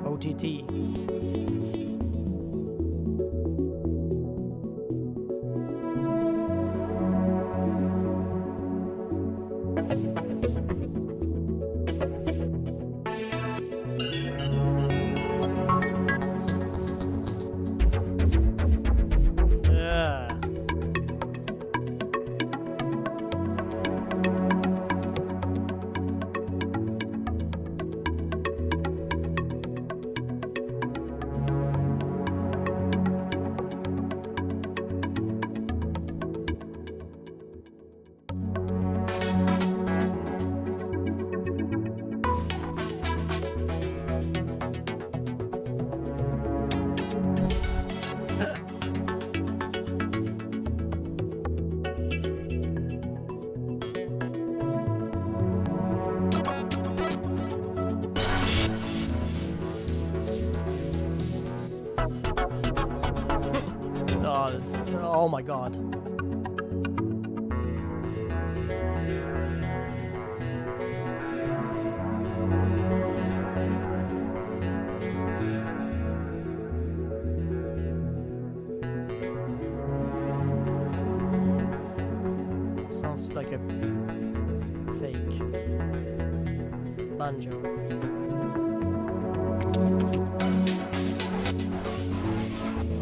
OTT. Oh my god. Sounds like a fake banjo.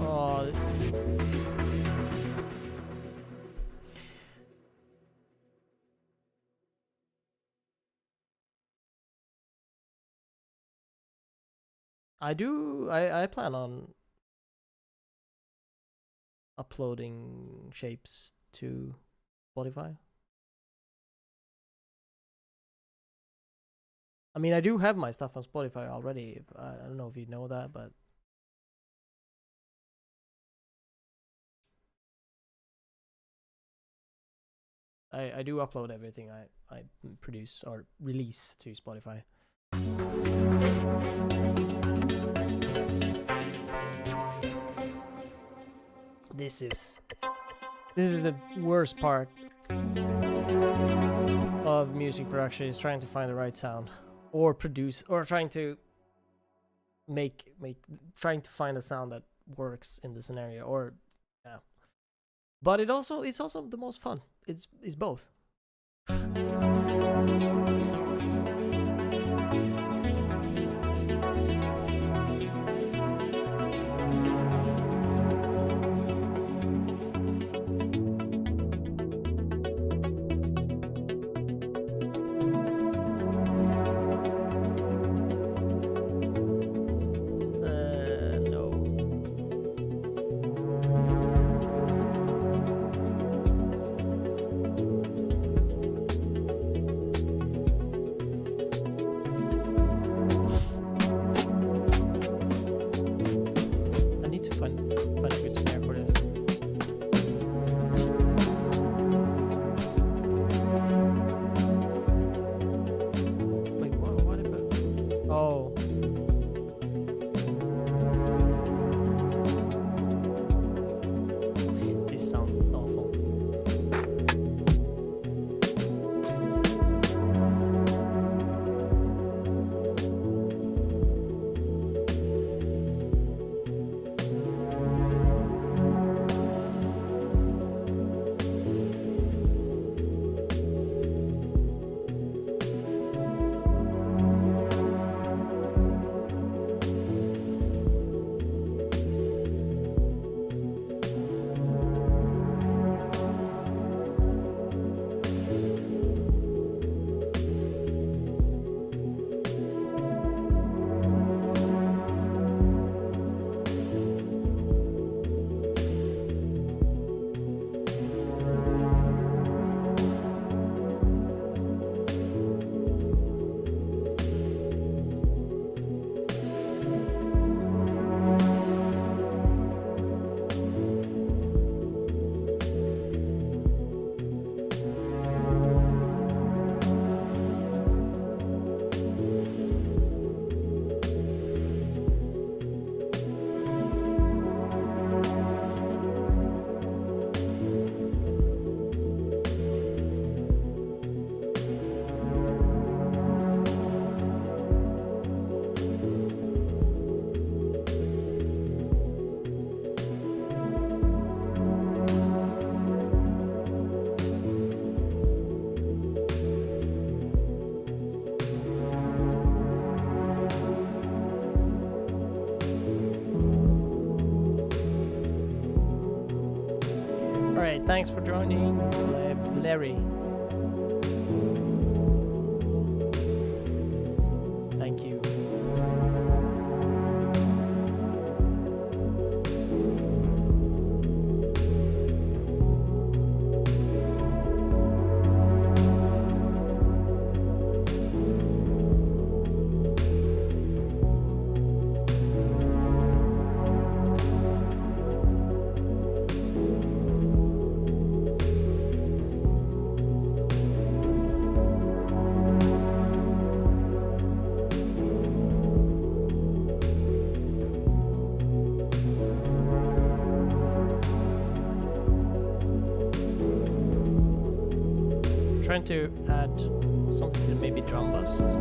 Oh. I plan on uploading shapes to Spotify. I mean, I do have my stuff on Spotify already. I don't know if you know that, but I do upload everything I produce or release to Spotify. This is the worst part of music production, is trying to find the right sound or produce, or trying to trying to find a sound that works in the scenario, or yeah. But it's also the most fun. It's both. Alright, thanks for joining, Larry. Thank you. Trying to add something to maybe drum bust to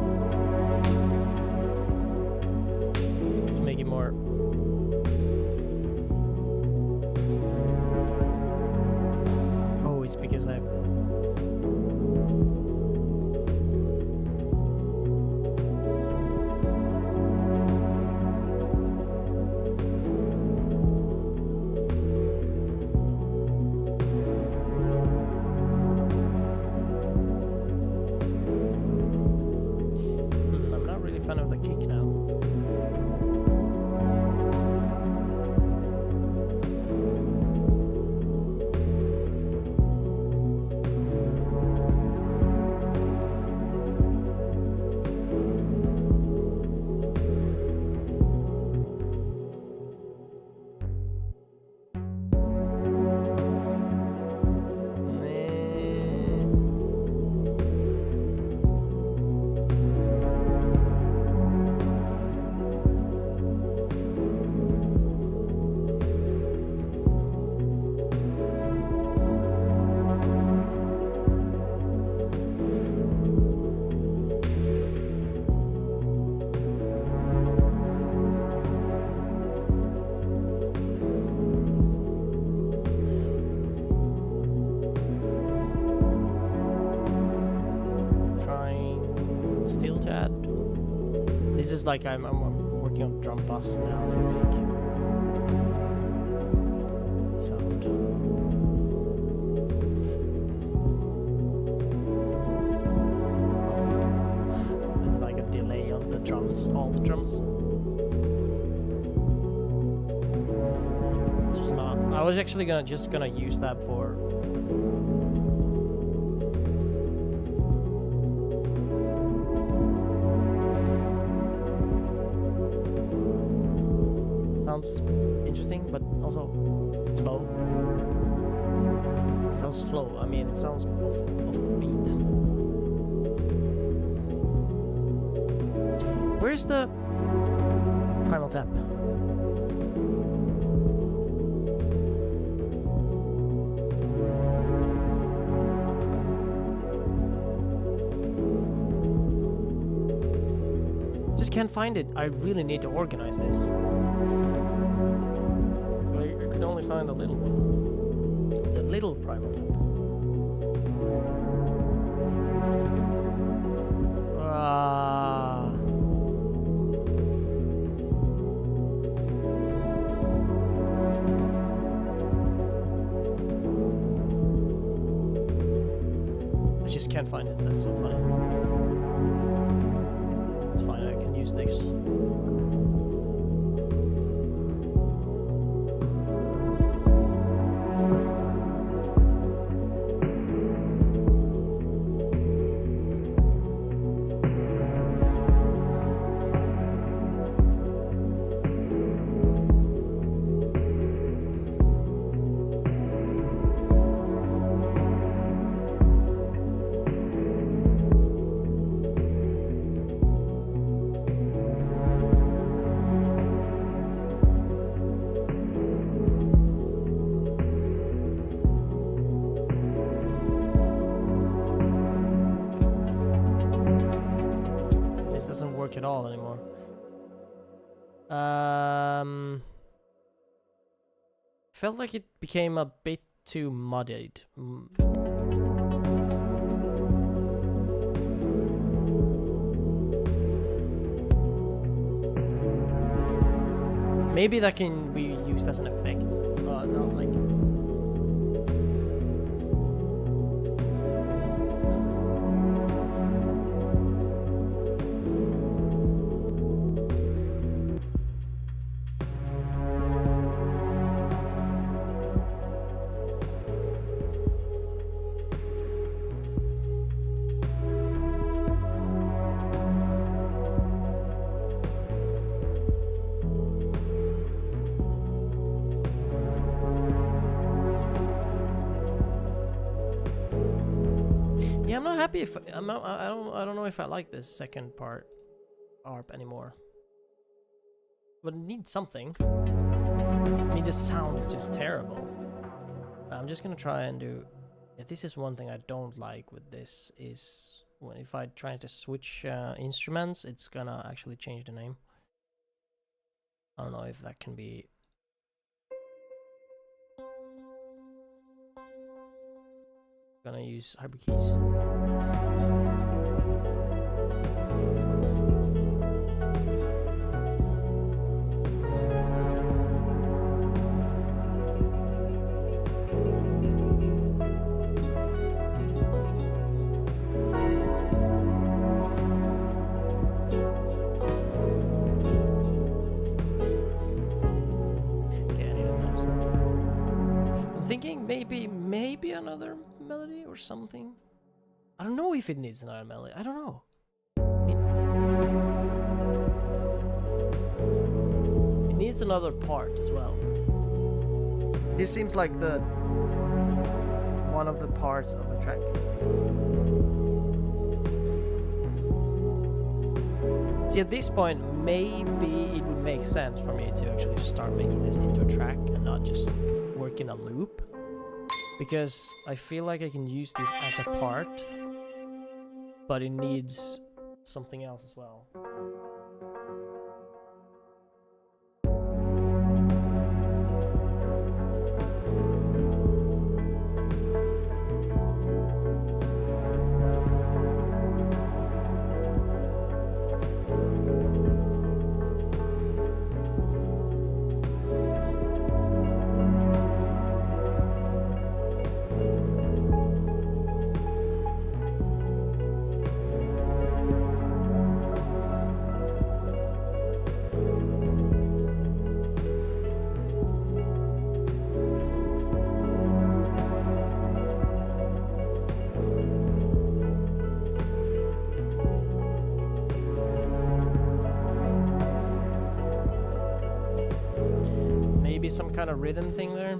make it more it's because I fan of the kick now. This is like I'm working on drum bus now to make sound. There's like a delay on the drums, all the drums. This was not. I was actually just gonna use that for. Sounds interesting, but also slow. It sounds slow. I mean, it sounds off beat. Where's the primal tap? Just can't find it. I really need to organize this. I could only find the little one. The little primal tap. I just can't find it. That's so funny. It's fine. I can use this. Doesn't work at all anymore. Felt like it became a bit too muddied. Maybe that can be used as an effect. Not like. Yeah, I'm not happy if I don't know if I like this second part ARP anymore. But it needs something. I mean, the sound is just terrible. I'm just gonna try and do. Yeah, this is one thing I don't like with this is when if I try to switch instruments, it's gonna actually change the name. I don't know if that can be. Gonna use hybrid keys. Okay, I need another sound. I'm thinking maybe another melody or something. I don't know if it needs another melody. I don't know. It needs another part as well. This seems like the one of the parts of the track. See, at this point, maybe it would make sense for me to actually start making this into a track and not just work in a loop. Because I feel like I can use this as a part, but it needs something else as well. some kind of rhythm thing there.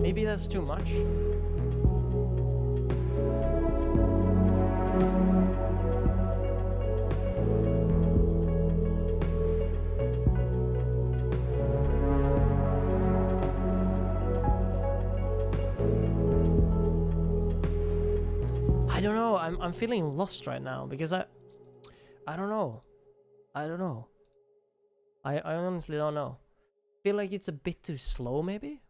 Maybe that's too much. I don't know. I'm feeling lost right now because I don't know. I don't know. I honestly don't know. Feel like it's a bit too slow maybe?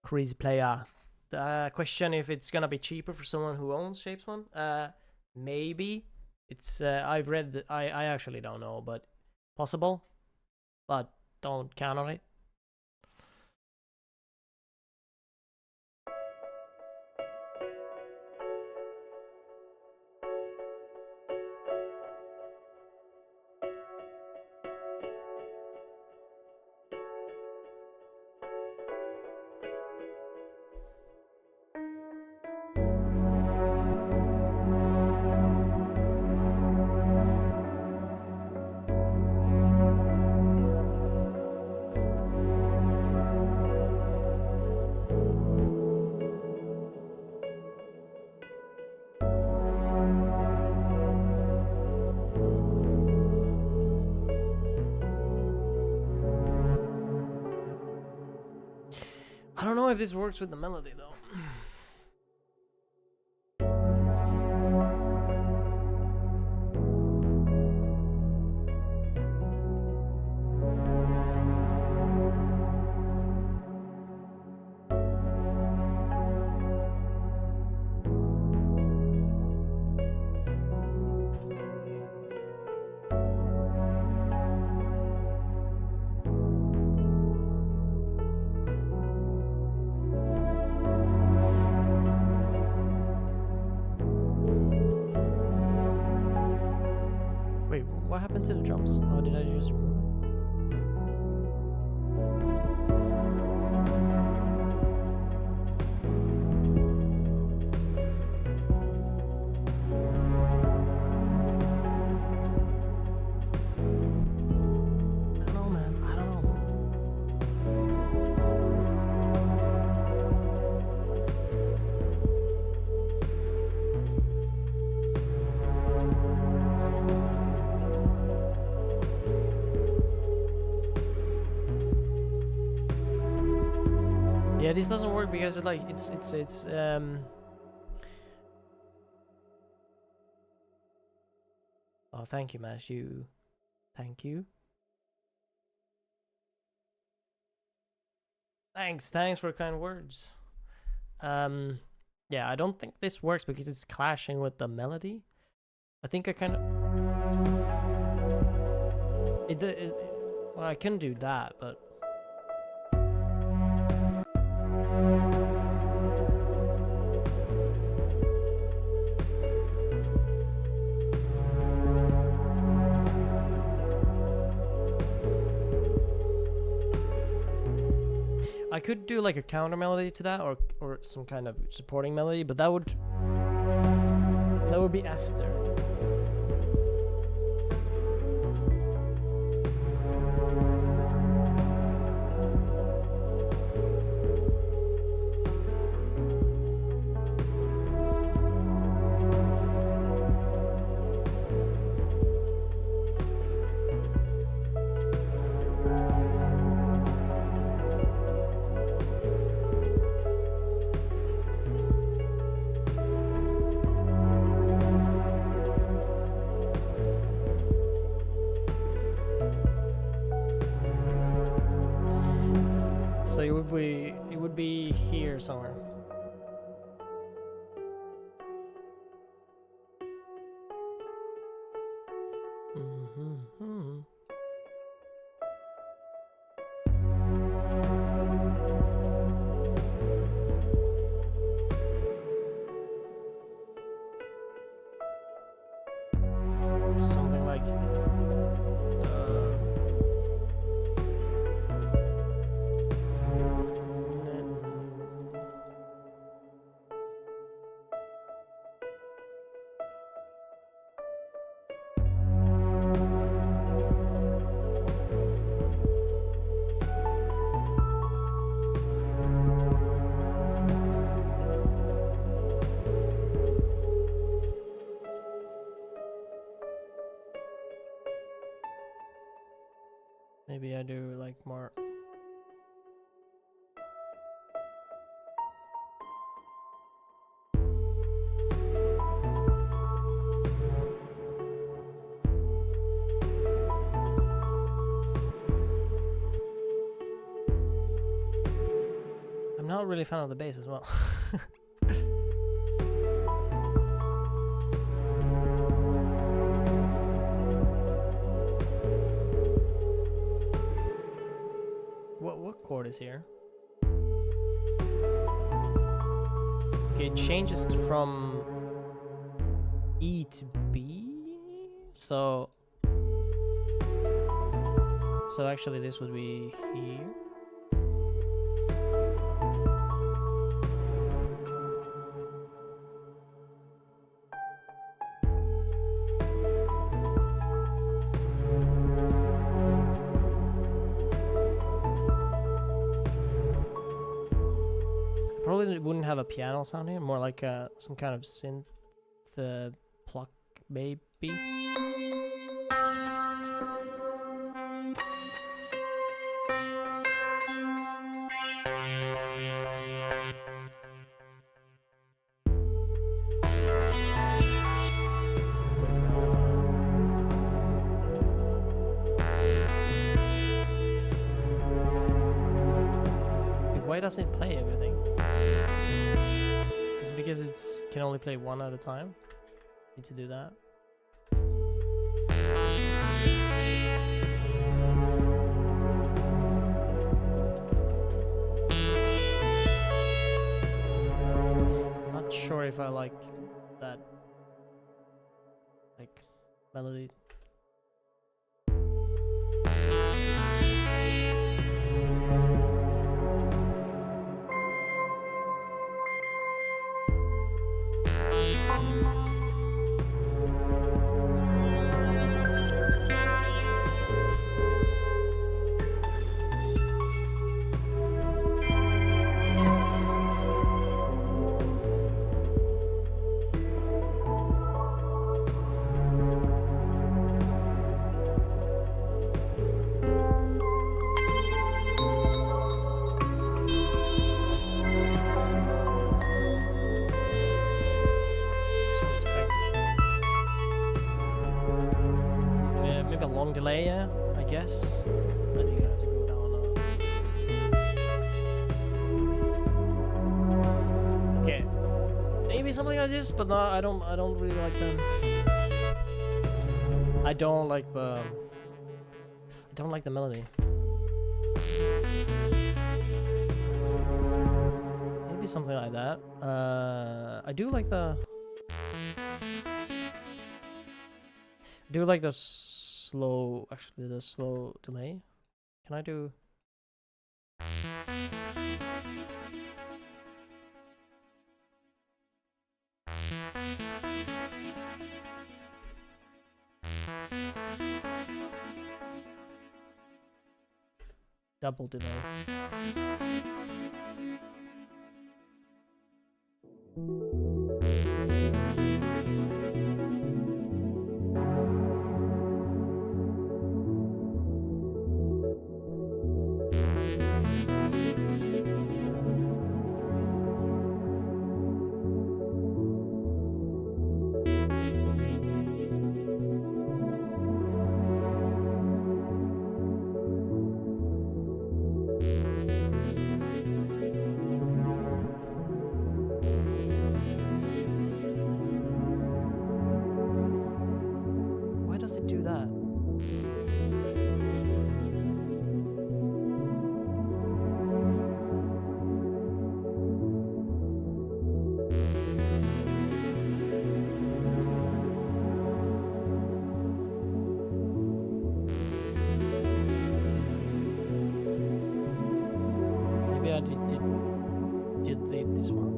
Crazy player. The question if it's gonna be cheaper for someone who owns Shapes One. Maybe. It's I've read. I actually don't know, but possible. But don't count on it. I don't know if this works with the melody though. What happened to the drums? Oh, did I just remove it? I don't know, man. I don't know. this doesn't work because it's like it's oh, thank you, Mash. Thank you. Thanks for kind words. Yeah, I don't think this works because it's clashing with the melody. I think I kind of well, I can do that, but I could do like a counter melody to that, or some kind of supporting melody, but that would be after. So it would be here somewhere. Something like maybe I do like more. I'm not really a fan of the bass as well. What chord is here? Okay, it changes from E to B. So actually this would be here. Probably wouldn't have a piano sound here, more like some kind of synth pluck maybe. Why doesn't it play everything? Is it because it can only play one at a time? Need to do that. I'm not sure if I like that melody. long delay, yeah, I guess. I think I have to go down. Okay, maybe something like this, but no, I don't really like them. I don't like the melody. Maybe something like that. I do like the slow, actually the slow delay. Can I do? Double delay. Does it do that? Maybe I did leave this one.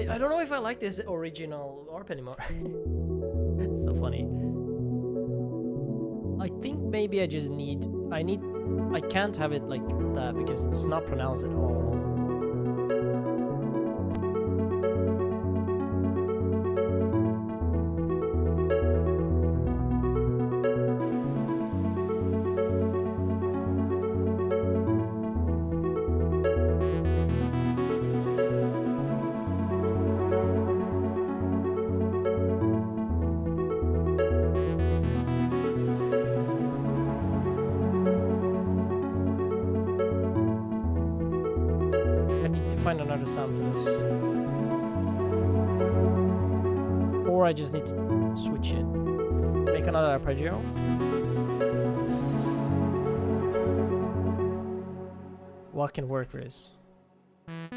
I don't know if I like this original ARP anymore. It's so funny. I think maybe I can't have it like that because it's not pronounced at all. Find another sound for this, or I just need to switch it, make another arpeggio. What can work for this? I'm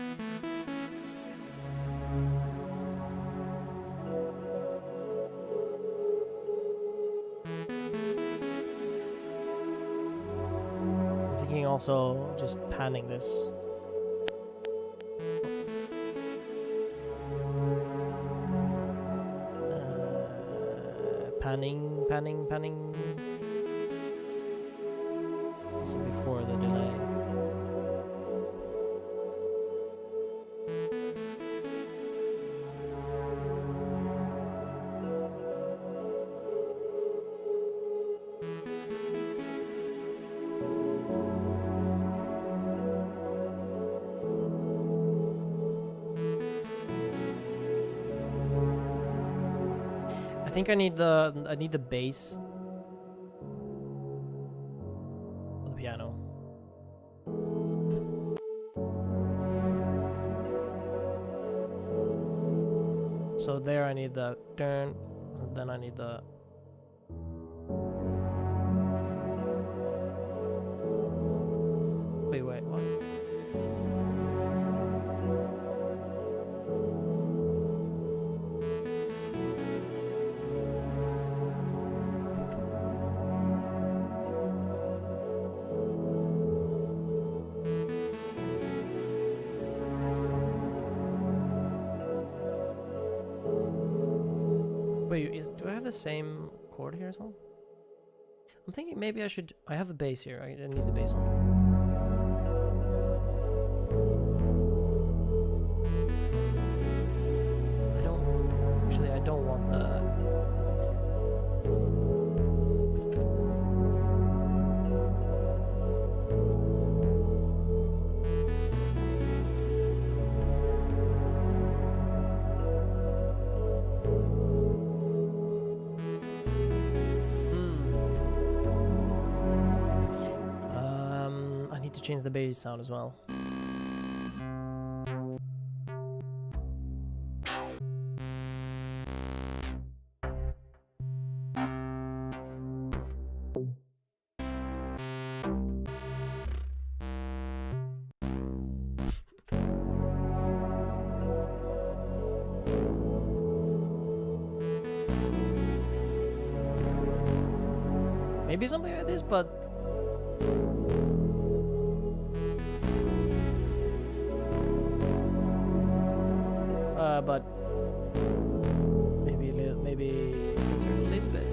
thinking also just panning this. Panning. So before the delay. I think I need the bass on the piano. So there I need the turn, and then I need the wait, what? Wait, do I have the same chord here as well? I'm thinking maybe I have the bass here. I need the bass on it. I don't want the... need to change the bass sound as well. Maybe something like this, but maybe a little, maybe filter a little bit.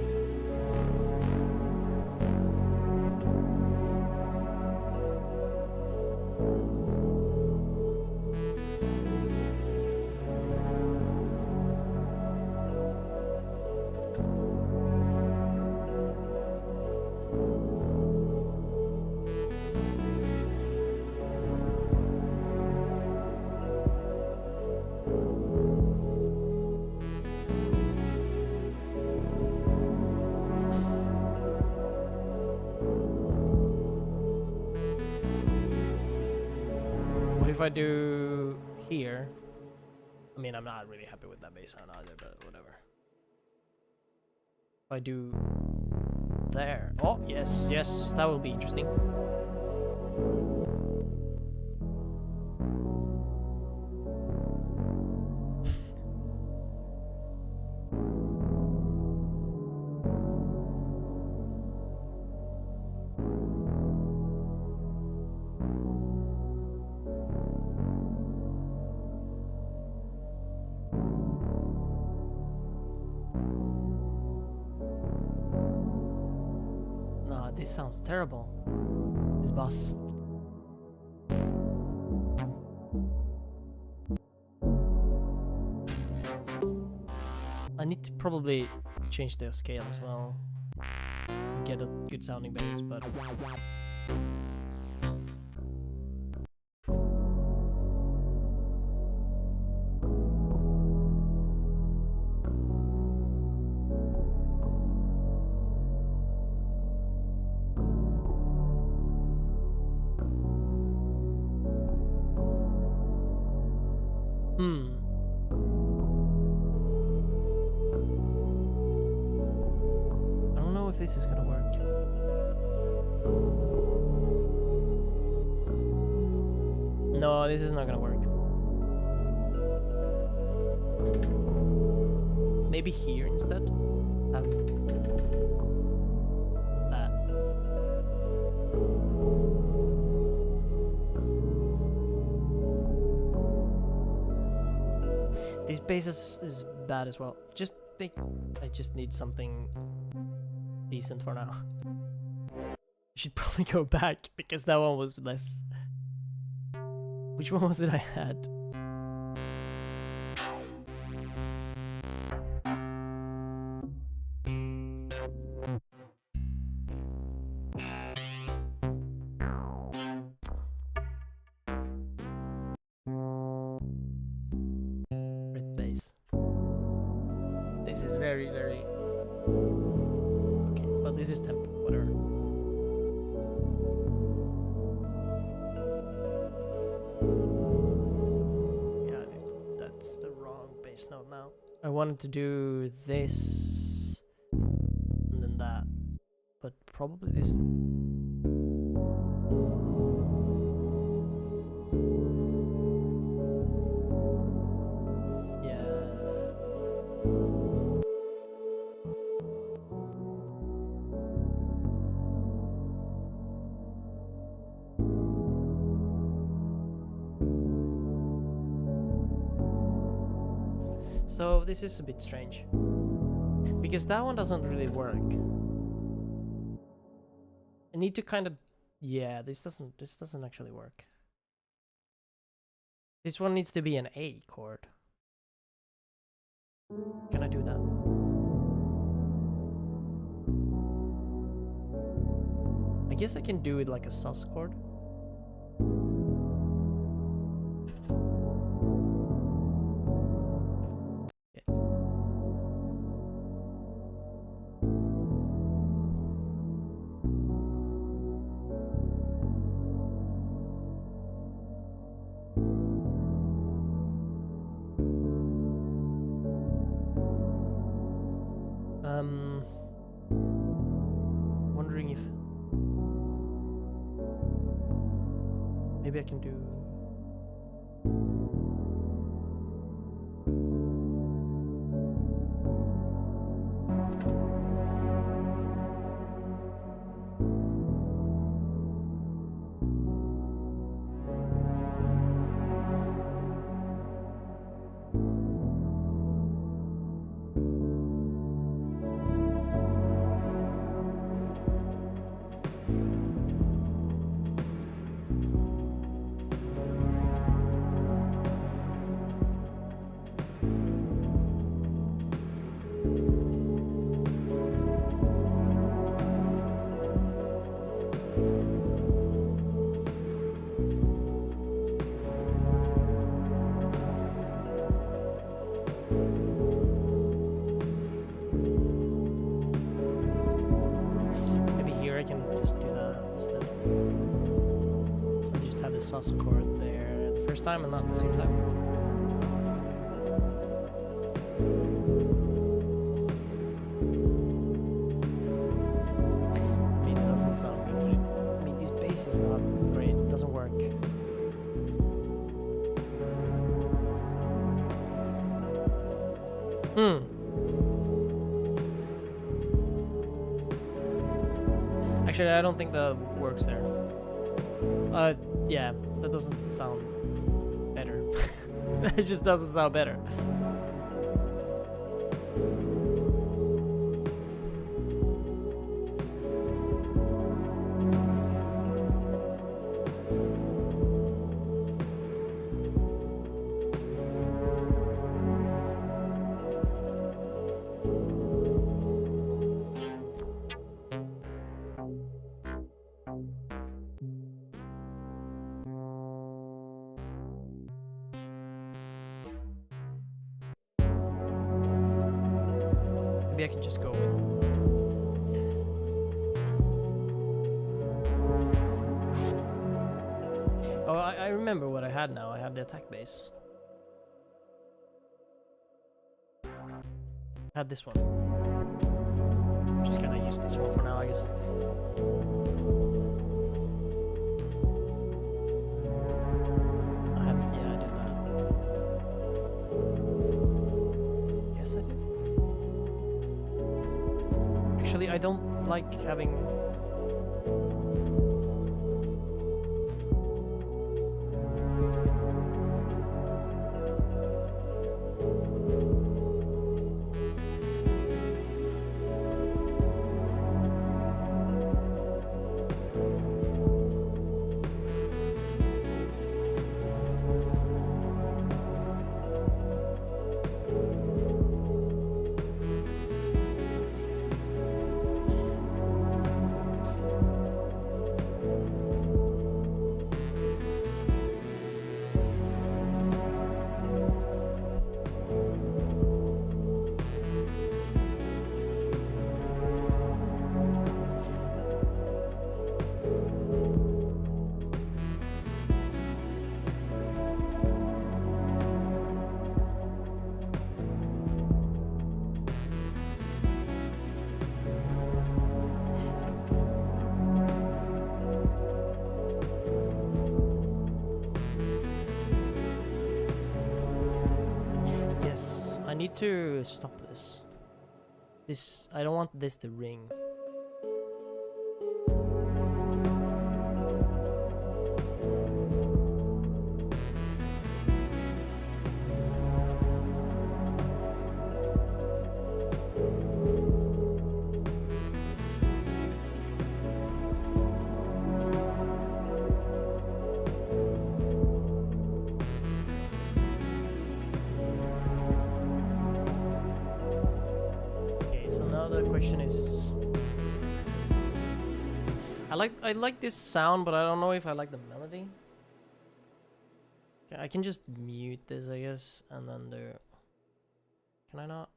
If I do here, I mean, I'm not really happy with that bass sound either, but whatever. If I do there, oh yes, yes, that will be interesting. This sounds terrible. This bass. I need to probably change the scale as well. Get a good sounding bass, but I don't know if this is gonna work. No, this is not gonna work. Maybe here instead. Have that. This bass is bad as well. I just need something decent for now. I should probably go back because that one was less. Which one was it I had? Red bass. This is very, very okay, but this is tempo, whatever. That's the wrong bass note now. I wanted to do this and then that, but probably this. So this is a bit strange because that one doesn't really work. I need to kind of, yeah, this doesn't actually work. This one needs to be an A chord. Can I do that? I guess I can do it like a sus chord. Maybe I can do. Sus chord there the first time and not the same time. I mean, it doesn't sound good. I mean, this bass is not great. It doesn't work. Actually, I don't think that works there. Yeah, that doesn't sound better. It just doesn't sound better. Maybe I can just go with. Oh, I remember what I had now. I have the attack bass. I had this one. Just gonna use this one for now, I guess. Yeah, I did that. Yes, I did. Actually, I don't like having. I need to stop this. I don't want this to ring. I like this sound, but I don't know if I like the melody. Okay, I can just mute this, I guess, and then there. Can I not?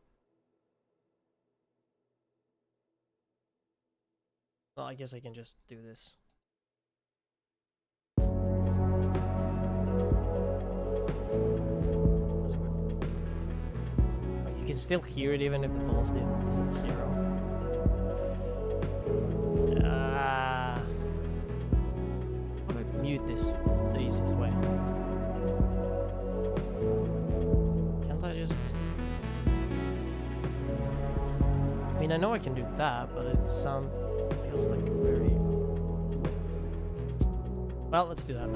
Well, I guess I can just do this. That's good. Oh, you can still hear it even if the velocity is at 0. Mute this. the easiest way. Can't I just... I mean, I know I can do that, but it feels like very... Well, let's do that.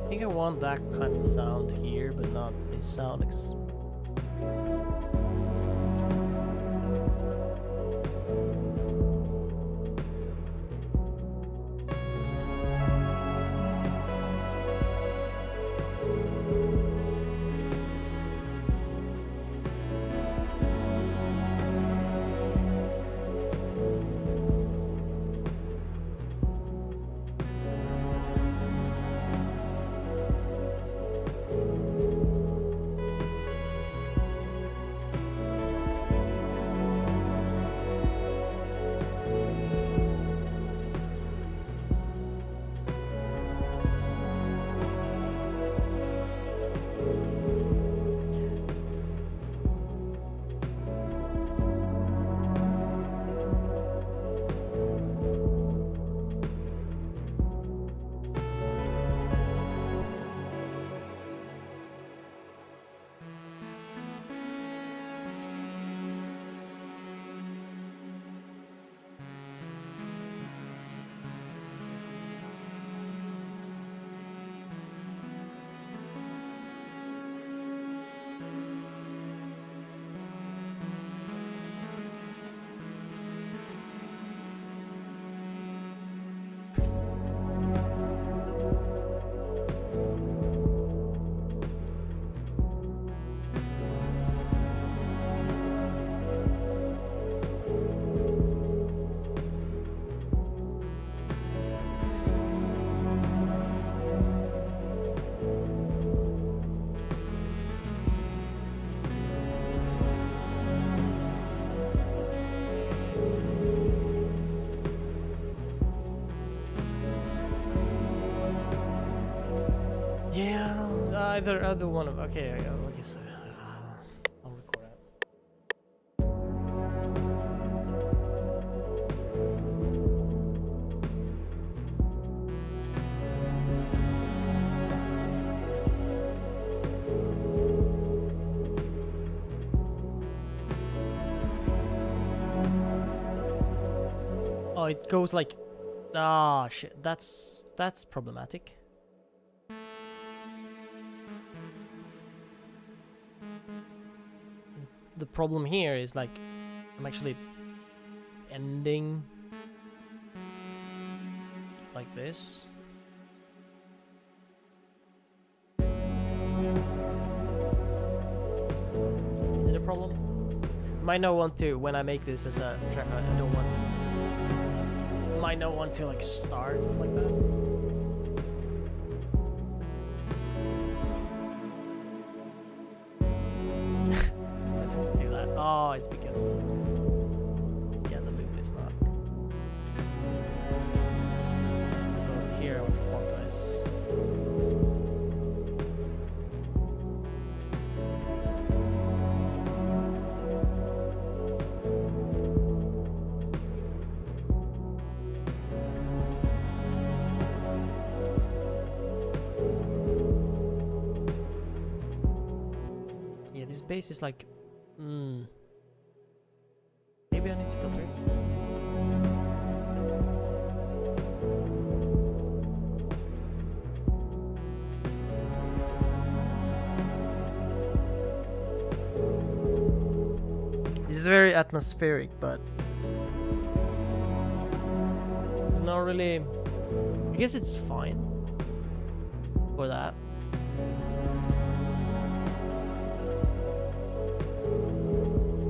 I think I want that kind of sound here, but not this sound. either one of. Okay, okay, so I'll record it. Oh, it goes like, ah, shit. That's problematic. The problem here is like I'm actually ending like this. Is it a problem? Might not want to when I make this as a track. I don't want. Might not want to like start like that. Oh, it's because, yeah, the loop is not. So here I want to quantize. Yeah, this bass is like, maybe I need to filter it. This is very atmospheric, but it's not really. I guess it's fine for that.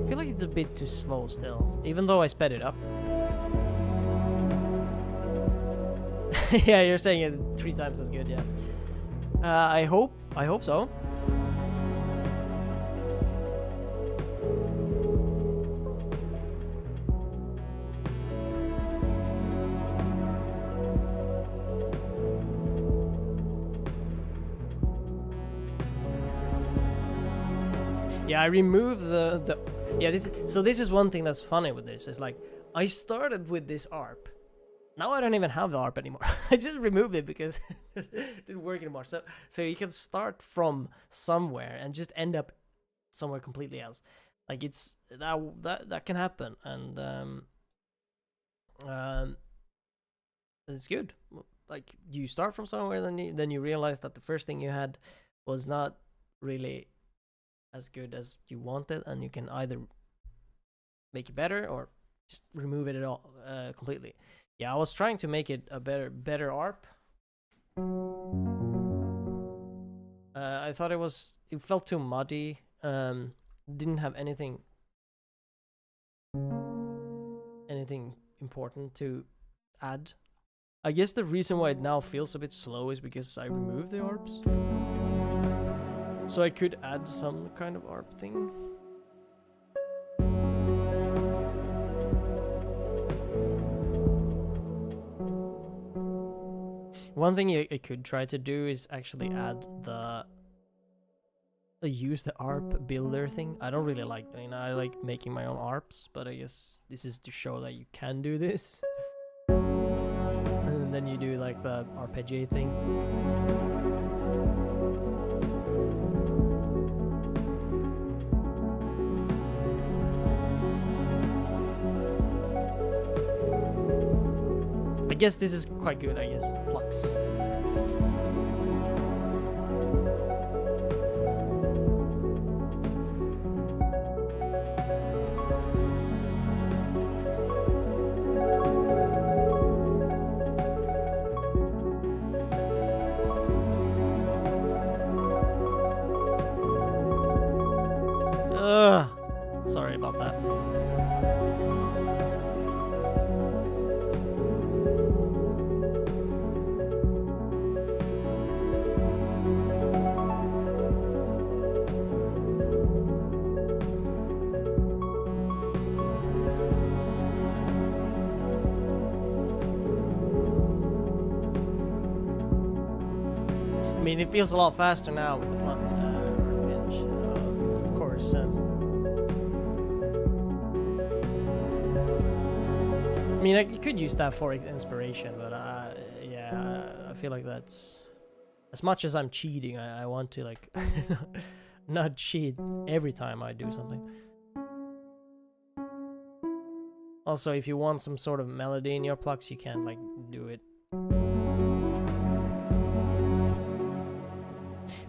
I feel like it's a bit too slow still, even though I sped it up. Yeah, you're saying it 3 times as good, yeah. I hope so. Yeah, I removed the yeah, this is one thing that's funny with this. It's like I started with this ARP. Now I don't even have the ARP anymore. I just removed it because it didn't work anymore. So you can start from somewhere and just end up somewhere completely else. Like it's that can happen, and it's good. Like you start from somewhere, then you realize that the first thing you had was not really as good as you wanted, and you can either make it better or just remove it all completely. Yeah, I was trying to make it a better ARP. I thought it felt too muddy. Didn't have anything important to add. I guess the reason why it now feels a bit slow is because I removed the ARPs. So I could add some kind of ARP thing. One thing I could try to do is actually add use the ARP builder thing. I don't really like, I like making my own ARPs, but I guess this is to show that you can do this. And then you do like the arpeggiate thing. I guess this is quite good, I guess. Flux. Sorry about that. mean, it feels a lot faster now with the plus pitch, of course. I mean, you could use that for inspiration, but yeah, I feel like that's... As much as I'm cheating, I want to, like, not cheat every time I do something. Also, if you want some sort of melody in your plucks, you can't, like, do it.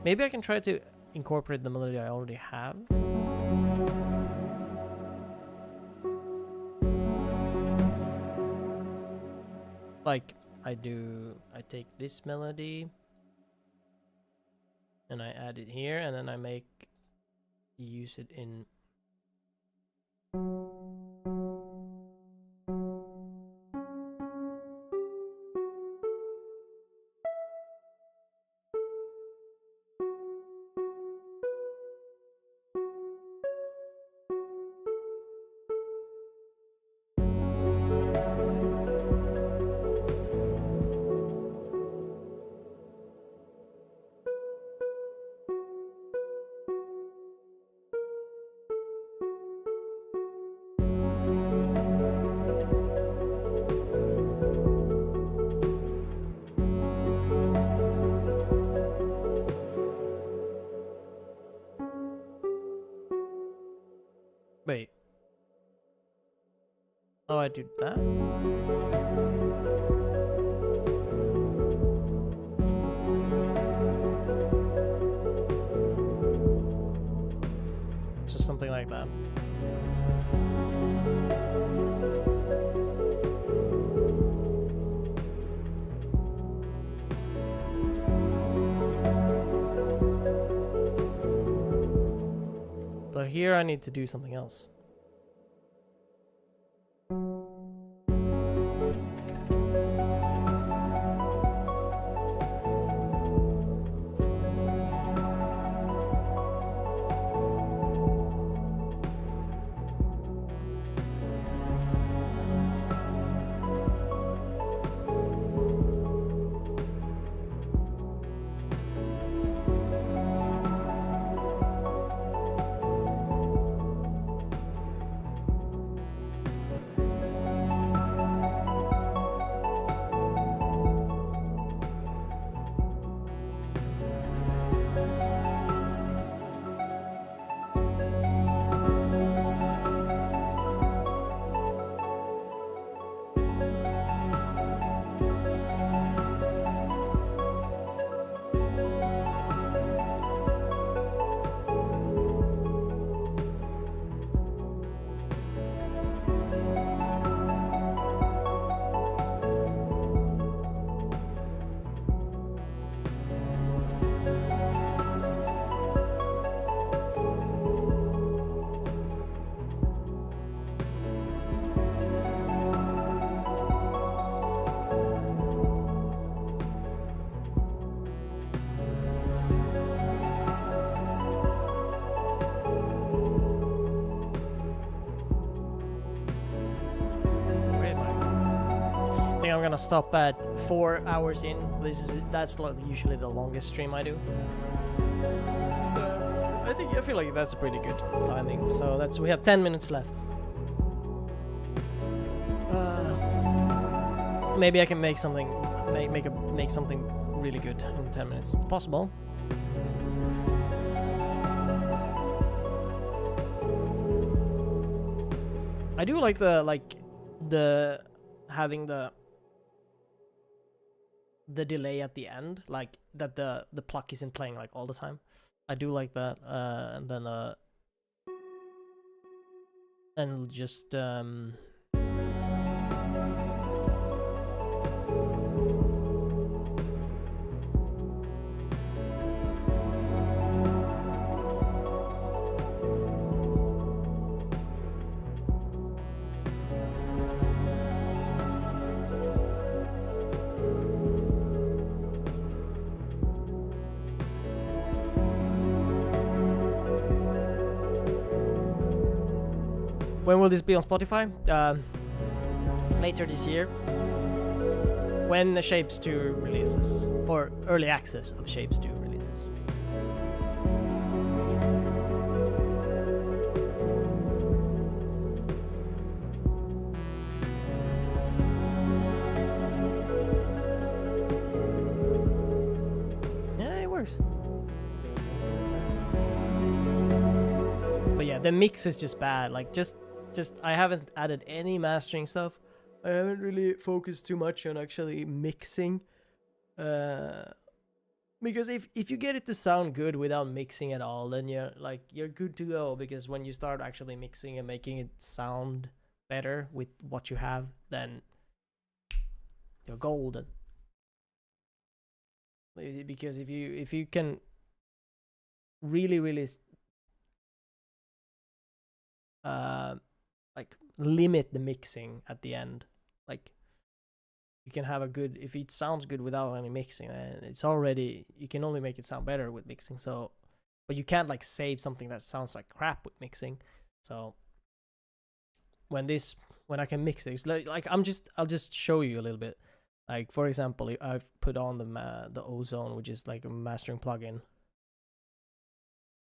Maybe I can try to incorporate the melody I already have. Like, I take this melody and I add it here, and then I use it in... Wait. Oh, I did that? So something like that. But here I need to do something else. I'm gonna stop at 4 hours in. That's usually the longest stream I do. So I feel like that's a pretty good timing. So we have 10 minutes left. Maybe I can make something make something really good in 10 minutes. It's possible. I do like the having the delay at the end, like that the pluck isn't playing like all the time. I do like that, and then and just when will this be on Spotify? Later this year. When the Shapez 2 releases, or early access of Shapez 2 releases. this. Yeah, it works. But yeah, the mix is just bad. Like just I haven't added any mastering stuff. I haven't really focused too much on actually mixing. Because if you get it to sound good without mixing at all, then you're good to go. Because when you start actually mixing and making it sound better with what you have, then you're golden. Because if you can really like limit the mixing at the end, like you can have a good, if it sounds good without any mixing, and it's already, you can only make it sound better with mixing. So but you can't like save something that sounds like crap with mixing. So when I can mix this, like I'll just show you a little bit. Like for example, I've put on the Ozone, which is like a mastering plugin.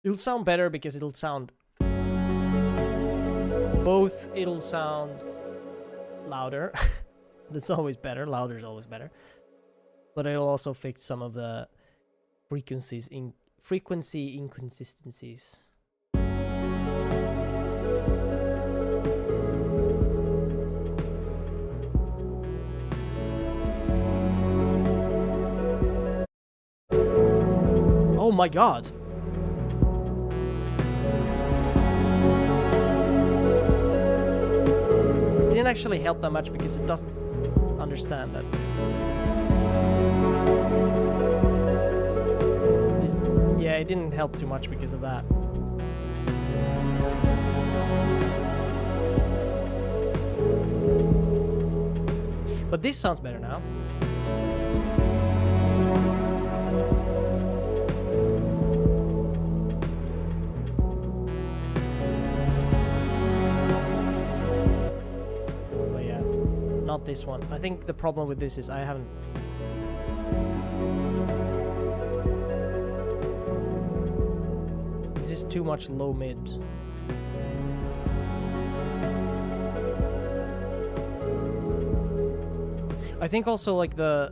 It'll sound better because it'll sound it'll sound louder. That's always better. Louder is always better. But it'll also fix some of the frequency inconsistencies. Oh my god. It didn't actually help that much because it doesn't understand that. Yeah, it didn't help too much because of that. But this sounds better now. But yeah, not this one. I think the problem with this is I haven't... This is too much low mids. I think also like the...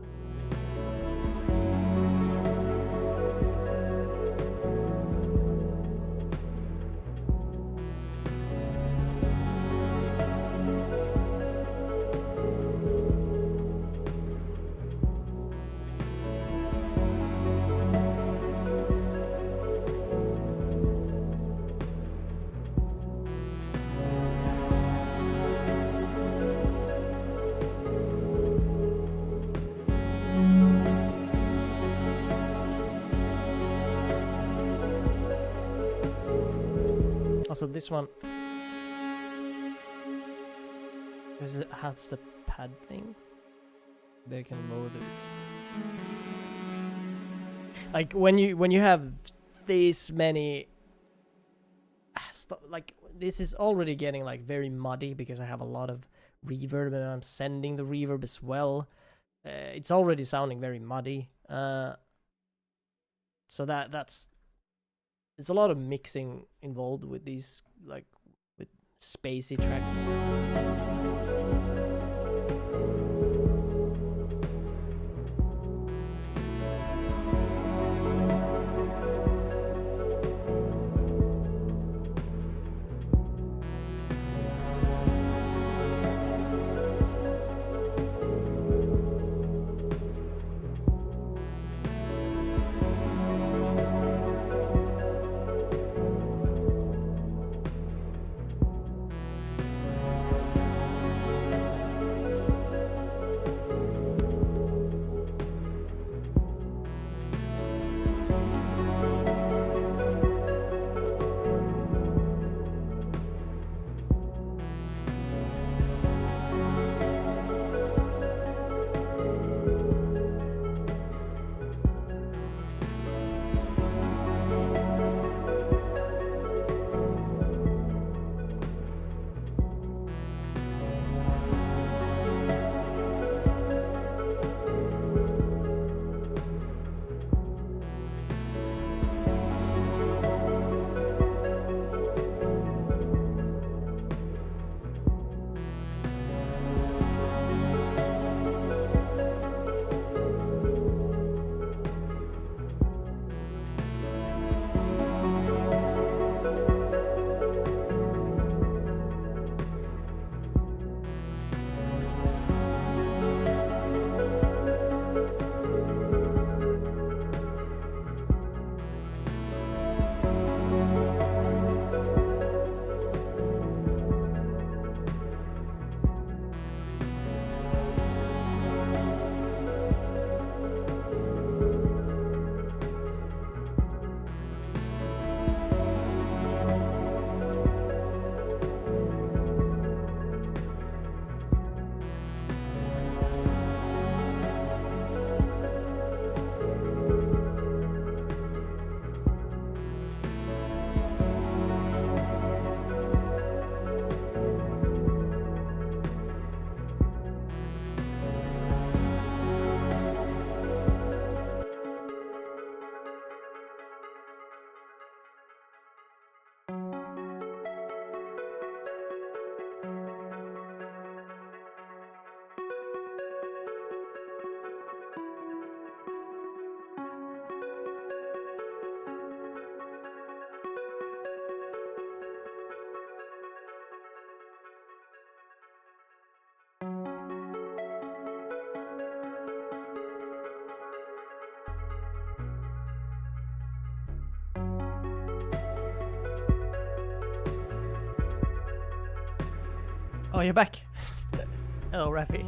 Also, this one has the pad thing. They can lower the bits. Like when you have this many, like this is already getting like very muddy because I have a lot of reverb and I'm sending the reverb as well. It's already sounding very muddy. So that's. There's a lot of mixing involved with these, like, with Spacey tracks. Oh, you're back. Hello, Rafi.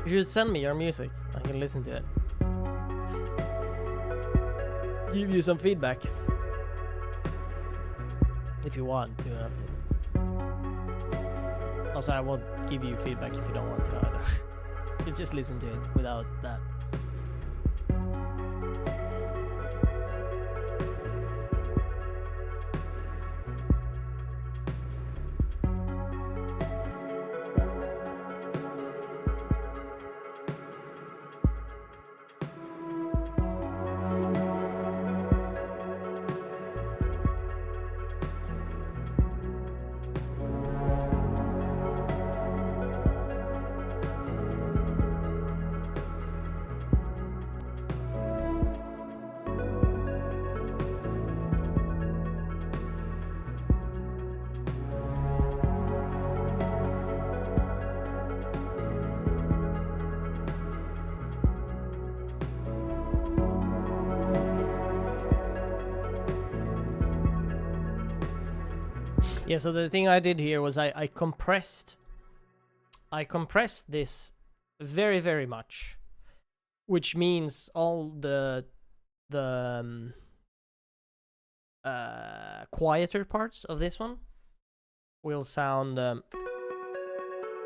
You should send me your music. I can listen to it. Give you some feedback. If you want, you don't have to. Also, I won't give you feedback if you don't want to either. You just listen to it without that. Yeah, so the thing I did here was I compressed this very, very much, which means all the quieter parts of this one will sound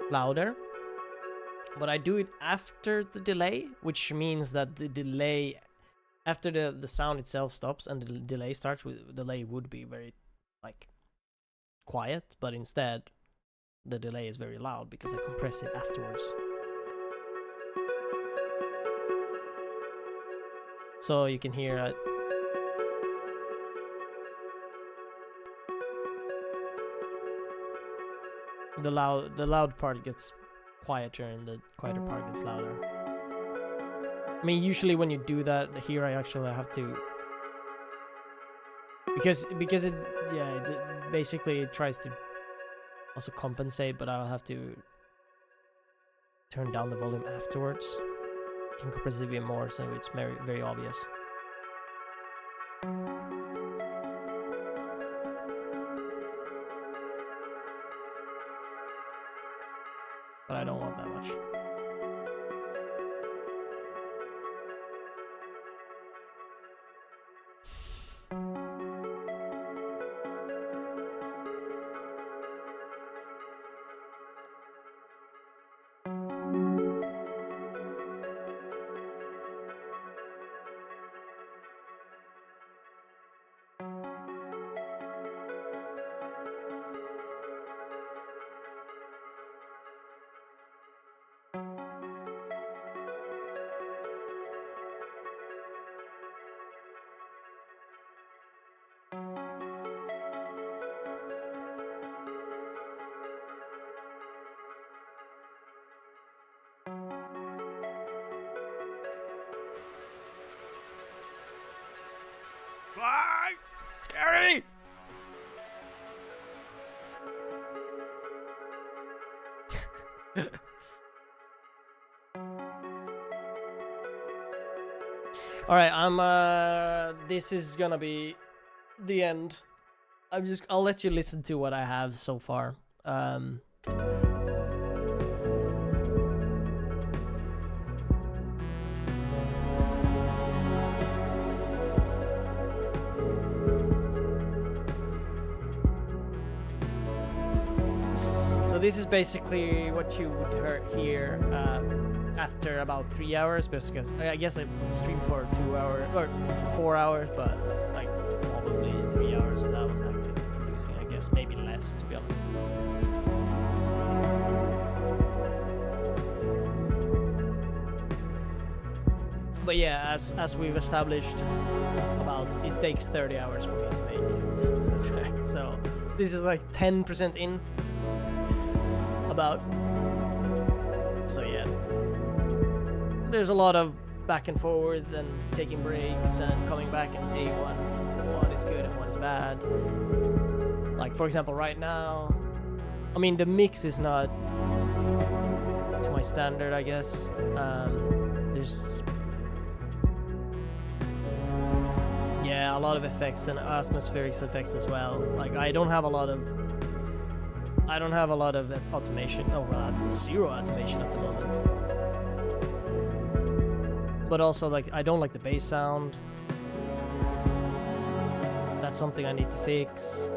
louder, but I do it after the delay, which means that the delay after the sound itself stops and the delay starts, with the delay would be very like quiet, but instead the delay is very loud because I compress it afterwards. So you can hear the loud part gets quieter and the quieter part gets louder. I mean, usually when you do that here, I actually have to, because it, yeah, basically it tries to also compensate, but I'll have to turn down the volume afterwards. I can compress it even more, so it's very, very obvious. But I don't want that much. Scary! Alright, this is gonna be the end. I'll let you listen to what I have so far. So this is basically what you would hear after about 3 hours, because I guess I streamed for 2 hours or 4 hours, but like hours of that was active producing, I guess. Maybe less, to be honest. But yeah, as we've established, it takes 30 hours for me to make a track. So this is like 10% in. So yeah, there's a lot of back and forth and taking breaks and coming back and seeing what is good and what is bad. Like for example, right now, I mean the mix is not to my standard, I guess. There's a lot of effects and atmospheric effects as well. Like I don't have a lot of automation. Oh well, zero automation at the moment. But also, like, I don't like the bass sound. That's something I need to fix.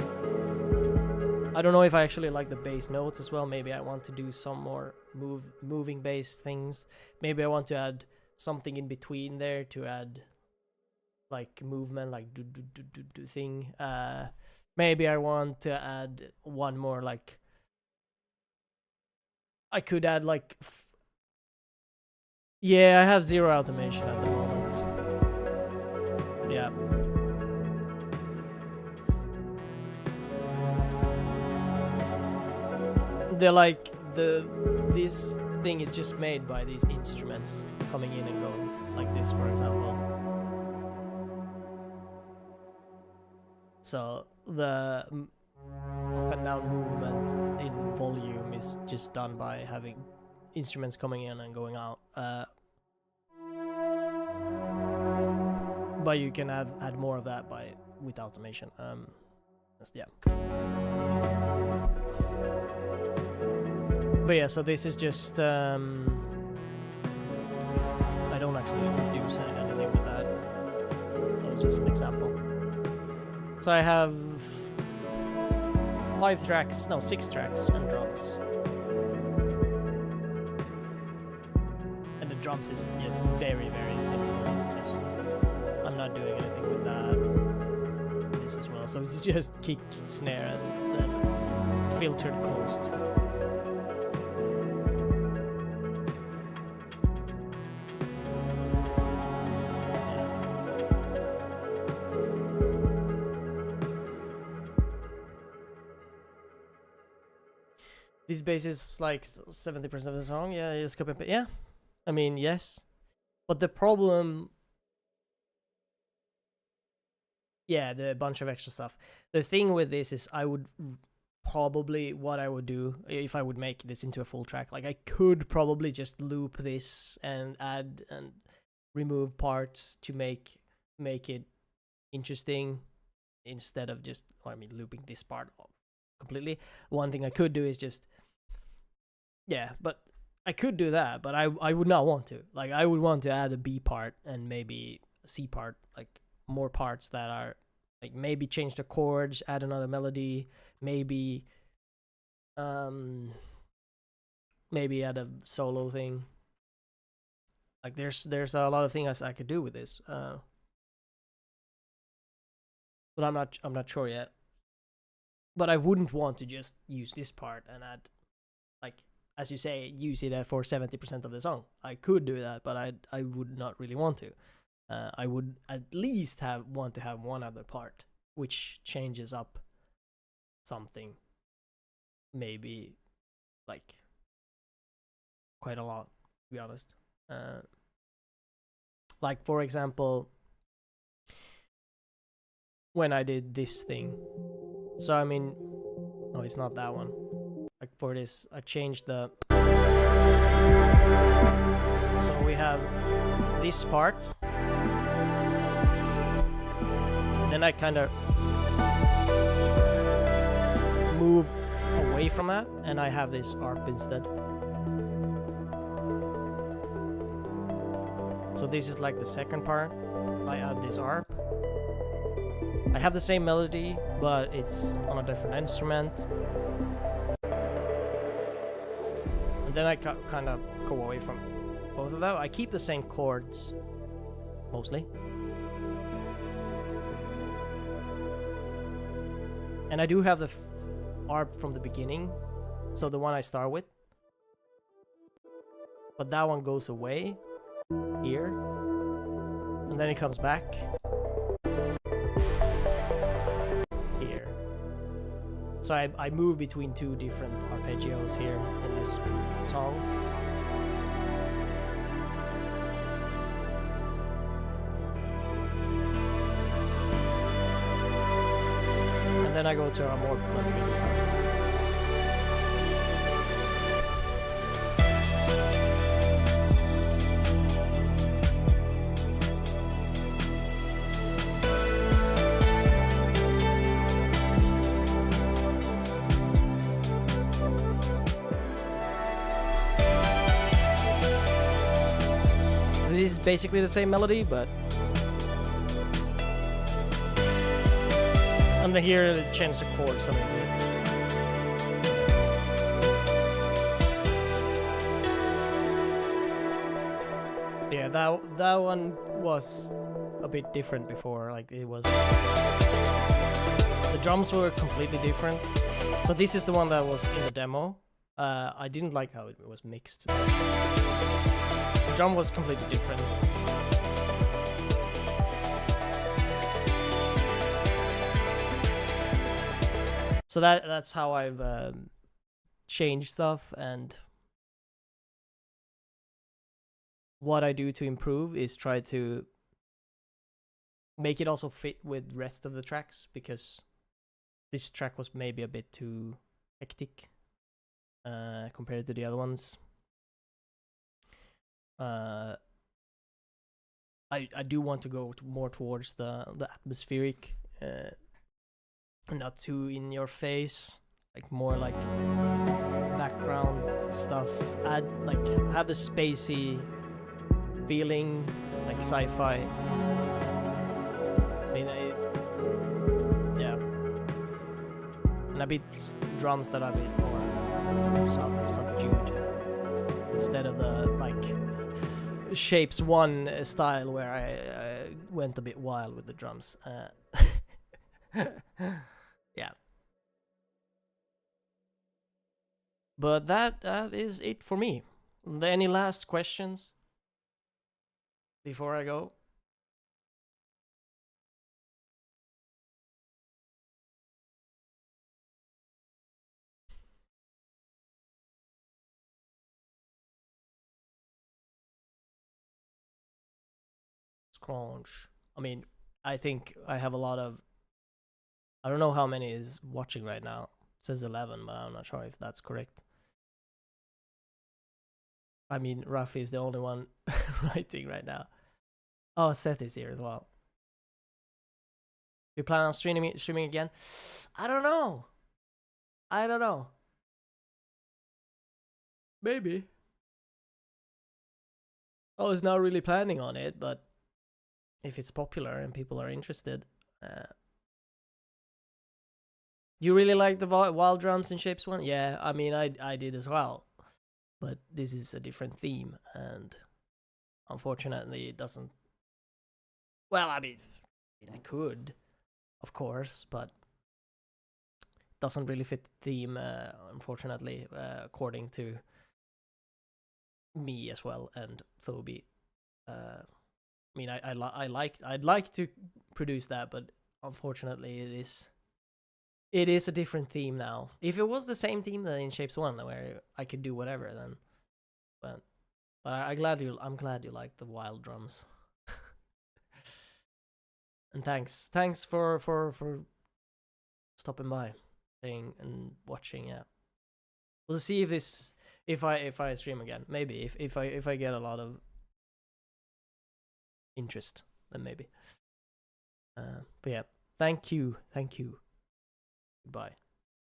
I don't know if I actually like the bass notes as well. Maybe I want to do some more moving bass things. Maybe I want to add something in between there to add like movement, like do thing. Maybe I want to add one more, like I could add like yeah, I have zero automation at the moment. Yeah. This thing is just made by these instruments coming in and going, like this, for example. So the up and down movement in volume is just done by having instruments coming in and going out. But you can add more of that with automation. Yeah. But yeah, so this is just I don't actually do anything with that. That was just an example. So I have 6 tracks and drums. And the drums is just very, very simple. Just I'm not doing anything with that. This as well. So it's just kick, snare, and then filtered closed. This bass is like 70% of the song. Yeah, you just copy and paste. Yeah, I mean, yes. But the problem... Yeah, the bunch of extra stuff. The thing with this is I would probably... What I would do if I would make this into a full track. Like, I could probably just loop this and add and remove parts to make it interesting. Instead of just... looping this part completely. One thing I could do is just... Yeah, but I could do that, but I would not want to. Like, I would want to add a B part and maybe a C part, like more parts that are like maybe change the chords, add another melody, maybe add a solo thing. Like there's a lot of things I could do with this. But I'm not sure yet. But I wouldn't want to just use this part and add, like, as you say, use it for 70% of the song. I could do that, but I would not really want to. I would at least want to have one other part, which changes up something, maybe, like, quite a lot, to be honest. Like, for example, when I did this thing. So, I mean, no, it's not that one. Like, for this, I changed the... So we have this part. Then I kind of move away from that, and I have this ARP instead. So this is like the second part. I add this ARP. I have the same melody, but it's on a different instrument. And then I kind of go away from both of them. I keep the same chords, mostly. And I do have the ARP from the beginning, so the one I start with. But that one goes away here, and then it comes back here. So I move between two different arpeggios here in this song. And then I go to a more melodic. This is basically the same melody, but and then here it changes the chords a little bit. Yeah, that one was a bit different before. Like it was, the drums were completely different. So this is the one that was in the demo. I didn't like how it was mixed. The drum was completely different. So that's how I've changed stuff, and what I do to improve is try to make it also fit with the rest of the tracks, because this track was maybe a bit too hectic compared to the other ones. I do want to go more towards the atmospheric, not too in your face, like more like background stuff. Add like have the spacey feeling, like sci-fi. I mean, yeah, and a bit drums that are a bit more subdued instead of the like Shapes One style where I went a bit wild with the drums. Yeah. But that is it for me. Any last questions before I go? Scrunch. I mean, I think I have a lot of... I don't know how many is watching right now. It says 11, but I'm not sure if that's correct. I mean, Rafi is the only one writing right now. Oh, Seth is here as well. You plan on streaming again? I don't know. Maybe. I was not really planning on it, but if it's popular and people are interested. You really like the wild drums in Shapes One? Yeah, I mean, I did as well. But this is a different theme, and unfortunately it doesn't... Well, I mean, I could, of course, but it doesn't really fit the theme, unfortunately, according to me as well, and Thoby. I mean, I'd like to produce that, but unfortunately it is a different theme now. If it was the same theme that in Shapes One, where I could do whatever, then, but I'm glad you like the wild drums. And thanks for stopping by, saying and watching. Yeah, we'll see if I stream again. Maybe if I get a lot of interest, then maybe. But yeah, thank you. Goodbye.